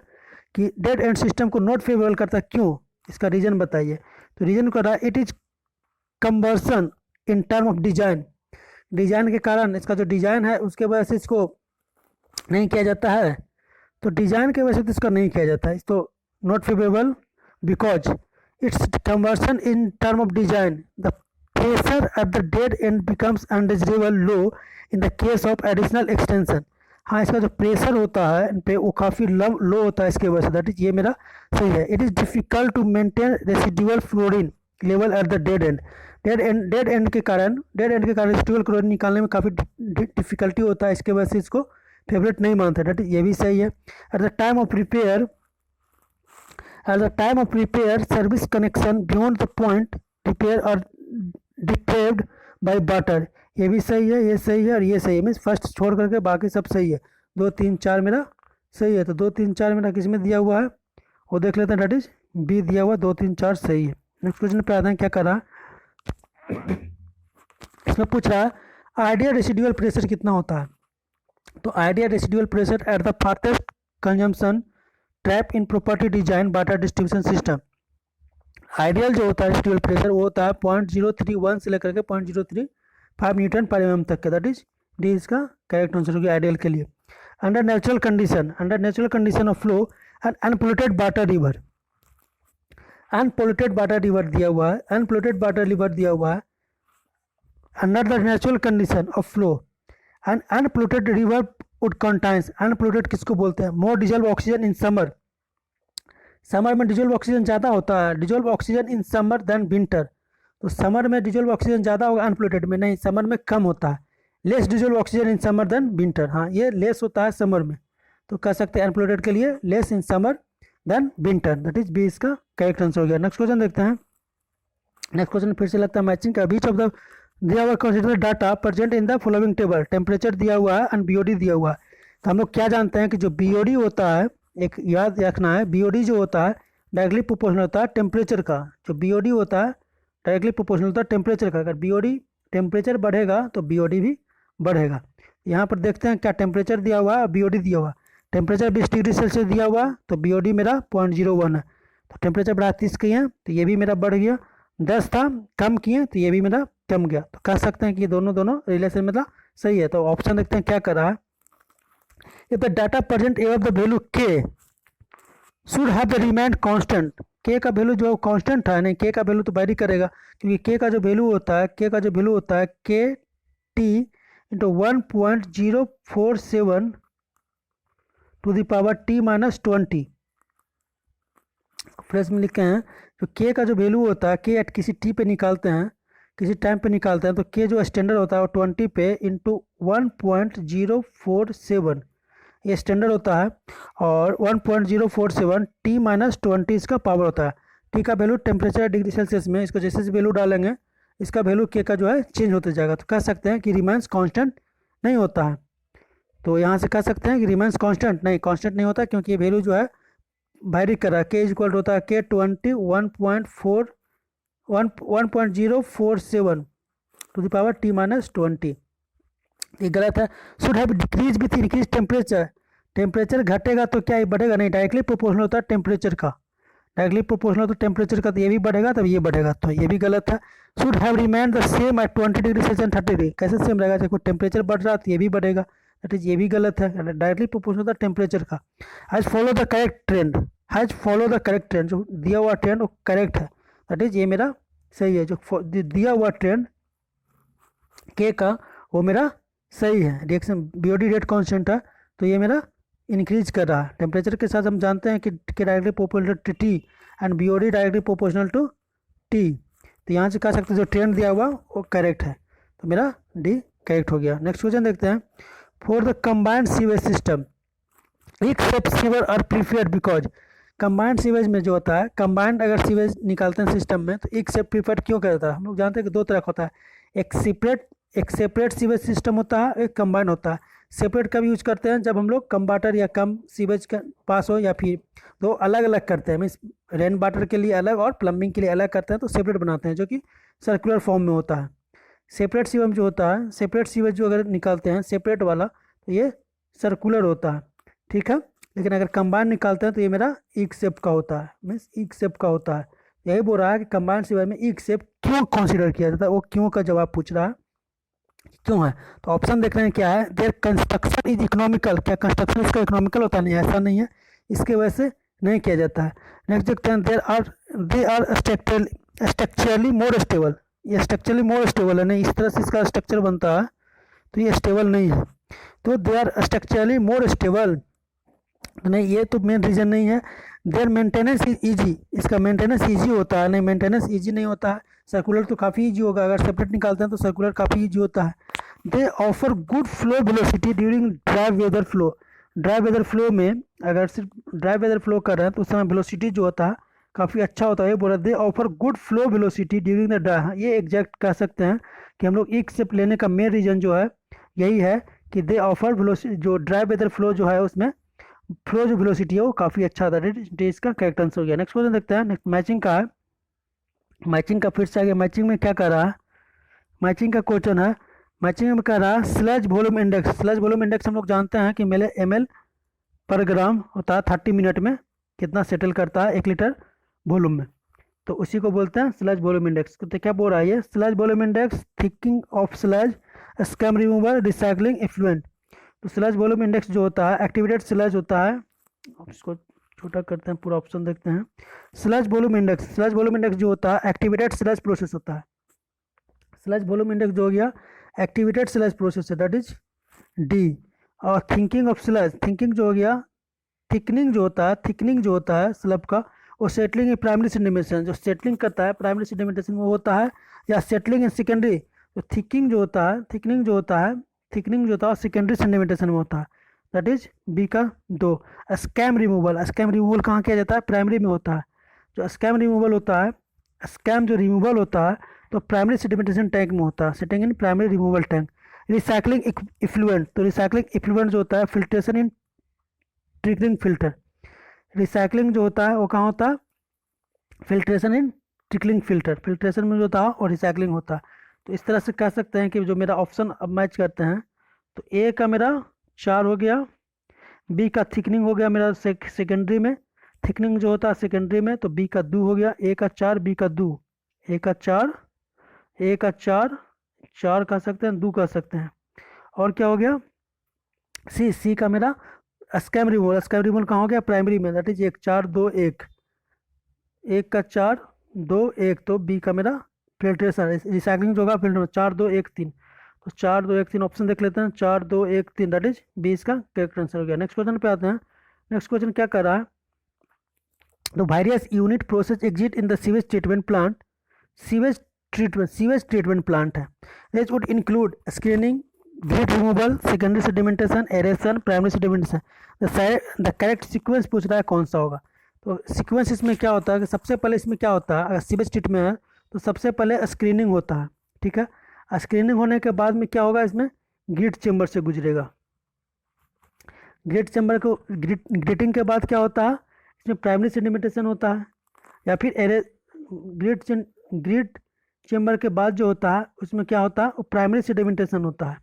कि डेड एंड सिस्टम को नॉट फेवरेबल करता है, क्यों, इसका रीजन बताइए। तो रीजन कर रहा है it is conversion in term of design, design के कारण इसका जो डिजाइन है उसके वजह से इसको नहीं किया जाता है, तो डिजाइन की वजह से तो इसका नहीं किया जाता है, तो not favourable because it's conversion in term of design the pressure at the dead and becomes undesirable low in the case of additional extension. हाँ, इसका जो प्रेशर होता है इन पे वो काफ़ी लो होता है, इसके वजह से दैट इज ये मेरा सही है। It is difficult to maintain residual fluorine level at the dead end, dead end के कारण रेसिडुअल क्लोरीन निकालने में काफ़ी डिफिकल्टी होता है, इसके वजह से इसको फेवरेट नहीं मानते, दैट ये भी सही है। At the time of repair service connection beyond the point repair और डिप्रेव्ड बाय वाटर, ये भी सही है, ये सही है और ये सही है, मीन्स फर्स्ट छोड़ करके बाकी सब सही है। 2 3 4 मेरा सही है, तो 2 3 4 मेरा किस में दिया हुआ है वो देख लेते हैं, दैट इज बी दिया हुआ, 2 3 4 सही है। नेक्स्ट क्वेश्चन पे आते हैं, क्या कर रहा है इसमें पूछ रहा है आइडियल रेसिडुअल प्रेशर कितना होता है। तो ideal residual pressure at the fastest consumption trap in property design water distribution system, ideal जो होता है रेसिडुअल प्रेशर वो होता है 0.031 से लेकर के 0.035 न्यूटन पर mm तक का, दैट इज डी इसका करेक्ट आंसर होगी आइडियल के लिए। Under natural condition of flow and unpolluted water river, unpolluted water river दिया हुआ है, अनपोल्यूटेड वाटर रिवर दिया हुआ है under the natural condition of flow and unpolluted river would contains, unpolluted किसको बोलते हैं, more dissolve oxygen in summer, summer में डिजोल्व ऑक्सीजन ज़्यादा होता है, dissolve oxygen in summer then winter, तो समर में डिजोल्व ऑक्सीजन ज़्यादा होगा, अनपोल्यूटेड में नहीं, समर में कम होता है, less dissolved oxygen in summer then winter, हाँ ये लेस होता है समर में, तो कह सकते हैं अनपोल्यूटेड के लिए less in summer then winter, that is B इसका करेक्ट आंसर हो गया। नेक्स्ट क्वेश्चन देखते हैं, नेक्स्ट क्वेश्चन फिर से लगता है मैचिंग का, बीच ऑफ द दिया हुआ consider data present in the following table, temperature दिया हुआ है एंड बीओडी दिया हुआ है। तो हम लोग क्या जानते हैं कि जो बीओडी होता है, एक याद रखना है, बीओडी जो होता है डायरेक्टली प्रोपोर्शनल होता है टेम्परेचर का, जो बीओडी होता है डायरेक्टली प्रोपोर्शनल होता है टेम्परेचर का, अगर बीओडी टेम्परेचर बढ़ेगा तो बीओडी भी बढ़ेगा। यहाँ पर देखते हैं क्या टेम्परेचर दिया हुआ है, बीओडी दिया हुआ है, टेम्परेचर 20 डिग्री सेल्सियस दिया हुआ है तो बीओडी मेरा 0.01 है, तो टेम्परेचर बढ़ा 30 किए हैं तो ये भी मेरा बढ़ गया, 10 था कम किए तो ये भी मेरा कम गया, तो कह सकते हैं कि ये दोनों रिलेशन मतलब सही है। तो ऑप्शन देखते हैं क्या कर रहा है, इफ द डाटा प्रेजेंट एव द वैल्यू के should have the remained constant, के का वैल्यू जो कांस्टेंट है, नहीं के का वैल्यू तो वेरी करेगा, क्योंकि के का जो वैल्यू होता है, के का जो वैल्यू होता है के T into 1.047 to the power T minus 20। Fresh में लिखे हैं तो के का जो वैल्यू होता है, के एट किसी टी पे निकालते हैं, किसी टाइम पे निकालते हैं, तो के जो स्टैंडर्ड होता है वो 20 पे इंटू 1.047 ये स्टैंडर्ड होता है, और 1.047 टी माइनस 20 इसका पावर होता है। टी का वैल्यू टेम्परेचर डिग्री सेल्सियस में, इसको जैसे वैल्यू डालेंगे इसका वैल्यू के का जो है चेंज होते जाएगा। तो कह सकते हैं कि रिमेंस कांस्टेंट नहीं होता है। तो यहाँ से कह सकते हैं कि रिमेंस कांस्टेंट नहीं, कांस्टेंट नहीं होता, क्योंकि ये वैल्यू जो है वेरी कर रहा है। के इज इक्वल होता है के 1.047 to the power T minus 20। ये गलत है। Should have decrease with increase temperature, temperature घटेगा तो क्या ये बढ़ेगा, नहीं, डायरेक्टली प्रोपोर्शनल होता है टेम्परेचर का, डायरेक्टली प्रोपोर्शनल तो टेम्परेचर का, तो ये भी बढ़ेगा तब ये बढ़ेगा, तो ये भी गलत है। Should have remain the same at 20 degree Celsius and 30 degree, कैसे सेम रहेगा, जब टेम्परेचर बढ़ रहा तो ये भी बढ़ेगा, दैट इज ये भी गलत है, डायरेक्टली प्रोपोर्शनल होता है टेम्परेचर का। Has follow the correct trend, has follow the correct trend, जो दिया हुआ ट्रेंड वो करेक्ट है, दैट इज ये मेरा सही है। जो दिया हुआ ट्रेंड के का वो मेरा सही है। रिएक्शन बीओडी रेट कांस्टेंट है, तो ये मेरा इंक्रीज कर रहा है टेम्परेचर के साथ। हम जानते हैं कि directly proportional to T and BOD directly proportional to T, तो यहाँ से कह सकते हैं जो ट्रेंड दिया हुआ वो करेक्ट है, तो मेरा डी करेक्ट हो गया। नेक्स्ट क्वेश्चन देखते हैं। For the combined sewage system एक sub sewer are preferred because, combined sewage में जो होता है, कंबाइंड अगर सीवेज निकालते हैं सिस्टम में तो एक से प्रीफर्ड क्यों करता है। हम लोग जानते हैं कि दो तरह का होता है, एक सेपरेट सीवेज सिस्टम होता है, एक कंबाइंड होता है। सेपरेट कब यूज करते हैं, जब हम लोग कम वाटर या कम सीवेज का पास हो, या फिर दो अलग अलग करते हैं, मीन्स रेन वाटर के लिए अलग और प्लम्बिंग के लिए अलग करते हैं, तो सेपरेट बनाते हैं, जो कि सर्कुलर फॉर्म में होता है। सेपरेट सीवेज जो होता है, सेपरेट सीवेज जो अगर निकालते हैं सेपरेट वाला, तो ये सर्कुलर होता है, ठीक है। लेकिन अगर कंबाइंड निकालते हैं तो ये मेरा एक शेप का होता है, मीन्स एक शेप का होता है। यही बोल रहा है कि कंबाइंड सीवेज में एक शेप क्यों कंसिडर किया जाता है, वो क्यों का जवाब पूछ रहा है, क्यों है। तो ऑप्शन देख रहे हैं क्या है, देयर कंस्ट्रक्शन इज इकोनॉमिकल, क्या कंस्ट्रक्शन इसका इकोनॉमिकल होता है, नहीं ऐसा नहीं है, इसके वजह से नहीं किया जाता है। नेक्स्ट देखते हैं, they are structurally more stable, ये स्ट्रक्चरली मोर स्टेबल है, नहीं इस तरह से इसका स्ट्रक्चर बनता है तो ये स्टेबल नहीं है। तो they are structurally more stable, नहीं ये तो मेन रीज़न नहीं है। देयर मेंटेनेंस इज ईजी, इसका मेंटेनेंस ईजी होता है, नहीं मेंटेनेंस ईजी नहीं होता है। सर्कुलर तो काफ़ी ईजी होगा, अगर सेपरेट निकालते हैं तो सर्कुलर काफ़ी ईजी होता है। They offer good flow velocity during dry weather flow, dry weather flow में अगर सिर्फ ड्राई वेदर फ्लो कर रहे हैं तो उस समय वेलोसिटी जो होता है काफ़ी अच्छा होता है। ये बोला दे offer good flow velocity during the dry, ये एग्जैक्ट कह सकते हैं कि हम लोग एक स्टेप लेने का मेन रीज़न जो है यही है कि दे ऑफर वेलोसिटी, जो ड्राई वेदर फ्लो जो है उसमें फ्लो जो वेलोसिटी है वो काफ़ी अच्छा था, इसका करेक्ट आंसर हो गया। नेक्स्ट क्वेश्चन देखते हैं। नेक्स्ट मैचिंग का है, मैचिंग का फिर से आगे, मैचिंग में क्या कर रहा है, मैचिंग का क्वेश्चन है। मैचिंग में कह रहा है sludge volume index, sludge volume index हम लोग जानते हैं कि मेरे ml पर ग्राम होता है, 30 मिनट में कितना सेटल करता है 1 लीटर वॉल्यूम में, तो उसी को बोलते हैं स्लज वॉल्यूम इंडेक्स। तो क्या बोल रहा है ये, sludge volume index, thickening of sludge, scam removal, recycling effluent. तो स्लज वॉल्यूम इंडेक्स जो होता है एक्टिवेटेड स्लज होता है, अब इसको छोटा करते हैं, पूरा ऑप्शन देखते हैं। Sludge volume index, sludge volume index जो होता है एक्टिवेटेड स्लज प्रोसेस होता है, स्लज वॉल्यूम इंडेक्स जो हो गया एक्टिवेटेड स्लज प्रोसेस है, दैट इज डी। और थिंकिंग ऑफ स्लज, थिंकिंग जो हो गया, थिकनिंग जो होता है, थिकनिंग जो होता है स्लब का, वो सेटलिंग इन प्राइमरी सेडिमेंटेशन, जो सेटलिंग करता है प्राइमरी सेडिमेंटेशन में होता है, या सेटलिंग इन सेकेंडरी, तो थिकिंग जो होता है, थिकनिंग जो होता है, थिकनिंग जो होता है सेकेंडरी सेडिमेंटेशन में होता है, दैट इज बी का 2। स्कैम रिमूवल, स्कैम रिमूवल कहाँ किया जाता है, प्राइमरी में होता है। जो स्कैम रिमूवल होता है, स्कैम जो रिमूवल होता है तो प्राइमरी सेडिमेंटेशन टैंक में होता है, setting in primary removal tank. Recycling effluent, तो रिसाइकलिंग इफ्लुएंट जो होता है फिल्ट्रेशन इन ट्रिकलिंग फिल्टर, रिसाइकलिंग जो होता है वो कहाँ होता है, फिल्ट्रेशन इन ट्रिकलिंग फिल्टर, फिल्ट्रेशन में जो होता है और रिसाइकलिंग होता है। तो इस तरह से कह सकते हैं कि जो मेरा ऑप्शन अब मैच करते हैं, तो ए का मेरा 4 हो गया, बी का थिकनिंग हो गया मेरा सेकेंडरी में, थिकनिंग जो होता है सेकेंडरी में, तो बी का 2 हो गया, ए का 4 बी का 2, ए का 4 ए का 4 4 कह सकते हैं, 2 कह सकते हैं। और क्या हो गया, सी का मेरा स्कैम रिमूवल, स्कैम रिमूवल कहाँ हो गया, प्राइमरी में, दैट इज 1 4 2 1, एक का 4 2 1, तो बी का मेरा फिल्ट्रेशन रिसाइकलिंग जो होगा फिल्टर 4 2 1 3, तो 4 2 1 3 ऑप्शन देख लेते हैं। 4 2 1 3 दैट इज बी इसका करेक्ट आंसर हो गया। नेक्स्ट क्वेश्चन पे आते हैं। नेक्स्ट क्वेश्चन क्या कर रहा है, तो various unit process exist in the sewage treatment plant. Sewage treatment plant है। This would include screening, grit removal, secondary sedimentation, aeration, primary sedimentation. The correct sequence पूछ रहा है कौन सा होगा। तो सीक्वेंस इसमें क्या होता है कि सबसे पहले इसमें क्या होता है, अगर सीवेज ट्रीटमेंट है तो सबसे पहले स्क्रीनिंग होता है। ठीक है, स्क्रीनिंग होने के बाद में क्या होगा, इसमें ग्रिट चेम्बर से गुजरेगा। ग्रिट चेम्बर को ग्रिटिंग के बाद क्या होता है, इसमें प्राइमरी सेडिमेंटेशन होता है, या फिर ग्रिट चेम्बर के बाद जो होता है उसमें क्या होता है, वो प्राइमरी सेडिमेंटेशन होता है।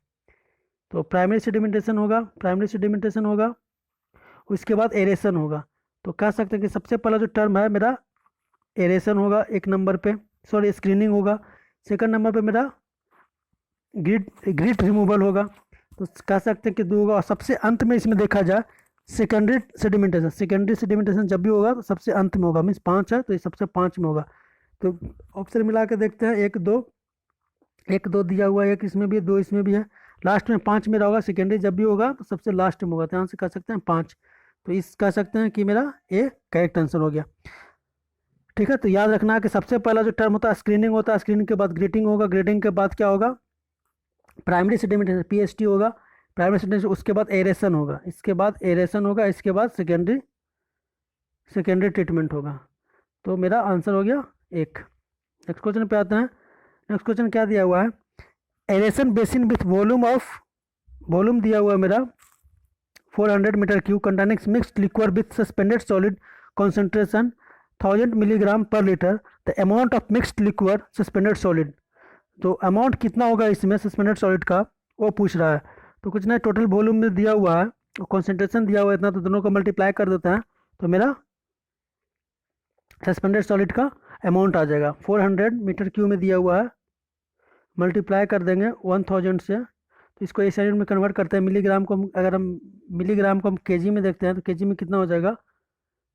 तो प्राइमरी सेडिमेंटेशन होगा, प्राइमरी सेडिमेंटेशन होगा, उसके बाद एरेशन होगा। तो कह सकते हैं कि सबसे पहला जो टर्म है मेरा एरेशन होगा एक नंबर पे, सॉरी स्क्रीनिंग होगा। सेकंड नंबर पे मेरा ग्रिट रिमूवल होगा। तो कह सकते हैं कि दो होगा। और सबसे अंत में इसमें देखा जाए सेकेंडरी सेडिमेंटेशन, सेकेंडरी सेडिमेंटेशन जब भी होगा तो सबसे अंत में होगा, मीन्स 5 है तो ये सबसे 5 में होगा। तो ऑप्शन मिला के देखते हैं, 1 2, 1 2 दिया हुआ है, एक इसमें भी है, 2 इसमें भी है, लास्ट में 5 मेरा होगा। सेकेंडरी जब भी होगा तो सबसे लास्ट में होगा, तो यहाँ से कह सकते हैं 5। तो इस कह सकते हैं कि मेरा ए करेक्ट आंसर हो गया। ठीक है, तो याद रखना है कि सबसे पहला जो टर्म होता है स्क्रीनिंग होता है, स्क्रीनिंग के बाद ग्रेटिंग होगा, ग्रेटिंग के बाद क्या होगा, प्राइमरी सेडिमेंटेशन पीएसटी होगा, प्राइमरी सेडिमेंटेशन, उसके बाद एरेशन होगा, इसके बाद एरेशन होगा, इसके बाद सेकेंडरी ट्रीटमेंट होगा। तो मेरा आंसर हो गया एक। नेक्स्ट क्वेश्चन पे आते हैं। नेक्स्ट क्वेश्चन क्या दिया हुआ है, एरेशन बेसिन विथ वॉल्यूम दिया हुआ है मेरा 400 metre cube containing mixed liquid with suspended solid concentration 1000 milligram per litre, the amount of mixed liquid suspended solid. तो अमाउंट कितना होगा इसमें सस्पेंडेड सॉलिड का, वो पूछ रहा है। तो कुछ नहीं, टोटल वॉल्यूम में दिया हुआ है, कॉन्सेंट्रेशन दिया हुआ है इतना, तो दोनों को मल्टीप्लाई कर देते हैं तो मेरा सस्पेंडेड सॉलिड का अमाउंट आ जाएगा। 400 मीटर क्यूब में दिया हुआ है, मल्टीप्लाई कर देंगे 1000 से, तो इसको इस यूनिट में कन्वर्ट करते हैं। मिलीग्राम को अगर हम मिलीग्राम को हम केजी में देखते हैं तो केजी में कितना हो जाएगा,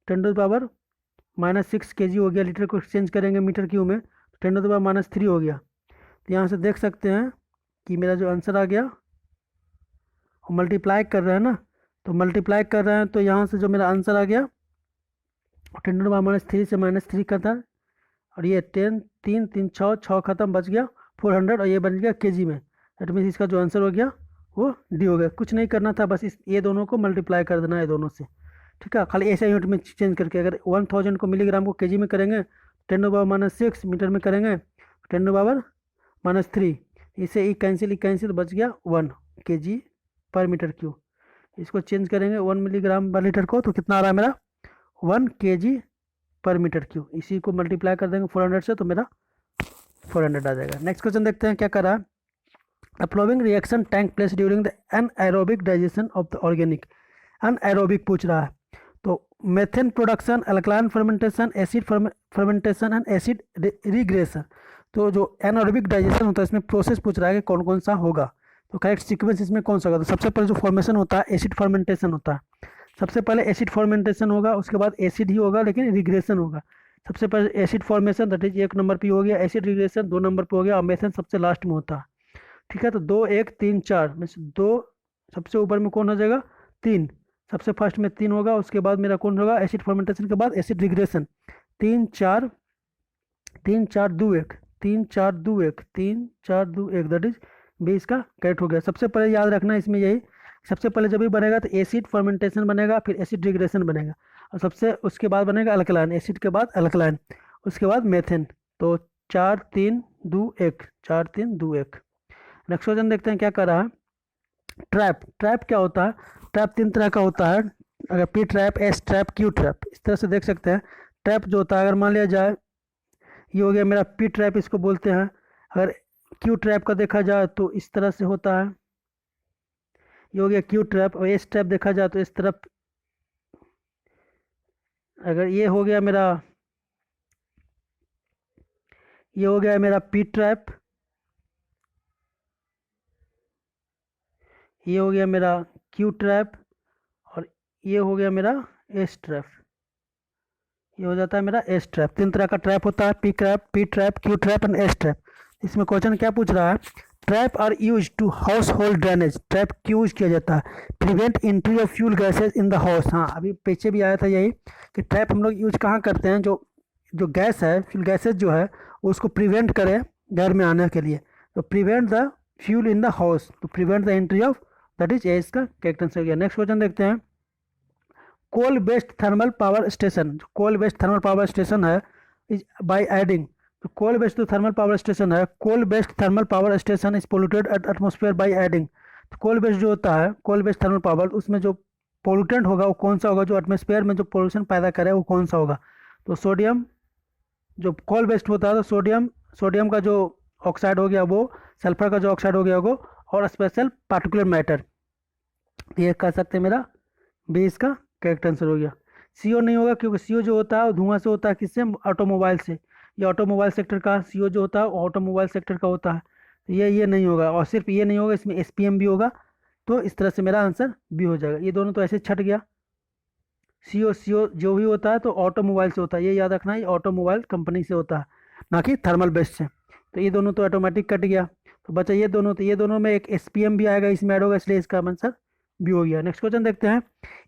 10⁻⁻6 केजी हो गया। लीटर को एक्सचेंज करेंगे मीटर क्यूब में, 10⁻⁻3 हो गया। तो यहाँ से देख सकते हैं कि मेरा जो आंसर आ गया, वो मल्टीप्लाई कर रहे हैं ना, तो मल्टीप्लाई कर रहे हैं, तो यहाँ से जो मेरा आंसर आ गया 10⁻⁻3 से -3 करता है, और ये 10 3 3 6 खत्म, बच गया 400, और ये बन गया केजी में। दैट मीन्स इसका जो आंसर हो गया वो डी हो गया। कुछ नहीं करना था, बस इस ये दोनों को मल्टीप्लाई कर देना है दोनों से। ठीक है, खाली ऐसे यूनिट में चेंज करके, अगर 1000 को मिलीग्राम को केजी में करेंगे, 10⁻⁻6 मीटर में करेंगे, 10⁻⁻3, इसे ई कैंसिल बच गया 1 केजी पर मीटर क्यूब। इसको चेंज करेंगे 1 मिलीग्राम पर लीटर को, तो कितना आ रहा है मेरा 1 केजी पर मीटर क्यूब। इसी को मल्टीप्लाई कर देंगे 400 से, तो मेरा 400 आ जाएगा। नेक्स्ट क्वेश्चन देखते हैं क्या कर रहा है। The flowing reaction tank place during the anaerobic digestion of the organic. Anaerobic पूछ रहा है, तो methane production, alkaline fermentation, acid fermentation and acid regression. तो जो एनएरोबिक डाइजेशन होता है इसमें प्रोसेस पूछ रहा है कि कौन कौन सा होगा, तो करेक्ट सीक्वेंस इसमें कौन सा होगा। तो सबसे पहले जो फॉर्मेशन होता है एसिड फर्मेंटेशन होता है। सबसे पहले एसिड फॉर्मेंटेशन होगा, उसके बाद एसिड ही होगा लेकिन रिग्रेशन होगा। सबसे पहले acid formation that is 1 number पे हो गया, एसिड रिग्रेशन 2 नंबर पे हो गया, और मेथेन सबसे लास्ट में होता है। ठीक है, तो 2 1 3 4 में से 2 सबसे ऊपर में कौन हो जाएगा, 3 सबसे फर्स्ट में 3 होगा, उसके बाद मेरा कौन होगा एसिड फर्मेंटेशन के बाद acid regression. 3 4 3 4 2 1 3 4 2 1 3 4 2 1 that is B इसका करेक्ट हो गया। सबसे पहले याद रखना इसमें यही, सबसे पहले जब भी बनेगा तो एसिड फर्मेंटेशन बनेगा, फिर एसिड रिग्रेशन बनेगा, और सबसे उसके बाद बनेगा अल्कलाइन, एसिड के बाद अल्कलाइन, उसके बाद मेथेन। तो 4 3 2 1 4 3 2 1। नेक्स्ट क्वेश्चन देखते हैं क्या कर रहा है। ट्रैप क्या होता है, ट्रैप 3 तरह का होता है, अगर P trap, S trap, Q trap, इस तरह से देख सकते हैं। ट्रैप जो होता है, अगर मान लिया जाए ये हो गया मेरा पी ट्रैप, इसको बोलते हैं। अगर क्यू ट्रैप का देखा जाए तो इस तरह से होता है, ये हो गया क्यू ट्रैप। और एस ट्रैप देखा जाए तो इस तरफ, अगर ये हो गया मेरा, ये हो गया मेरा पी ट्रैप, ये हो गया मेरा क्यू ट्रैप, और ये हो गया मेरा एस ट्रैप। ये हो जाता है मेरा एस ट्रैप। 3 तरह का ट्रैप होता है, P trap, Q trap and S trap. इसमें क्वेश्चन क्या पूछ रहा है, trap are use to household drainage. Trap क्यों यूज किया जाता है, prevent entry of fuel gases in the house. हाँ, अभी पीछे भी आया था यही कि ट्रैप हम लोग यूज कहाँ करते हैं, जो जो गैस है, फ्यूल गैसेज जो है उसको प्रिवेंट करें घर में आने के लिए। तो prevent the fuel in the house, तो prevent the entry of, that is A इसका करेक्ट आंसर हो गया। नेक्स्ट क्वेश्चन देखते हैं, coal based thermal power station. जो coal based thermal power station है इज बाय एडिंग, तो कोल बेस्ड जो थर्मल पावर स्टेशन है, coal based thermal power station is polluted at atmosphere by adding. तो कोल बेस्ड जो होता है, कोल बेस्ड थर्मल पावर, उसमें जो पोल्यूटेंट होगा वो कौन सा होगा, जो एटमोसफेयर में जो पोल्यूशन पैदा करे वो कौन सा होगा। तो सोडियम, जो कोल बेस्ड होता है तो सोडियम, सोडियम का जो ऑक्साइड हो गया वो, सल्फर का जो ऑक्साइड हो गया वो, और स्पेशल पार्टिकुलर मैटर। ये कह सकते हैं मेरा बी इसका करेक्ट आंसर हो गया। सीओ नहीं होगा क्योंकि सीओ जो होता है वो धुआं से होता है, किससे, ऑटोमोबाइल से। ये ऑटोमोबाइल सेक्टर का सीओ जो होता है वो ऑटोमोबाइल सेक्टर का होता है, तो ये नहीं होगा। और सिर्फ ये नहीं होगा, इसमें एसपीएम भी होगा। तो इस तरह से मेरा आंसर बी हो जाएगा। ये दोनों तो ऐसे छट गया। सीओ जो भी होता है तो ऑटोमोबाइल से होता है, ये याद रखना, ये ऑटोमोबाइल कंपनी से होता है, ना कि थर्मल बेस्ड से। तो ये दोनों तो ऑटोमेटिक कट गया, तो बचा ये दोनों। तो ये दोनों में एक एसपीएम भी आएगा, इसमें ऐड होगा, इसलिए इसका आंसर भी हो गया। नेक्स्ट क्वेश्चन देखते हैं,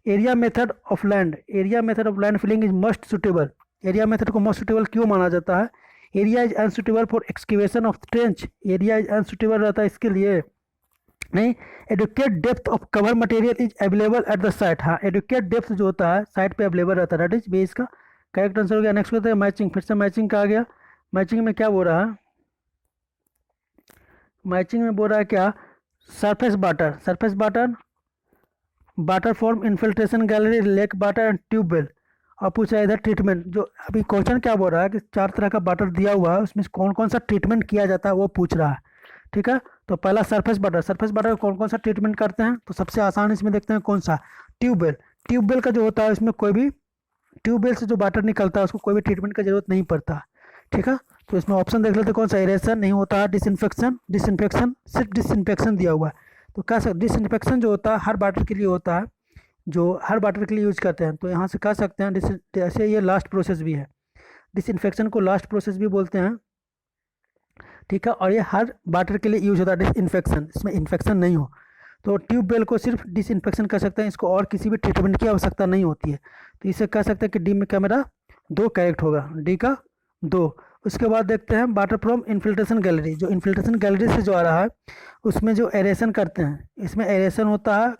area method of land, area method of land filling is must suitable. Area method को मस्ट सुटेबल क्यों माना जाता है, area is unsuitable for excavation of trench. Area is unsuitable रहता है इसके लिए नहीं, adequate depth of cover material is available at the site. हाँ, एडुकेट डेप्थ जो होता है साइट पे अवेलेबल रहता है, दैट इज बी इसका करेक्ट आंसर हो गया। नेक्स्ट होता है मैचिंग, फिर से मैचिंग का आ गया। मैचिंग में क्या बोल रहा है, मैचिंग में बोल रहा है क्या, surface water, surface water, water form infiltration gallery, lake water and tubewell. और पूछा इधर ट्रीटमेंट, जो अभी क्वेश्चन क्या बोल रहा है कि 4 तरह का वाटर दिया हुआ है, उसमें कौन कौन सा ट्रीटमेंट किया जाता है वो पूछ रहा है। ठीक है, तो पहला सरफेस वाटर, सरफेस वाटर का कौन कौन सा ट्रीटमेंट करते हैं, तो सबसे आसान इसमें देखते हैं कौन सा, ट्यूबवेल। ट्यूबवेल का जो होता है उसमें कोई भी, ट्यूबवेल से जो वाटर निकलता है उसको कोई भी ट्रीटमेंट की जरूरत नहीं पड़ता। ठीक है, तो इसमें ऑप्शन देख लेते कौन सा, एरेशन नहीं होता है, डिसइंफेक्शन, डिसइंफेक्शन, सिर्फ डिसइंफेक्शन दिया हुआ है। तो कह सकते डिसइंफेक्शन जो होता है हर वाटर के लिए होता है, जो हर वाटर के लिए यूज करते हैं, तो यहाँ से कह सकते हैं जैसे ये लास्ट प्रोसेस भी है, डिसइंफेक्शन को लास्ट प्रोसेस भी बोलते हैं। ठीक है, और ये हर वाटर के लिए यूज होता है डिसइंफेक्शन, इसमें इन्फेक्शन नहीं हो। तो ट्यूबवेल को सिर्फ डिसइंफेक्शन कर सकते हैं, इसको और किसी भी ट्रीटमेंट की आवश्यकता नहीं होती है। तो इसे कह सकते हैं कि डी में क्या मेरा 2 करेक्ट होगा, डी का 2। उसके बाद देखते हैं वाटर फ्रॉम इन्फिल्ट्रेशन गैलरी, जो इन्फिल्ट्रेशन गैलरी से जो आ रहा है उसमें जो एरेशन करते हैं, इसमें एरेशन होता है,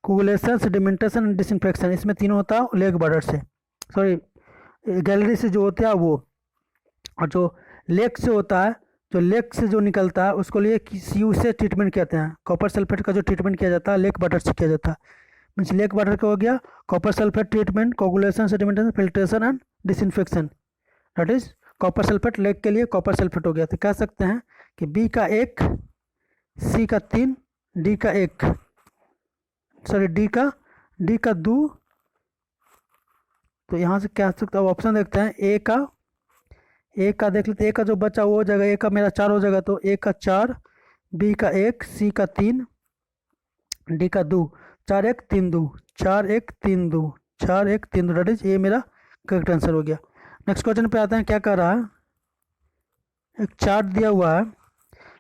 कोगुलेशन, सेडिमेंटेशन एंड डिसइंफेक्शन, इसमें तीनों होता है लेक वाटर से, सॉरी गैलरी से जो होता है वो। और जो लेक से होता है, जो लेक से जो निकलता है उसको लिए सीयू से ट्रीटमेंट कहते हैं। कॉपर सल्फेट का जो ट्रीटमेंट किया जाता है लेक वाटर से किया जाता है, मीन्स लेक वाटर का हो गया copper sulphate treatment, coagulation, sedimentation, filtration and disinfection, that is copper sulphate. Lake के लिए कॉपर सल्फेट हो गया। तो कह सकते हैं कि बी का 1, सी का 3, डी का 1, सॉरी डी का 2। तो यहाँ से क्या सकता है, ऑप्शन देखते हैं, ए का देख लेते हैं, ए का जो बचा वो हो जाएगा, ए का मेरा 4 हो जाएगा, तो ए का 4, बी का 1, सी का 3, डी का 2, 4 1 3 2, 4 1 3 2, 4 1 3 2, दैट इज ये मेरा करेक्ट आंसर हो गया। नेक्स्ट क्वेश्चन पे आते हैं, क्या कर रहा है, एक चार्ट दिया हुआ है,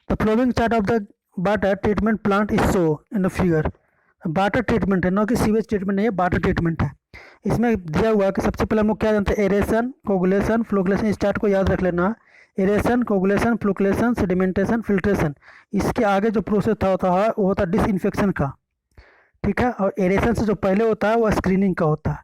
the flowing chart of the water treatment plant is show in the figure. Water treatment है, ना कि सीवेज ट्रीटमेंट नहीं है, वाटर ट्रीटमेंट है। इसमें दिया हुआ है कि सबसे पहले हम लोग क्या जानते हैं, एरेशन, कोगुलेशन, फ्लोकुलेशन, इस चार्ट को याद रख लेना, aeration, coagulation, flocculation, sedimentation, filtration. इसके आगे जो प्रोसेस होता है वो होता है डिसइंफेक्शन का। ठीक है, और एरेशन से जो पहले होता है वो स्क्रीनिंग का होता है।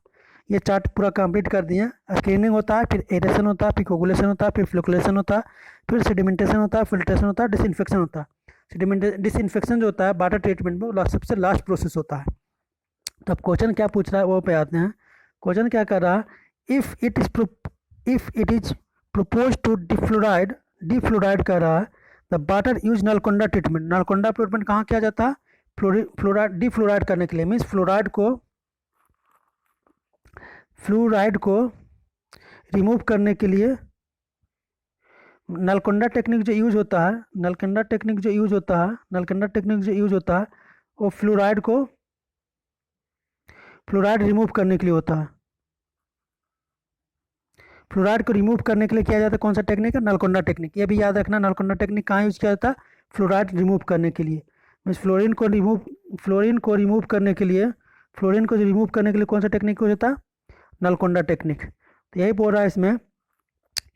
ये चार्ट पूरा कंप्लीट कर दिए। स्क्रीनिंग होता है, फिर एरेशन होता है, फिर कोगुलेशन होता है, फिर फ्लोकुलेशन होता है, फिर सेडिमेंटेशन होता है, फिल्ट्रेशन होता है, डिसइंफेक्शन होता है। डिसइंफेक्शन जो होता है वाटर ट्रीटमेंट में सबसे लास्ट प्रोसेस होता है। तो अब क्वेश्चन क्या पूछ रहा है वो पे आते हैं। क्वेश्चन क्या कर रहा है, if it is propose to defluoridate कर रहा है the water use Nalgonda treatment. Nalgonda treatment कहाँ किया जाता है, डिफ्लोराइड करने के लिए, मीन्स फ्लोराइड को रिमूव करने के लिए नलकुंडा टेक्निक जो यूज होता है, नलकुंडा टेक्निक जो यूज होता है वो फ्लोराइड रिमूव करने के लिए होता है। फ्लोराइड को रिमूव करने के लिए किया जाता है कौन सा टेक्निक है, नलकुंडा टेक्निक। ये भी याद रखना, नलकुंडा टेक्निक कहाँ यूज किया जाता है, फ्लोराइड रिमूव करने के लिए। मीन्स फ्लोरीन को रिमूव करने के लिए कौन सा टेक्निक यूज होता है, नलकुंडा टेक्निक। तो यही बोल रहा है इसमें,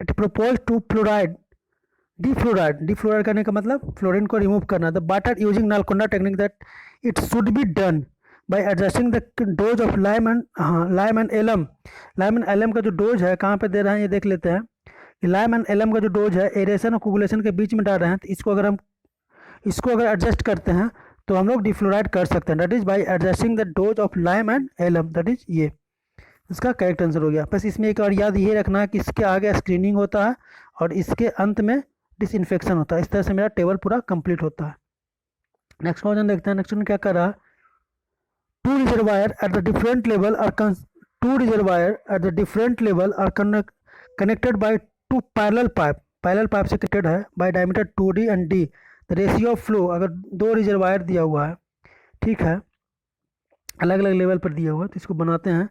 it propose to fluoride defluoridate करने का मतलब फ्लोरीन को रिमूव करना। The water using Nalgonda technique that it should be done by adjusting the dose of lime and alum का जो डोज है कहाँ पे दे रहे हैं ये देख लेते हैं। लाइम एंड एलम का जो डोज है एरेशन और कोगुलेशन के बीच में डाल रहे हैं, तो इसको अगर एडजस्ट करते हैं तो हम लोग डिफ्लोराइड कर सकते हैं। That is by adjusting the dose of lime and alum, that is ये इसका करेक्ट आंसर हो गया। बस इसमें एक और याद ये रखना है कि इसके आगे स्क्रीनिंग होता है और इसके अंत में डिसइंफेक्शन होता है। इस तरह से मेरा टेबल पूरा कंप्लीट होता है। नेक्स्ट क्वेश्चन देखते हैं। नेक्स्ट क्वेश्चन क्या कर रहा है, two reservoir at the different level are connected by two parallel pipe से कनेक्टेड है by diameter 2d and d। The ratio of flow, अगर दो रिजर्वायर दिया हुआ है, ठीक है, अलग अलग लेवल पर दिया हुआ है, तो इसको बनाते हैं।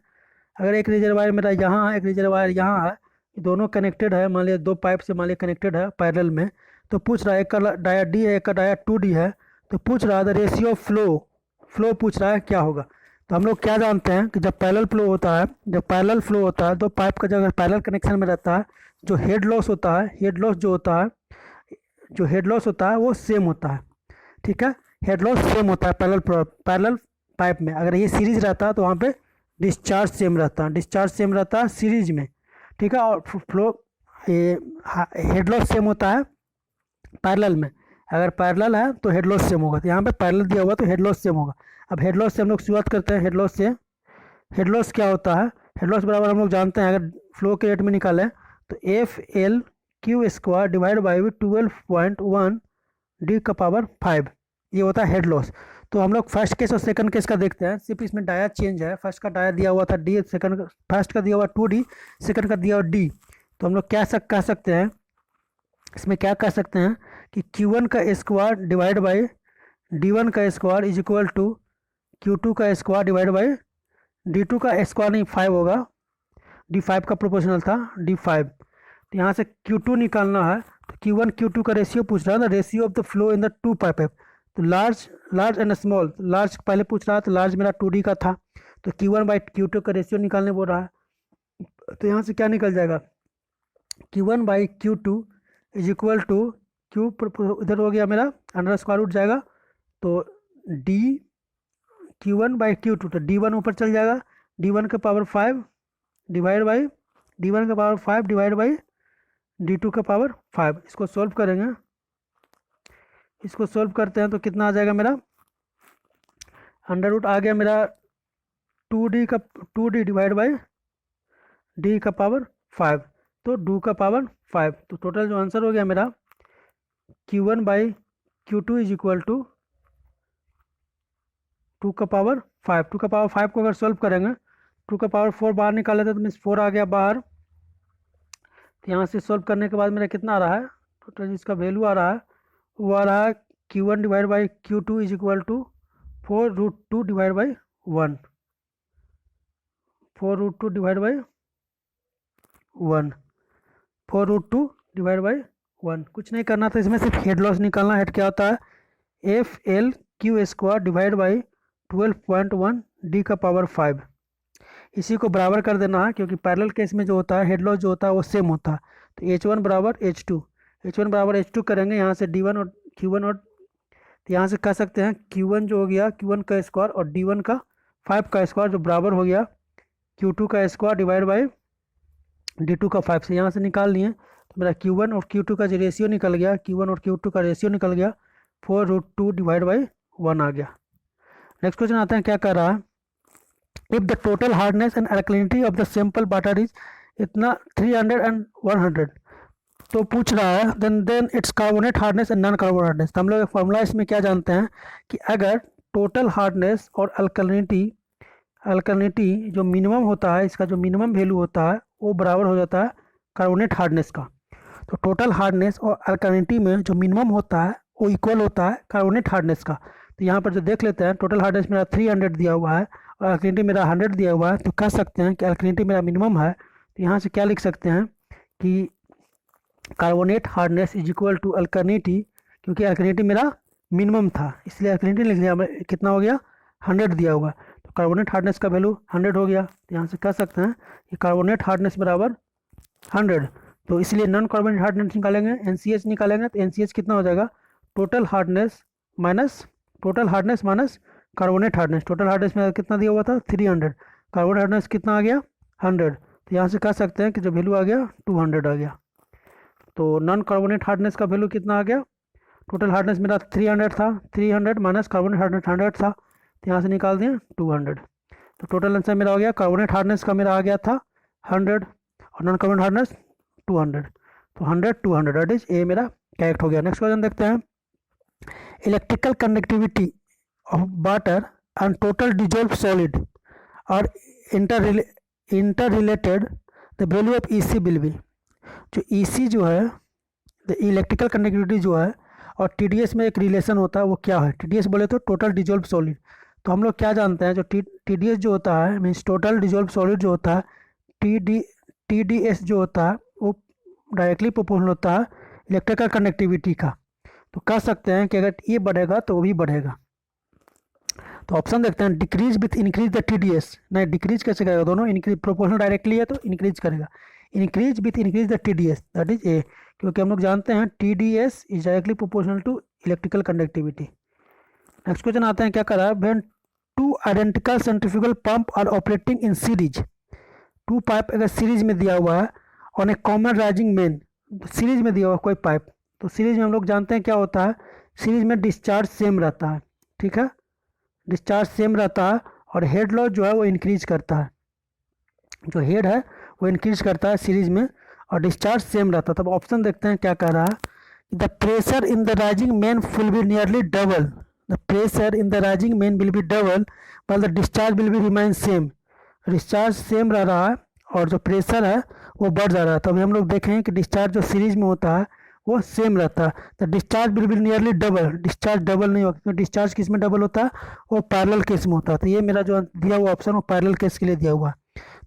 अगर एक रिजर्वायर मेरा यहाँ है, एक रिजर्वायर यहाँ है, दोनों कनेक्टेड है, मान लिया दो पाइप से मान लिया कनेक्टेड है पैरेलल में, तो पूछ रहा है एक का डाया d है, एक का डाया 2d है, तो पूछ रहा है द रेशियो ऑफ फ्लो पूछ रहा है क्या होगा। तो हम लोग क्या जानते हैं कि जब पैरेलल फ्लो होता है दो पाइप का जब पैरेलल कनेक्शन में रहता है, जो हेड लॉस होता है वो सेम होता है, ठीक है, हेड लॉस सेम होता है पैरेलल पाइप में। अगर ये सीरीज रहता है तो वहाँ पे डिस्चार्ज सेम रहता है सीरीज में, ठीक है, और फ्लो हेड लॉस सेम होता है पैरेलल में। अगर पैरेलल है तो हेड लॉस सेम होगा, तो यहाँ पे पैरेलल दिया हुआ तो हेड लॉस सेम होगा। अब हेड लॉस से हम लोग शुरुआत करते हैं। हेड लॉस क्या होता है, हेड लॉस बराबर हम लोग जानते हैं, अगर फ्लो के रेट में निकालें तो FL/Q² डिवाइड बाई 12.1 D का पावर 5, ये होता है हेड लॉस। तो हम लोग फर्स्ट केस और सेकंड केस का देखते हैं। सिर्फ इसमें डाया चेंज है, फर्स्ट का डाया दिया हुआ था D, फर्स्ट का दिया हुआ 2D, सेकंड का दिया हुआ D। तो हम लोग क्या कह सकते हैं, इसमें क्या कह सकते हैं कि Q1 का स्क्वायर डिवाइड बाई D1 का square is equal to Q2 का स्क्वायर डिवाइड बाई D2 का स्क्वायर, नहीं 5 होगा, D5 का प्रोपोर्शनल था D5। तो यहाँ से Q2 निकालना है, तो Q1 Q2 का रेशियो पूछ रहा है ना, ratio of the flow in the two pipe. तो लार्ज एंड स्मॉल, लार्ज पहले पूछ रहा है, तो लार्ज मेरा 2D का था, तो Q1/Q2 का रेशियो निकालने बोल रहा है। तो यहाँ से क्या निकल जाएगा, Q1/Q2 is equal to Q, इधर हो गया मेरा अंडर स्क्वायर रूट जाएगा, तो D Q1/Q2, तो D1 ऊपर चल जाएगा, D1 का पावर 5 डिवाइड बाई D2 का पावर 5। इसको सॉल्व करेंगे, इसको सॉल्व करते हैं तो कितना आ जाएगा मेरा, अंडर रूट आ गया मेरा 2D डिवाइड बाई D का पावर 5, तो 2 का पावर 5। तो टोटल जो आंसर हो गया मेरा Q1/Q2 इज इक्वल टू 2 का पावर 5। 2 का पावर 5 को अगर सॉल्व करेंगे, 2 का पावर 4 बाहर निकाले थे तो मीन्स 4 आ गया बाहर। तो यहाँ से सॉल्व करने के बाद मेरा कितना आ रहा है, टोटल इसका वैल्यू आ रहा है, वो आ रहा है Q1 divide by Q2 is equal to 4√2 divide by 1, 4√2 divide by 1, 4√2 divide by 1। कुछ नहीं करना था इसमें, सिर्फ हेड लॉस निकालना। हेड क्या होता है, FL/Q² डिवाइड बाई 12.1 D का पावर 5। इसी को बराबर कर देना है, क्योंकि पैरेलल केस में जो होता है हेड लॉस जो होता है वो सेम होता है। तो H1 बराबर H2 करेंगे, यहाँ से D1 और Q1, और तो यहाँ से कह सकते हैं Q1 जो हो गया Q1 का स्क्वायर और D1 का 5 का स्क्वायर, जो बराबर हो गया Q2 का स्क्वायर डिवाइड बाई D2 का 5 से यहाँ से निकाल लिए। तो मेरा Q1 और Q2 का जो रेशियो निकल गया, Q1 और Q2 का रेशियो निकल गया 4√2 डिवाइड बाई 1 आ गया। नेक्स्ट क्वेश्चन आता है, क्या कर रहा है, if the total hardness and alkalinity of the sample water is इतना 300 एंड 100, तो पूछ रहा है then its carbonate hardness and non carbonate hardness. तो हम लोग एक फॉर्मूला इसमें क्या जानते हैं कि अगर टोटल हार्डनेस और अल्कलिनिटी जो मिनिमम होता है, इसका जो मिनिमम वैल्यू होता है वो बराबर हो जाता है कार्बोनेट हार्डनेस का। तो टोटल हार्डनेस और अल्कलिनिटी में जो मिनिमम होता है वो इक्वल होता है कार्बोनेट हार्डनेस का। तो यहाँ पर जो देख लेते हैं, टोटल हार्डनेस मेरा 300 दिया हुआ है और अल्कलिनिटी मेरा 100 दिया हुआ है, तो कह सकते हैं कि अल्कलिनिटी मेरा मिनिमम है। तो यहाँ से क्या लिख सकते हैं कि carbonate hardness is equal to alkalinity, क्योंकि अल्कनिटी मेरा मिनिमम था इसलिए अल्कनिटी लिख लिया। कितना हो गया, 100 दिया हुआ, तो कार्बोनेट हार्डनेस का वैल्यू 100 हो गया। तो यहाँ से कह सकते हैं कि कार्बोनेट हार्डनेस बराबर 100। तो इसलिए नॉन कार्बोनेट हार्डनेस निकालेंगे, NaCH निकालेंगे, तो NaCH कितना हो जाएगा, total hardness minus carbonate hardness. Total hardness में कितना दिया हुआ था, 300, कार्बोनेट हार्डनेस कितना आ गया, 100। तो यहाँ से कह सकते हैं कि जो वैल्यू आ गया 200 आ गया। तो नॉन कार्बोनेट हार्डनेस का वैल्यू कितना आ गया, टोटल हार्डनेस मेरा 300 था, 300 माइनस कार्बोनेट हार्डनेस 100 था, तो यहाँ से निकाल दिए 200। तो टोटल आंसर मेरा हो गया, कार्बोनेट हार्डनेस का मेरा आ गया था 100 और नॉन कार्बोनेट हार्डनेस 200। तो 100 200 दैट इज ए मेरा करेक्ट हो गया। नेक्स्ट क्वेश्चन देखते हैं, electrical conductivity of water and total dissolve solid और interrelated, the value of EC will be. जो EC जो है, द इलेक्ट्रिकल कंडक्टिविटी जो है, और TDS में एक रिलेशन होता है, वो क्या है, TDS बोले तो टोटल डिजोल्व सॉलिड। तो हम लोग क्या जानते हैं, जो TDS जो होता है मीन्स टोटल डिजोल्व सॉलिड जो होता है, TDS जो होता है वो डायरेक्टली प्रोपोर्शनल होता है इलेक्ट्रिकल कंडक्टिविटी का। तो कह सकते हैं कि अगर ये बढ़ेगा तो वो भी बढ़ेगा। तो ऑप्शन देखते हैं, decrease with increase the TDS, नहीं डिक्रीज कैसे करेगा, दोनों इंक्रीज प्रोपोर्शनल डायरेक्टली है तो इंक्रीज करेगा, increase with increase the TDS that is A, क्योंकि हम लोग जानते हैं TDS is directly proportional to electrical conductivity. Next question आते हैं, क्या करा, when two identical centrifugal pump are operating in series, two pipe अगर सीरीज में दिया हुआ है on a common rising main, series में दिया हुआ कोई पाइप, तो सीरीज में हम लोग जानते हैं क्या होता है, सीरीज में डिस्चार्ज सेम रहता है, ठीक है, डिस्चार्ज सेम रहता है और हेड लॉस जो है वो इंक्रीज करता है, जो हेड है वो इंक्रीज करता है सीरीज में और डिस्चार्ज सेम रहता है। तब ऑप्शन देखते हैं क्या कह रहा है, the pressure in the rising men will be nearly double, the pressure in the rising men will be double but the discharge will be remain same, discharge same रह रहा है और जो प्रेशर है वो बढ़ जा रहा है। तो अभी हम लोग देखें कि डिस्चार्ज जो सीरीज में होता है वो सेम रहता है, तो discharge will be nearly double, discharge double नहीं होगा क्योंकि डिस्चार्ज किस में डबल होता है, वो पैरेलल केस में होता है। तो ये मेरा जो दिया हुआ ऑप्शन वो पैरेलल केस के लिए दिया हुआ है,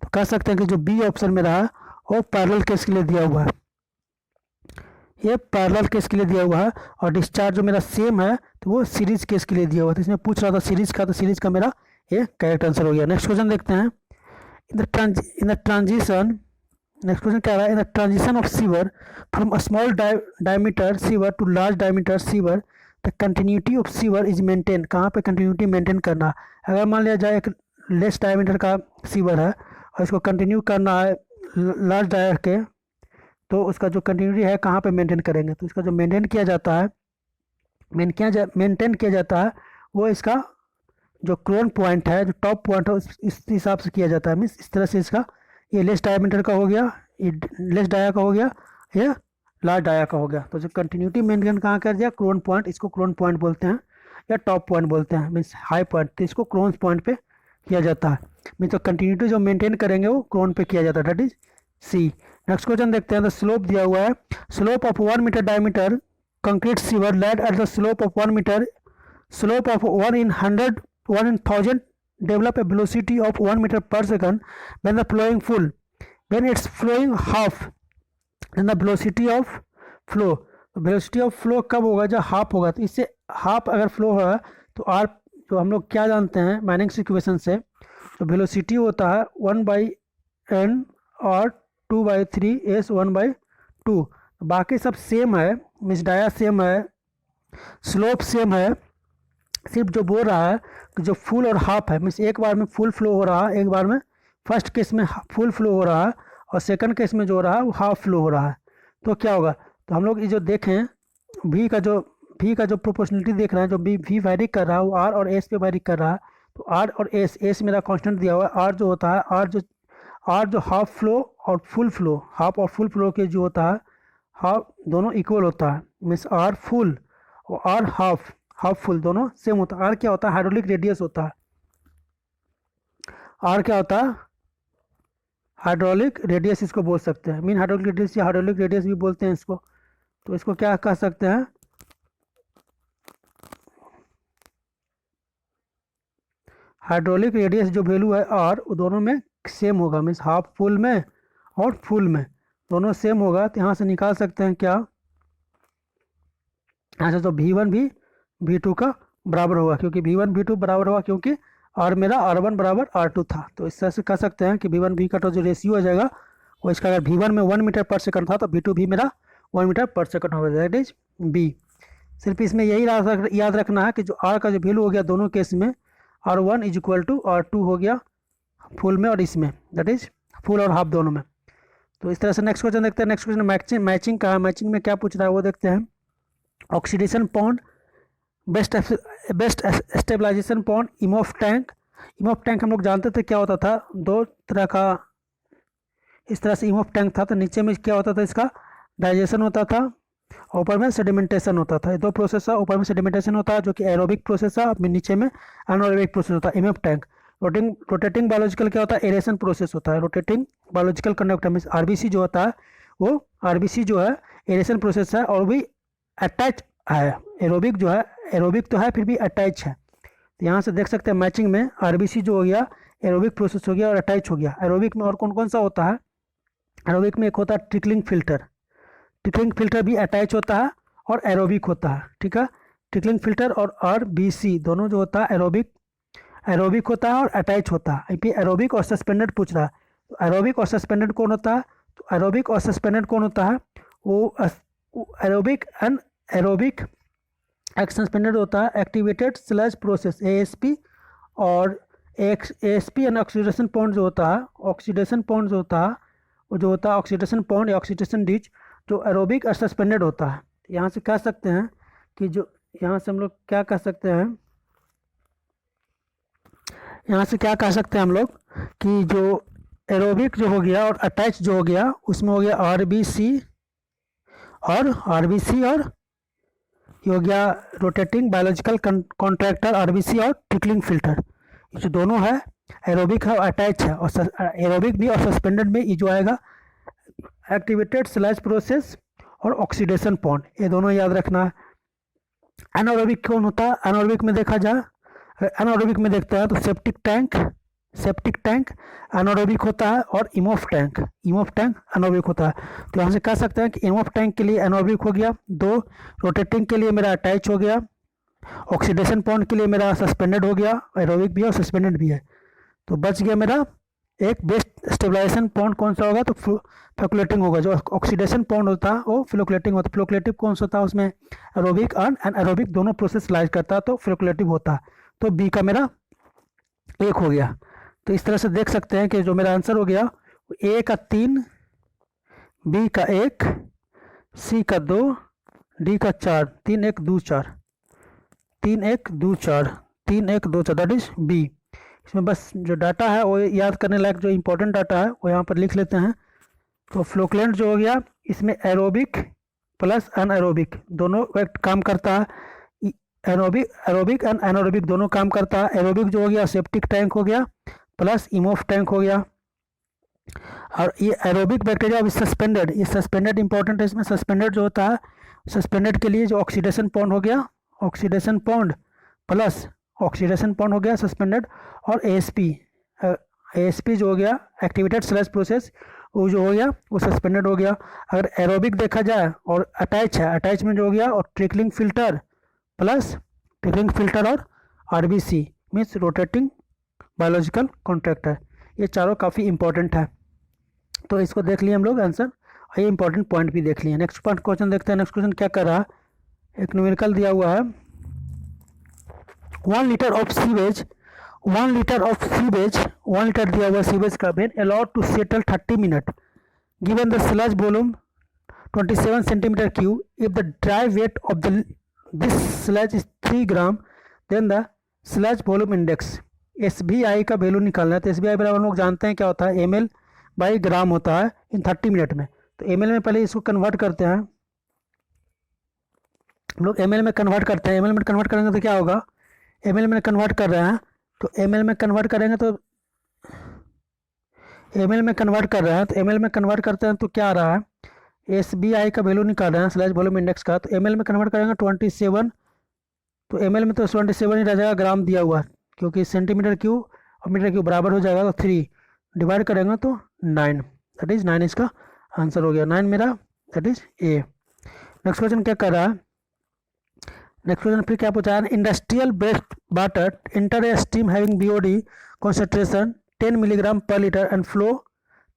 तो कह सकते हैं कि जो बी ऑप्शन मेरा है वो पैरेलल केस के लिए दिया हुआ है, ये पैरेलल केस के लिए दिया हुआ है और डिस्चार्ज जो मेरा सेम है तो वो सीरीज केस के लिए दिया हुआ है। तो इसमें पूछ रहा था सीरीज का, तो सीरीज का मेरा ये करेक्ट आंसर हो गया। नेक्स्ट क्वेश्चन देखते हैं, in the transition, next question क्या रहा है, in the transition of sewer from a small diameter sewer to large diameter sewer the continuity of sewer is maintain, कहाँ पे कंटिन्यूटी मेंटेन करना। अगर मान लिया जाए एक लेस डायमीटर का सीवर है और इसको कंटिन्यू करना है लार्ज डायर के, तो उसका जो कंटिन्यूटी है कहाँ पे मेंटेन करेंगे, तो इसका जो मेंटेन किया जाता है मेंटेन किया जाता है वो इसका जो क्रोन पॉइंट है, जो टॉप पॉइंट है इस हिसाब से किया जाता है, मीन्स इस तरह से इसका ये लेस डायमीटर का हो गया, ये लेस डाया का हो गया, ये लार्ज डाया का हो गया। तो जो कंटिन्यूटी मेंटेन कहाँ कर दिया, क्रोन पॉइंट, इसको क्रोन पॉइंट बोलते हैं या टॉप पॉइंट बोलते हैं, मीन्स हाई पॉइंट, तो इसको क्रोन पॉइंट पे किया जाता है, मीन्स तो कंटिन्यूटी जो मेंटेन करेंगे वो क्रोन पे किया जाता है, that is C. Next question देखते हैं, द स्लोप दिया हुआ है, slope of 1 metre diameter concrete sewer laid at the slope of 1 metre, slope of 1 in 100 1 in 1000 develop a velocity of 1 meter per second when the flowing full, when it's flowing half then the velocity of flow, velocity of flow कब होगा, जब हाफ होगा। तो इससे हाफ अगर फ्लो होगा तो आर, जो हम लोग क्या जानते हैं मैनिंग्स इक्वेशन से, तो वेलोसिटी होता है 1/n और 2/3 S1/2, बाकी सब सेम है, मीन्स डाया सेम है, स्लोप सेम है, सिर्फ जो बोल रहा है कि जो फुल और हाफ है, मीन्स एक बार में फुल फ्लो हो रहा है, एक बार में फर्स्ट केस में फुल फ्लो हो रहा है और सेकंड केस में जो हो रहा है वो हाफ फ्लो हो रहा है। तो क्या होगा, तो हम लोग ये जो देखें वी का जो प्रोपोर्शनलिटी देख रहे हैं, जो वी वैरी कर रहा है वो आर और एस पे वैरी कर रहा है। तो आर और एस मेरा कांस्टेंट दिया हुआ है, आर जो होता है आर जो हाफ फ्लो और फुल फ्लो, हाफ और फुल फ्लो के जो होता है हाफ दोनों इक्वल होता है, मीन्स आर फुल और आर हाफ फुल दोनों सेम होता है। आर क्या होता है, हाइड्रोलिक रेडियस होता है, आर क्या होता है, हाइड्रोलिक रेडियस इसको बोल सकते हैं, मीन हाइड्रोलिक रेडियस या हाइड्रोलिक रेडियस भी बोलते हैं इसको। तो इसको क्या कह सकते हैं, हाइड्रोलिक रेडियस जो वैल्यू है आर वो दोनों में सेम होगा, मीन्स हाफ फुल में और फुल में दोनों सेम होगा तो यहाँ से निकाल सकते हैं क्या, यहाँ से तो V1 भी V2 का बराबर होगा, क्योंकि V1 V2 बराबर होगा क्योंकि और मेरा R1 बराबर R2 था। तो इस तरह से कह सकते हैं कि V1 V का तो जो रेशियो हो जाएगा वो इसका, अगर V1 में 1 मीटर पर सेकंड था तो V2 भी मेरा 1 मीटर पर सेकंड होगा, दैट इज B। सिर्फ इसमें यही याद रखना है कि जो R का जो वैल्यू हो गया दोनों केस में R1 is equal to R2 हो गया फुल में और इसमें, दैट इज फुल और हाफ दोनों में। तो इस तरह से नेक्स्ट क्वेश्चन देखते हैं। नेक्स्ट क्वेश्चन मैचिंग का है। मैचिंग में क्या पूछ रहा है वो देखते हैं। Oxidation pond, waste stabilization pond, Imhoff tank. Imhoff tank हम लोग जानते थे क्या होता था, दो तरह का इस तरह से इमोफ टैंक था। तो नीचे में क्या होता था, इसका डाइजेशन होता था, ऊपर में सेडिमेंटेशन होता था। ये दो प्रोसेस है, ऊपर में सेडिमेंटेशन होता है जो कि एरोबिक प्रोसेस है, और नीचे में एनारोबिक प्रोसेस होता है। इमोफ टैंक रोटेटिंग बायोलॉजिकल क्या होता है, एरेशन प्रोसेस होता है। Rotating biological conductor means RBC जो होता है वो आरबीसी जो है एरेशन प्रोसेस है और भी अटैच है। एरोबिक जो है, एरोबिक तो है फिर भी अटैच है। तो यहाँ से देख सकते हैं मैचिंग में आरबीसी जो हो गया एरोबिक प्रोसेस हो गया और अटैच हो गया। एरोबिक में और कौन कौन सा होता है, एरोबिक में एक होता है ट्रिकलिंग फिल्टर। ट्रिकलिंग फिल्टर भी अटैच होता है और एरोबिक होता है, ठीक है। ट्रिकलिंग फिल्टर और आरबीसी दोनों जो होता है एरोबिक होता है और अटैच होता है। ये एरोबिक और सस्पेंडेड पूछ रहा है, तो एरोबिक और सस्पेंडेड कौन होता है, तो एरोबिक और सस्पेंडेड कौन होता है, वो एरोबिक एंड एरोबिक सस्पेंडेड होता है एक्टिवेटेड स्लैश प्रोसेस एएसपी। और एएसपी एंड ऑक्सीडेशन पॉइंट जो होता है, ऑक्सीडेशन पॉइंट जो होता है वो जो होता है ऑक्सीडेशन पॉइंट या ऑक्सीडेशन डिच जो एरोबिक और सस्पेंडेड होता है। यहाँ से कह सकते हैं कि जो यहाँ से हम लोग क्या कह सकते हैं, यहाँ से क्या कह सकते हैं हम लोग कि जो एरोबिक जो हो गया और अटैच जो हो गया उसमें हो गया आरबीसी और ये हो गया रोटेटिंग बायोलॉजिकल कॉन्ट्रैक्टर आरबीसी और ट्रिकलिंग फिल्टर। ये जो दोनों है एरोबिक है और अटैच है, और एरोबिक भी और सस्पेंडेड में ये जो आएगा एक्टिवेटेड स्लैश प्रोसेस और ऑक्सीडेशन पॉइंट, ये दोनों याद रखना है। एनारोबिक कौन होता है, एनारोबिक में देखा जाए, एनारोबिक में देखते हैं तो सेप्टिक टैंक एनारोबिक होता है और इमोफ टैंक एनारोबिक होता है। तो यहाँ से कह सकते हैं कि इमोफ टैंक के लिए एनारोबिक हो गया, दो रोटेटिंग के लिए मेरा अटैच हो गया, ऑक्सीडेशन पॉइंट के लिए मेरा सस्पेंडेड हो गया, एरोबिक भी और सस्पेंडेड भी है। तो बच गया मेरा एक बेस्ट स्टेबलाइजेशन पॉइंट कौन सा होगा, तो फ्लोकुलेटिंग होगा। जो ऑक्सीडेशन पॉइंट होता है वो फ्लोकुलेटिंग होता है। फ्लोकुलेटिव कौन सा होता है, उसमें एरोबिक एंड एनारोबिक दोनों प्रोसेस लाइज करता है, तो फ्लोकुलेटिव होता है। तो बी का मेरा एक हो गया। तो इस तरह से देख सकते हैं कि जो मेरा आंसर हो गया ए का 3, बी का 1, सी का 2, डी का 4, 3 1 2 4, 3 1 2 4, 3 1 2 4, दैट इज बी। इसमें बस जो डाटा है वो याद करने लायक जो इंपॉर्टेंट डाटा है वो यहाँ पर लिख लेते हैं। तो फ्लोकुलेंट जो हो गया इसमें एरोबिक प्लस एनारोबिक दोनों काम करता है। एरोबिक एंड एनारोबिक दोनों काम करता है। एरोबिक जो हो गया सेप्टिक टैंक हो गया प्लस इमोफ टैंक हो गया। और ये एरोबिक बैक्टीरिया अभी सस्पेंडेड, ये सस्पेंडेड इंपॉर्टेंट है। इसमें सस्पेंडेड जो होता है, सस्पेंडेड के लिए जो ऑक्सीडेशन पॉइंट हो गया, oxidation point plus oxidation point हो गया सस्पेंडेड, और एएसपी जो हो गया एक्टिवेटेड स्लैश प्रोसेस वो जो हो गया वो सस्पेंडेड हो गया। अगर एरोबिक देखा जाए और अटैच है, अटैचमेंट जो हो गया और ट्रिकलिंग फिल्टर और RBC means rotating biological contractor, ये चारों काफ़ी इंपॉर्टेंट है। तो इसको देख लिए हम लोग आंसर, ये इंपॉर्टेंट पॉइंट भी देख लिए। नेक्स्ट क्वेश्चन देखते हैं। नेक्स्ट क्वेश्चन क्या कर रहा है, एक न्यूमेरिकल दिया हुआ है 1 लीटर ऑफ सीवेज, 1 लीटर दिया हुआ सीवेज का been allowed to settle 30 minute given the sludge volume 27 centimetre cube, if the dry weight of this sludge is 3 gram then the sludge volume index. SBI का वैल्यू निकालना है। तो SBI बराबर हम लोग जानते हैं क्या होता है, ml बाई ग्राम होता है इन 30 मिनट में। तो ml में पहले इसको कन्वर्ट करते हैं हम लोग, ml में कन्वर्ट करते हैं। ml में कन्वर्ट करेंगे तो क्या होगा, ml में कन्वर्ट कर रहे हैं तो ml में कन्वर्ट करेंगे तो ml में कन्वर्ट कर रहे हैं तो ml में कन्वर्ट करते हैं तो क्या आ रहा है, SBI का वैल्यू निकाल रहे हैं स्लैश वॉल्यूम इंडेक्स का। तो ml में कन्वर्ट करेंगे 27, तो ml में तो 27 ही रह जाएगा, ग्राम दिया हुआ है क्योंकि सेंटीमीटर क्यूब और मीटर क्यूब बराबर हो जाएगा। तो 3 डिवाइड करेंगे तो 9, दैट इज 9 इसका आंसर हो गया 9 मेरा, that is A. Next question क्या कर रहा है, नेक्स्ट क्वेश्चन फिर क्या पूछा है, industrial based water enter a stream having BOD concentration 10 milligram per liter and flow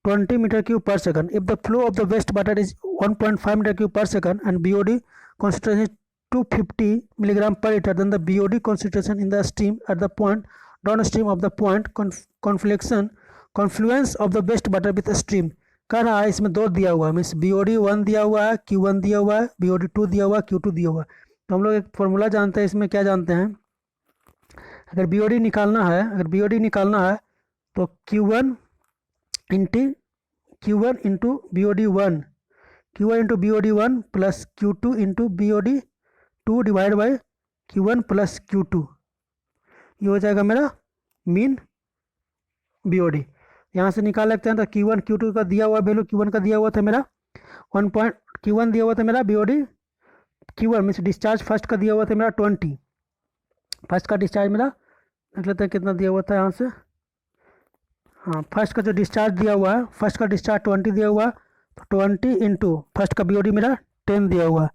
20 meter cube per second. If the flow of the waste water is 1.5 meter cube per second and BOD concentration is 250 milligram per liter, then the BOD concentration in the stream at the point downstream of the point confluence of the waste water with a stream. कह रहा है इसमें दो दिया हुआ है, मीन्स BOD 1 दिया हुआ है, Q1 दिया हुआ है, BOD 2 दिया हुआ है, Q2 दिया हुआ है। तो हम लोग एक फॉर्मूला जानते हैं, इसमें क्या जानते हैं, अगर BOD निकालना है, अगर BOD निकालना है तो Q1 into BOD1 into BOD1 plus Q2 into BOD2 divide by Q1 plus Q2, ये हो जाएगा मेरा मीन BOD। यहाँ से निकाल लेते हैं तो Q1 Q2 का दिया हुआ वैल्यू, Q1 का दिया हुआ था मेरा Q1 दिया हुआ था मेरा BOD Q1 means discharge first का दिया हुआ था मेरा 20, फर्स्ट का डिस्चार्ज मेरा देख लेते हैं कितना दिया हुआ था यहाँ से, हाँ फर्स्ट का जो डिस्चार्ज दिया हुआ है, फर्स्ट का डिस्चार्ज 20 दिया हुआ है, तो 20 इंटू फर्स्ट का BOD मेरा 10 दिया हुआ है,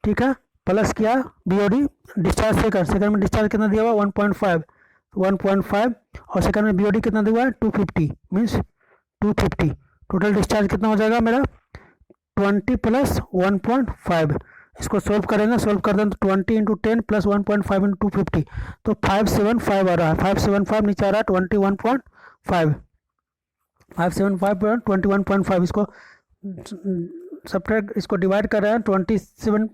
ठीक है, प्लस किया BOD डिस्चार्ज सेकंड में डिस्चार्ज कितना दिया हुआ 1.5 और सेकंड में BOD कितना दिया हुआ है 250 मीन्स 250, टोटल डिस्चार्ज कितना हो जाएगा मेरा 20 प्लस 1.5। इसको सोल्व करेंगे, सोल्व कर दें तो 20 इंटू 10 प्लस 1.5 इंटू 250 तो 575 आ रहा है, 575 नीचे आ रहा है 21.5, 575 21.5, इसको सब्ट्रैक्ट, इसको डिवाइड कर रहे हैं 27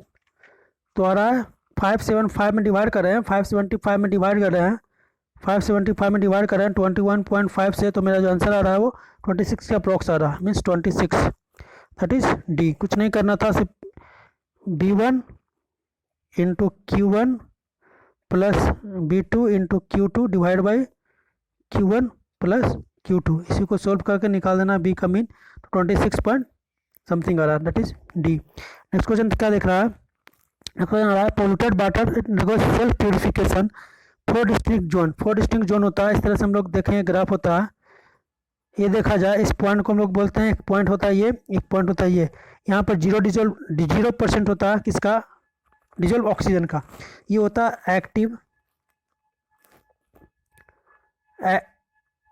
तो आ रहा है 575 में डिवाइड कर रहे हैं, 575 में डिवाइड कर रहे हैं, 575 में डिवाइड कर रहे हैं 21.5 से, तो मेरा जो आंसर आ रहा है वो 26 का अप्रॉक्स आ रहा है, मीन्स 26, दैट इज डी। कुछ नहीं करना था, सिर्फ B1 into Q1 plus B2 into Q2 divide by Q1 plus Q2, इसी को सोल्व करके निकाल देना B का मीन, 26 पॉइंट समथिंग आ रहा है, that is D. Next question क्या देख रहा है, नेक्स्ट क्वेश्चन आ रहा है polluted water self purification 4 district zone होता है, इस तरह से हम लोग देखें ग्राफ होता है, ये देखा जाए इस पॉइंट को हम लोग बोलते हैं, एक पॉइंट होता है ये, एक पॉइंट होता है ये, यहाँ पर 0% होता है किसका, डिजोल्व ऑक्सीजन का, ये होता है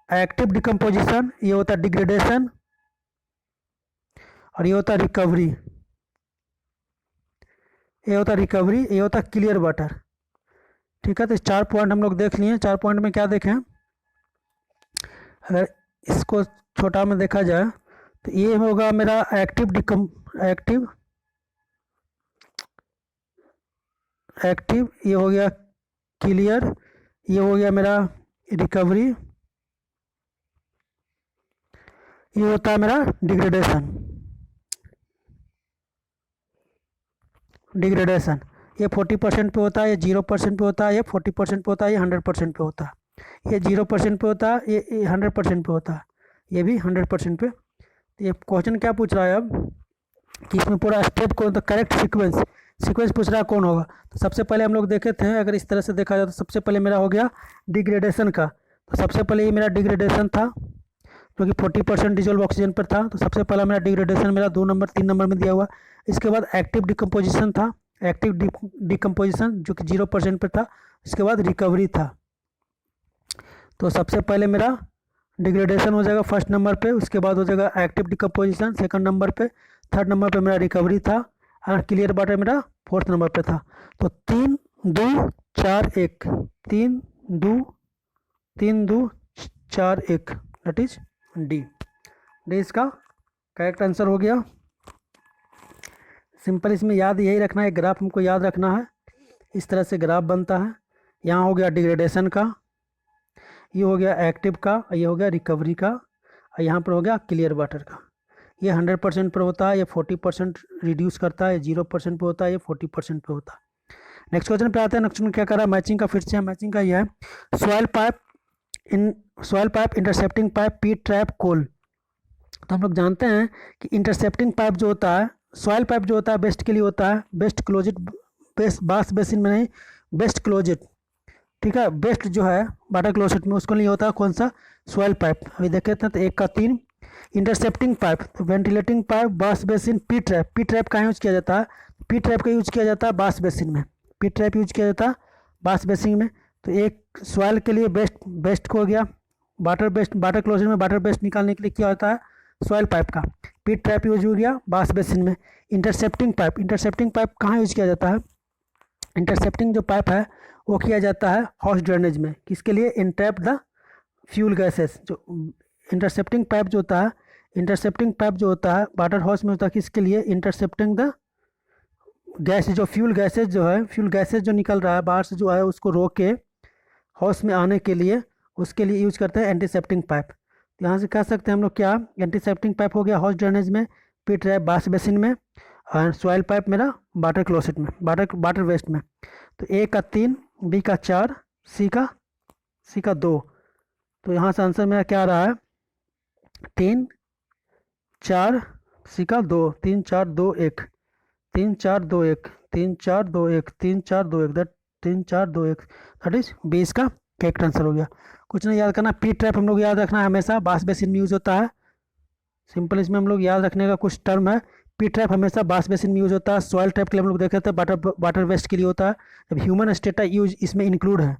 एक्टिव डिकम्पोजिशन, ये होता है डिग्रेडेशन और ये होता है रिकवरी, ये होता है रिकवरी, ये होता है क्लियर वाटर, ठीक है। तो 4 पॉइंट हम लोग देख लिए, 4 पॉइंट में क्या देखें, अगर इसको छोटा में देखा जाए तो ये होगा मेरा एक्टिव, ये हो गया क्लियर, ये हो गया मेरा रिकवरी, ये होता है मेरा डिग्रेडेशन, ये 40% पे होता है, ये 0% पे होता है, ये 40% पे होता है, ये 100% पे होता है, ये 0% पे होता है, ये 100% पे होता है, ये भी 100% पे। ये क्वेश्चन क्या पूछ रहा है अब कि इसमें पूरा स्टेप कौन, तो करेक्ट सीक्वेंस पूछ रहा है कौन होगा। तो सबसे पहले हम लोग देखे थे, अगर इस तरह से देखा जाए तो सबसे पहले मेरा हो गया डिग्रेडेशन का, तो सबसे पहले ये मेरा डिग्रेडेशन था जो कि 40% डिजोल्व ऑक्सीजन पर था, तो सबसे पहला मेरा डिग्रेडेशन मेरा 2 नंबर 3 नंबर में दिया हुआ। इसके बाद एक्टिव डिकम्पोजिशन था, एक्टिव डिकम्पोजिशन जो कि 0% पर था। इसके बाद रिकवरी था, तो सबसे पहले मेरा डिग्रेडेशन हो जाएगा फर्स्ट नंबर पे, उसके बाद हो जाएगा एक्टिव डिकम्पोजिशन सेकंड नंबर पे, थर्ड नंबर पे मेरा रिकवरी था और क्लियर वाटर मेरा फोर्थ नंबर पे था। तो 3 2 4 1 3 2 4 1 दैट इज डी। इसका करेक्ट आंसर हो गया। सिंपल इसमें याद यही रखना है, ग्राफ हमको याद रखना है, इस तरह से ग्राफ बनता है। यहाँ हो गया डिग्रेडेशन का, ये हो गया एक्टिव का, ये हो गया रिकवरी का, और यहाँ पर हो गया क्लियर वाटर का। ये 100% पर होता है, ये 40% रिड्यूस करता है, 0% पे होता है, ये 40% पे होता है। नेक्स्ट क्वेश्चन पे आते हैं। नेक्स्ट क्या कर रहा है, मैचिंग का फिर से मैचिंग का ये है soil pipe intercepting pipe P trap cowl. तो हम लोग जानते हैं कि इंटरसेप्टिंग पाइप जो होता है, सॉइल पाइप जो होता है बेस्ट के लिए होता है, बेस्ट क्लोजेट, बेस्ट बास बेसिन में नहीं, बेस्ट क्लोजेट, ठीक है। बेस्ट जो है वाटर क्लोजेट में उसको लिए होता है कौन सा, सॉइल पाइप। अभी देखे थे तो 1 का 3, इंटरसेप्टिंग पाइप, तो वेंटिलेटिंग पाइप, बास basin, P trap. P trap कहाँ यूज किया जाता है? पी ट्रैप का यूज किया जाता है बास बेसिन में। पी ट्रैप यूज किया जाता है बास बेसिन में। तो एक सॉइल के लिए बेस्ट हो गया। वाटर क्लोजर में वाटर बेस्ट निकालने के लिए क्या होता है? सॉइल पाइप का। पी ट्रैप यूज हो गया बास बेसिन में। इंटरसेप्टिंग पाइप कहाँ यूज किया जाता है? इंटरसेप्टिंग जो पाइप है वो किया जाता है हाउस ड्रेनेज में। किसके लिए? Entrap the fuel gases. जो इंटरसेप्टिंग पाइप जो होता है वाटर हाउस में होता है, किसके लिए? इंटरसेप्टिंग द गैस, जो फ्यूल गैसेज जो निकल रहा है बाहर से जो है उसको रोक के हाउस में आने के लिए, उसके लिए यूज करते हैं एंटीसेप्टिंग पाइप। तो यहाँ से कह सकते हैं हम लोग क्या? एंटीसेप्टिंग पाइप हो गया हाउस ड्रेनेज में, पी ट्रैप बास बेसिन में, और सॉइल पाइप मेरा वाटर क्लोसेट में, वाटर वेस्ट में। तो ए का 3, बी का 4, सी का 2। तो यहाँ से आंसर मेरा क्या आ रहा है? 3 4, सी का 2, 3 4 2 1, 3 4 2 1, 3 4 2 1, 3 4 2 1, 3 4 2 1, दैट इज 20 का करेक्ट आंसर हो गया। कुछ नहीं याद करना, पी ट्रैप हम लोग याद रखना है हमेशा बास बेसिन में यूज होता है। सिंपल इसमें हम लोग याद रखने का कुछ टर्म है। पी ट्रैप हमेशा बास बेसिन में यूज होता है। सॉइल ट्रैप के लिए हम लोग देखे थे वाटर वेस्ट के लिए होता है। अब ह्यूमन स्टेटा यूज इसमें इंक्लूड है।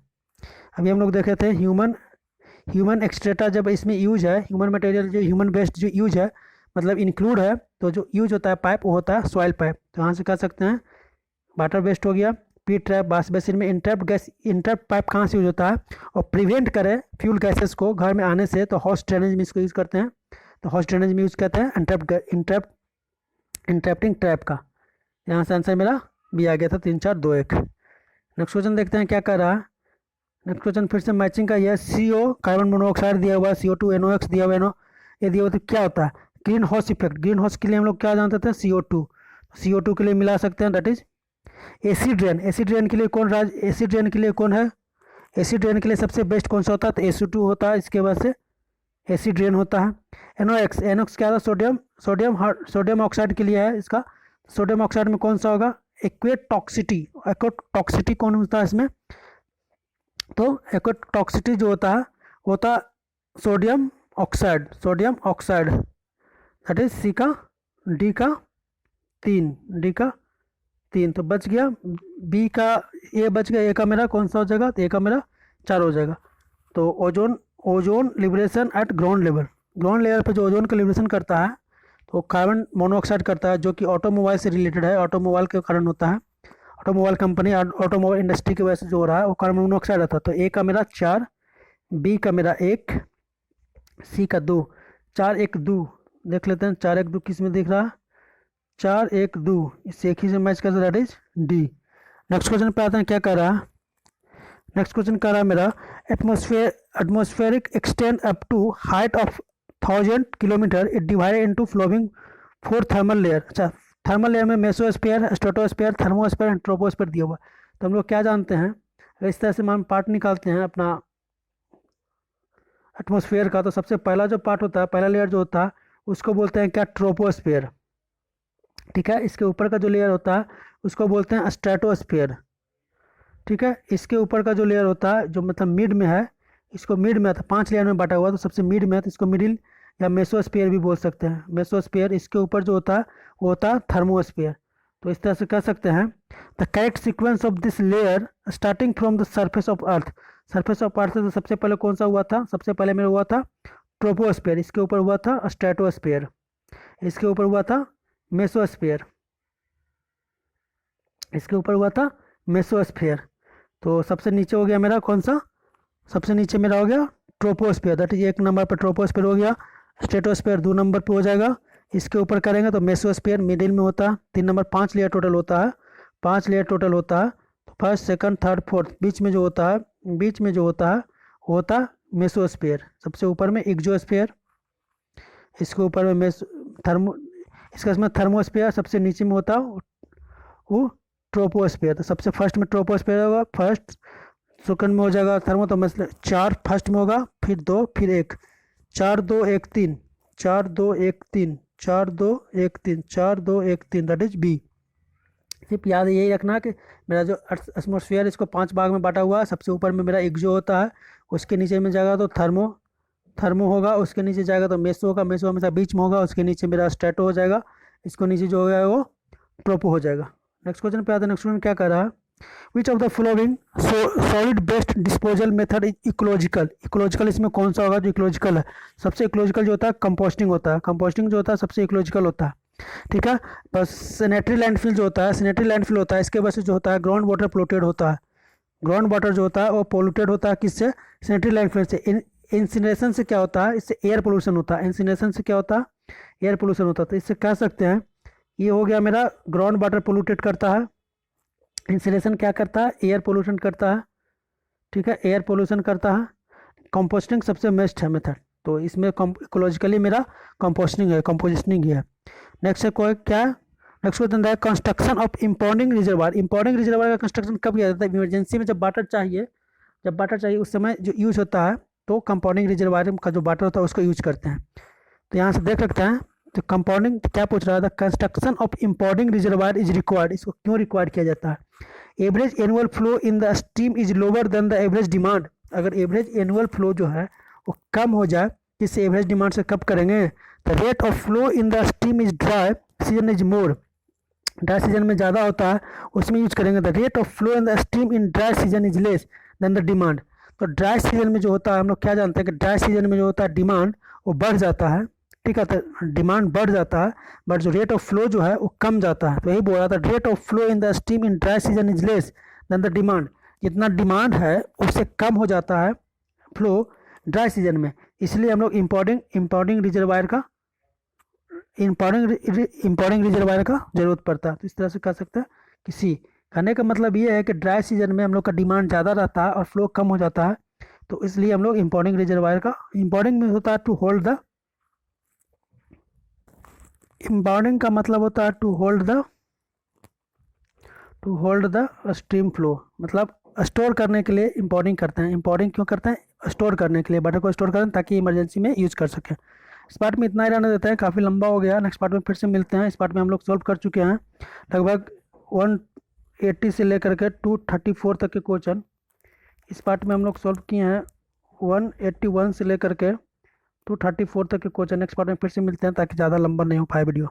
अभी हम लोग देखे थे ह्यूमन एक्सट्रेटा जब इसमें यूज है, ह्यूमन मटेरियल जो ह्यूमन वेस्ट जो यूज है मतलब इंक्लूड है, तो जो यूज होता है पाइप वो होता है सॉइल पाइप। तो यहाँ से कह सकते हैं वाटर वेस्ट हो गया। पी ट्रैप बास बेसिन में। इंट्रैप्ट पाइप कहाँ से यूज होता है? और प्रिवेंट करे फ्यूल गैसेस को घर में आने से, तो हाउस ड्रेनेज में इसको यूज़ करते हैं। तो हाउस ड्रेनेज में यूज़ करते हैं इंट्रैप्टिंग ट्रैप का। यहाँ से आंसर मेरा भी आ गया था 3 4 2 1। नेक्स्ट क्वेश्चन देखते हैं क्या कर रहा है। नेक्स्ट क्वेश्चन फिर से मैचिंग का यह CO कार्बन मोनोऑक्साइड दिया हुआ है, CO2 NOx दिया हुआ है, ये दिया हुआ तो क्या होता है? Green house effect. Green house के लिए हम लोग क्या जानते थे? CO2 के लिए मिला सकते हैं, that is acid rain. Acid rain के लिए कौन है? एसिड रेन के लिए सबसे बेस्ट कौन सा होता है? तो SO2 होता है, इसके बाद से एसिड रेन होता है। NOx क्या था? सोडियम ऑक्साइड के लिए है इसका। सोडियम ऑक्साइड में कौन सा होगा? एक्वैटॉक्सिटी कौन होता है इसमें? तो एक्वैटॉक्सिटी जो होता है sodium oxide, that is C का डी का 3 तो बच गया। बी का ए बच गया, ए का मेरा कौन सा हो जाएगा? तो ए का मेरा 4 हो जाएगा। तो ozone liberation eight ground level पे जो ओजोन का लिबरेशन करता है तो कार्बन मोनोऑक्साइड करता है, जो कि ऑटोमोबाइल से रिलेटेड है, ऑटोमोबाइल के कारण होता है। ऑटोमोबाइल कंपनी ऑटोमोबाइल इंडस्ट्री की वजह से जो हो रहा है वो कार्बन मोनोऑक्साइड आता है। तो ए का मेरा 4, बी का मेरा 1, सी का 2। 4 1 2 देख लेते हैं। 4 1 2 किस में दिख रहा है? 4 1 2 इससे एक ही से मैच करता है, that is D. Next question पे आते हैं क्या कर रहा है। नेक्स्ट क्वेश्चन कर रहा है मेरा atmospheric extend up to height of 1000 kilometre, it divided into following 4 thermal layer. अच्छा, थर्मल लेयर में mesosphere, stratosphere, thermosphere and troposphere दिया हुआ। तो हम लोग क्या जानते हैं, इस तरह से हम पार्ट निकालते हैं अपना एटमॉस्फेयर का। तो सबसे पहला जो पार्ट होता है, पहला लेयर जो होता है उसको बोलते हैं क्या? ट्रोपोस्फीयर। ठीक है, इसके ऊपर का जो लेयर होता है उसको बोलते हैं स्ट्रेटोस्फीयर। ठीक है, इसके ऊपर का जो लेयर होता है जो मतलब मिड में है, इसको मिड में था, 5 लेयर में बांटा हुआ, तो सबसे मिड में है तो इसको मिडिल या मेसोस्फीयर भी बोल सकते हैं। मेसोस्फीयर। इसके ऊपर जो होता है वो होता है थर्मोस्फीयर। तो इस तरह से कह सकते हैं the correct sequence of this layer starting from the surface of earth. Surface of earth से तो सबसे पहले कौन सा हुआ था? सबसे पहले मेरा हुआ था ट्रोपोस्फीयर, इसके ऊपर हुआ था स्ट्रेटोस्फीयर, इसके ऊपर हुआ था मेसोस्फीयर, इसके ऊपर हुआ था मेसोस्फीयर। तो सबसे नीचे हो गया मेरा कौन सा? सबसे नीचे मेरा हो गया ट्रोपोस्फीयर, दैट इज 1 नंबर पर ट्रोपोस्फीयर हो गया। स्ट्रेटोस्फीयर 2 नंबर पे हो जाएगा। इसके ऊपर करेंगे तो मेसोस्फीयर मिडिल में होता है। 3 नंबर, 5 लेयर टोटल होता है, 5 लेयर टोटल होता है। तो फर्स्ट सेकंड थर्ड फोर्थ बीच में जो होता है वो होता है मेसोस्फीयर। सबसे ऊपर में एक्सोस्फीयर, इसके ऊपर में इसका इसमें थर्मोस्फीयर, सबसे नीचे में होता है वो ट्रोपोस्फीयर। तो सबसे फर्स्ट में ट्रोपोस्फीयर होगा, फर्स्ट। सेकंड में हो जाएगा थर्मो, तो मतलब 4 फर्स्ट में होगा, फिर 2, फिर 1, 4 2 1 3, 4 2 1 3, 4 2 1 3, 4 2 1 3, दैट इज बी। सिर्फ याद यही रखना कि मेरा जो एटमॉस्फेयर इसको 5 भाग में बांटा हुआ है। सबसे ऊपर में मेरा एक्सो होता है, उसके नीचे में जाएगा तो थर्मो, थर्मो होगा, उसके नीचे जाएगा तो मेसो होगा, मेसो हमेशा बीच में होगा, उसके नीचे मेरा स्ट्रेटो हो जाएगा, इसको नीचे जो हो गया वो ट्रोपो हो जाएगा। नेक्स्ट क्वेश्चन पे आते हैं। नेक्स्ट क्वेश्चन क्या कह रहा है, which of the following solid based disposal method is ecological. Ecological इसमें कौन सा होगा जो इकोलॉजिकल है? सबसे इकोलॉजिकल जो होता है कंपोस्टिंग होता है, कंपोस्टिंग जो होता है सबसे इकोलॉजिकल होता है, ठीक है। बस सैनिटरी लैंडफिल जो होता है, सैनिटरी लैंडफिल होता है, इसके वजह से जो होता है ग्राउंड वाटर पोल्यूटेड होता है, ग्राउंड वाटर जो होता है वो पोल्यूटेड होता है किससे? सैनिटरी लैंडफिल से। इंसिनरेशन से क्या होता है? इससे एयर पोल्यूशन होता है, इंसिनरेशन से क्या होता है? एयर पोल्यूशन होता है। तो इससे कह सकते हैं ये हो गया मेरा ग्राउंड वाटर पोल्यूटेड करता है, इंसिनरेशन क्या करता है? एयर पोल्यूशन करता है, ठीक है, एयर पोल्यूशन करता है। कंपोस्टिंग सबसे बेस्ट है मेथड, तो इसमें इकोलॉजिकली मेरा कंपोस्टिंग है, कंपोजिशनिंग है। नेक्स्ट है कोई क्या, नेक्स्ट क्वेश्चन है construction of impounding reservoir. इंपाउंडिंग reservoir का कंस्ट्रक्शन कब किया जाता है? इमरजेंसी में जब वाटर चाहिए, जब वाटर चाहिए उस समय जो यूज होता है, तो कंपाउंडिंग रिजर्वायर का जो वाटर होता है उसको यूज करते हैं। तो यहाँ से देख सकते हैं तो कंपाउंडिंग क्या पूछ रहा था, construction of impounding reservoir is required, इसको क्यों रिक्वायर्ड किया जाता है? Average annual flow in the stream is lower than the average demand. अगर एवरेज एनुअल फ्लो जो है वो कम हो जाए, जिससे एवरेज डिमांड से कब करेंगे? The rate of flow in the stream is dry season is more, dry season में ज़्यादा होता है उसमें यूज करेंगे। The rate of flow in the stream in dry season is less than the demand. तो ड्राई सीजन में जो होता है, हम लोग क्या जानते हैं कि ड्राई सीजन में जो होता है डिमांड वो बढ़ जाता है, ठीक है, तो डिमांड बढ़ जाता है, बट जो रेट ऑफ फ्लो जो है वो कम जाता है। तो यही बोल रहा था, rate of flow in the stream in dry season is less than the demand. जितना डिमांड है उससे कम हो जाता है फ्लो ड्राई सीजन में, इसलिए हम लोग इंपाउंडिंग रिजर्वायर का इंपाउंडिंग रिजर्वायर का जरूरत पड़ता है। तो इस तरह से कह सकते हैं कि सी। कहने का मतलब ये है कि ड्राई सीजन में हम लोग का डिमांड ज़्यादा रहता है और फ्लो कम हो जाता है, तो इसलिए हम लोग इंपाउंडिंग रिजर्वायर का, इंपाउंडिंग में होता है टू होल्ड द, इंपाउंडिंग का मतलब होता है to hold the stream flow, मतलब स्टोर करने के लिए इंपाउंडिंग करते हैं। इंपाउंडिंग क्यों करते हैं? स्टोर करने के लिए, वाटर को स्टोर करें ताकि इमरजेंसी में यूज कर सकें। इस पार्ट में इतना ही रहने देते हैं, काफ़ी लंबा हो गया। नेक्स्ट पार्ट में फिर से मिलते हैं। इस पार्ट में हम लोग सॉल्व कर चुके हैं लगभग 180 से लेकर के 234 तक के क्वेश्चन। इस पार्ट में हम लोग सॉल्व किए हैं 181 से लेकर के 234 तक के क्वेश्चन। नेक्स्ट पार्ट में फिर से मिलते हैं ताकि ज़्यादा लंबा नहीं हो पाए वीडियो।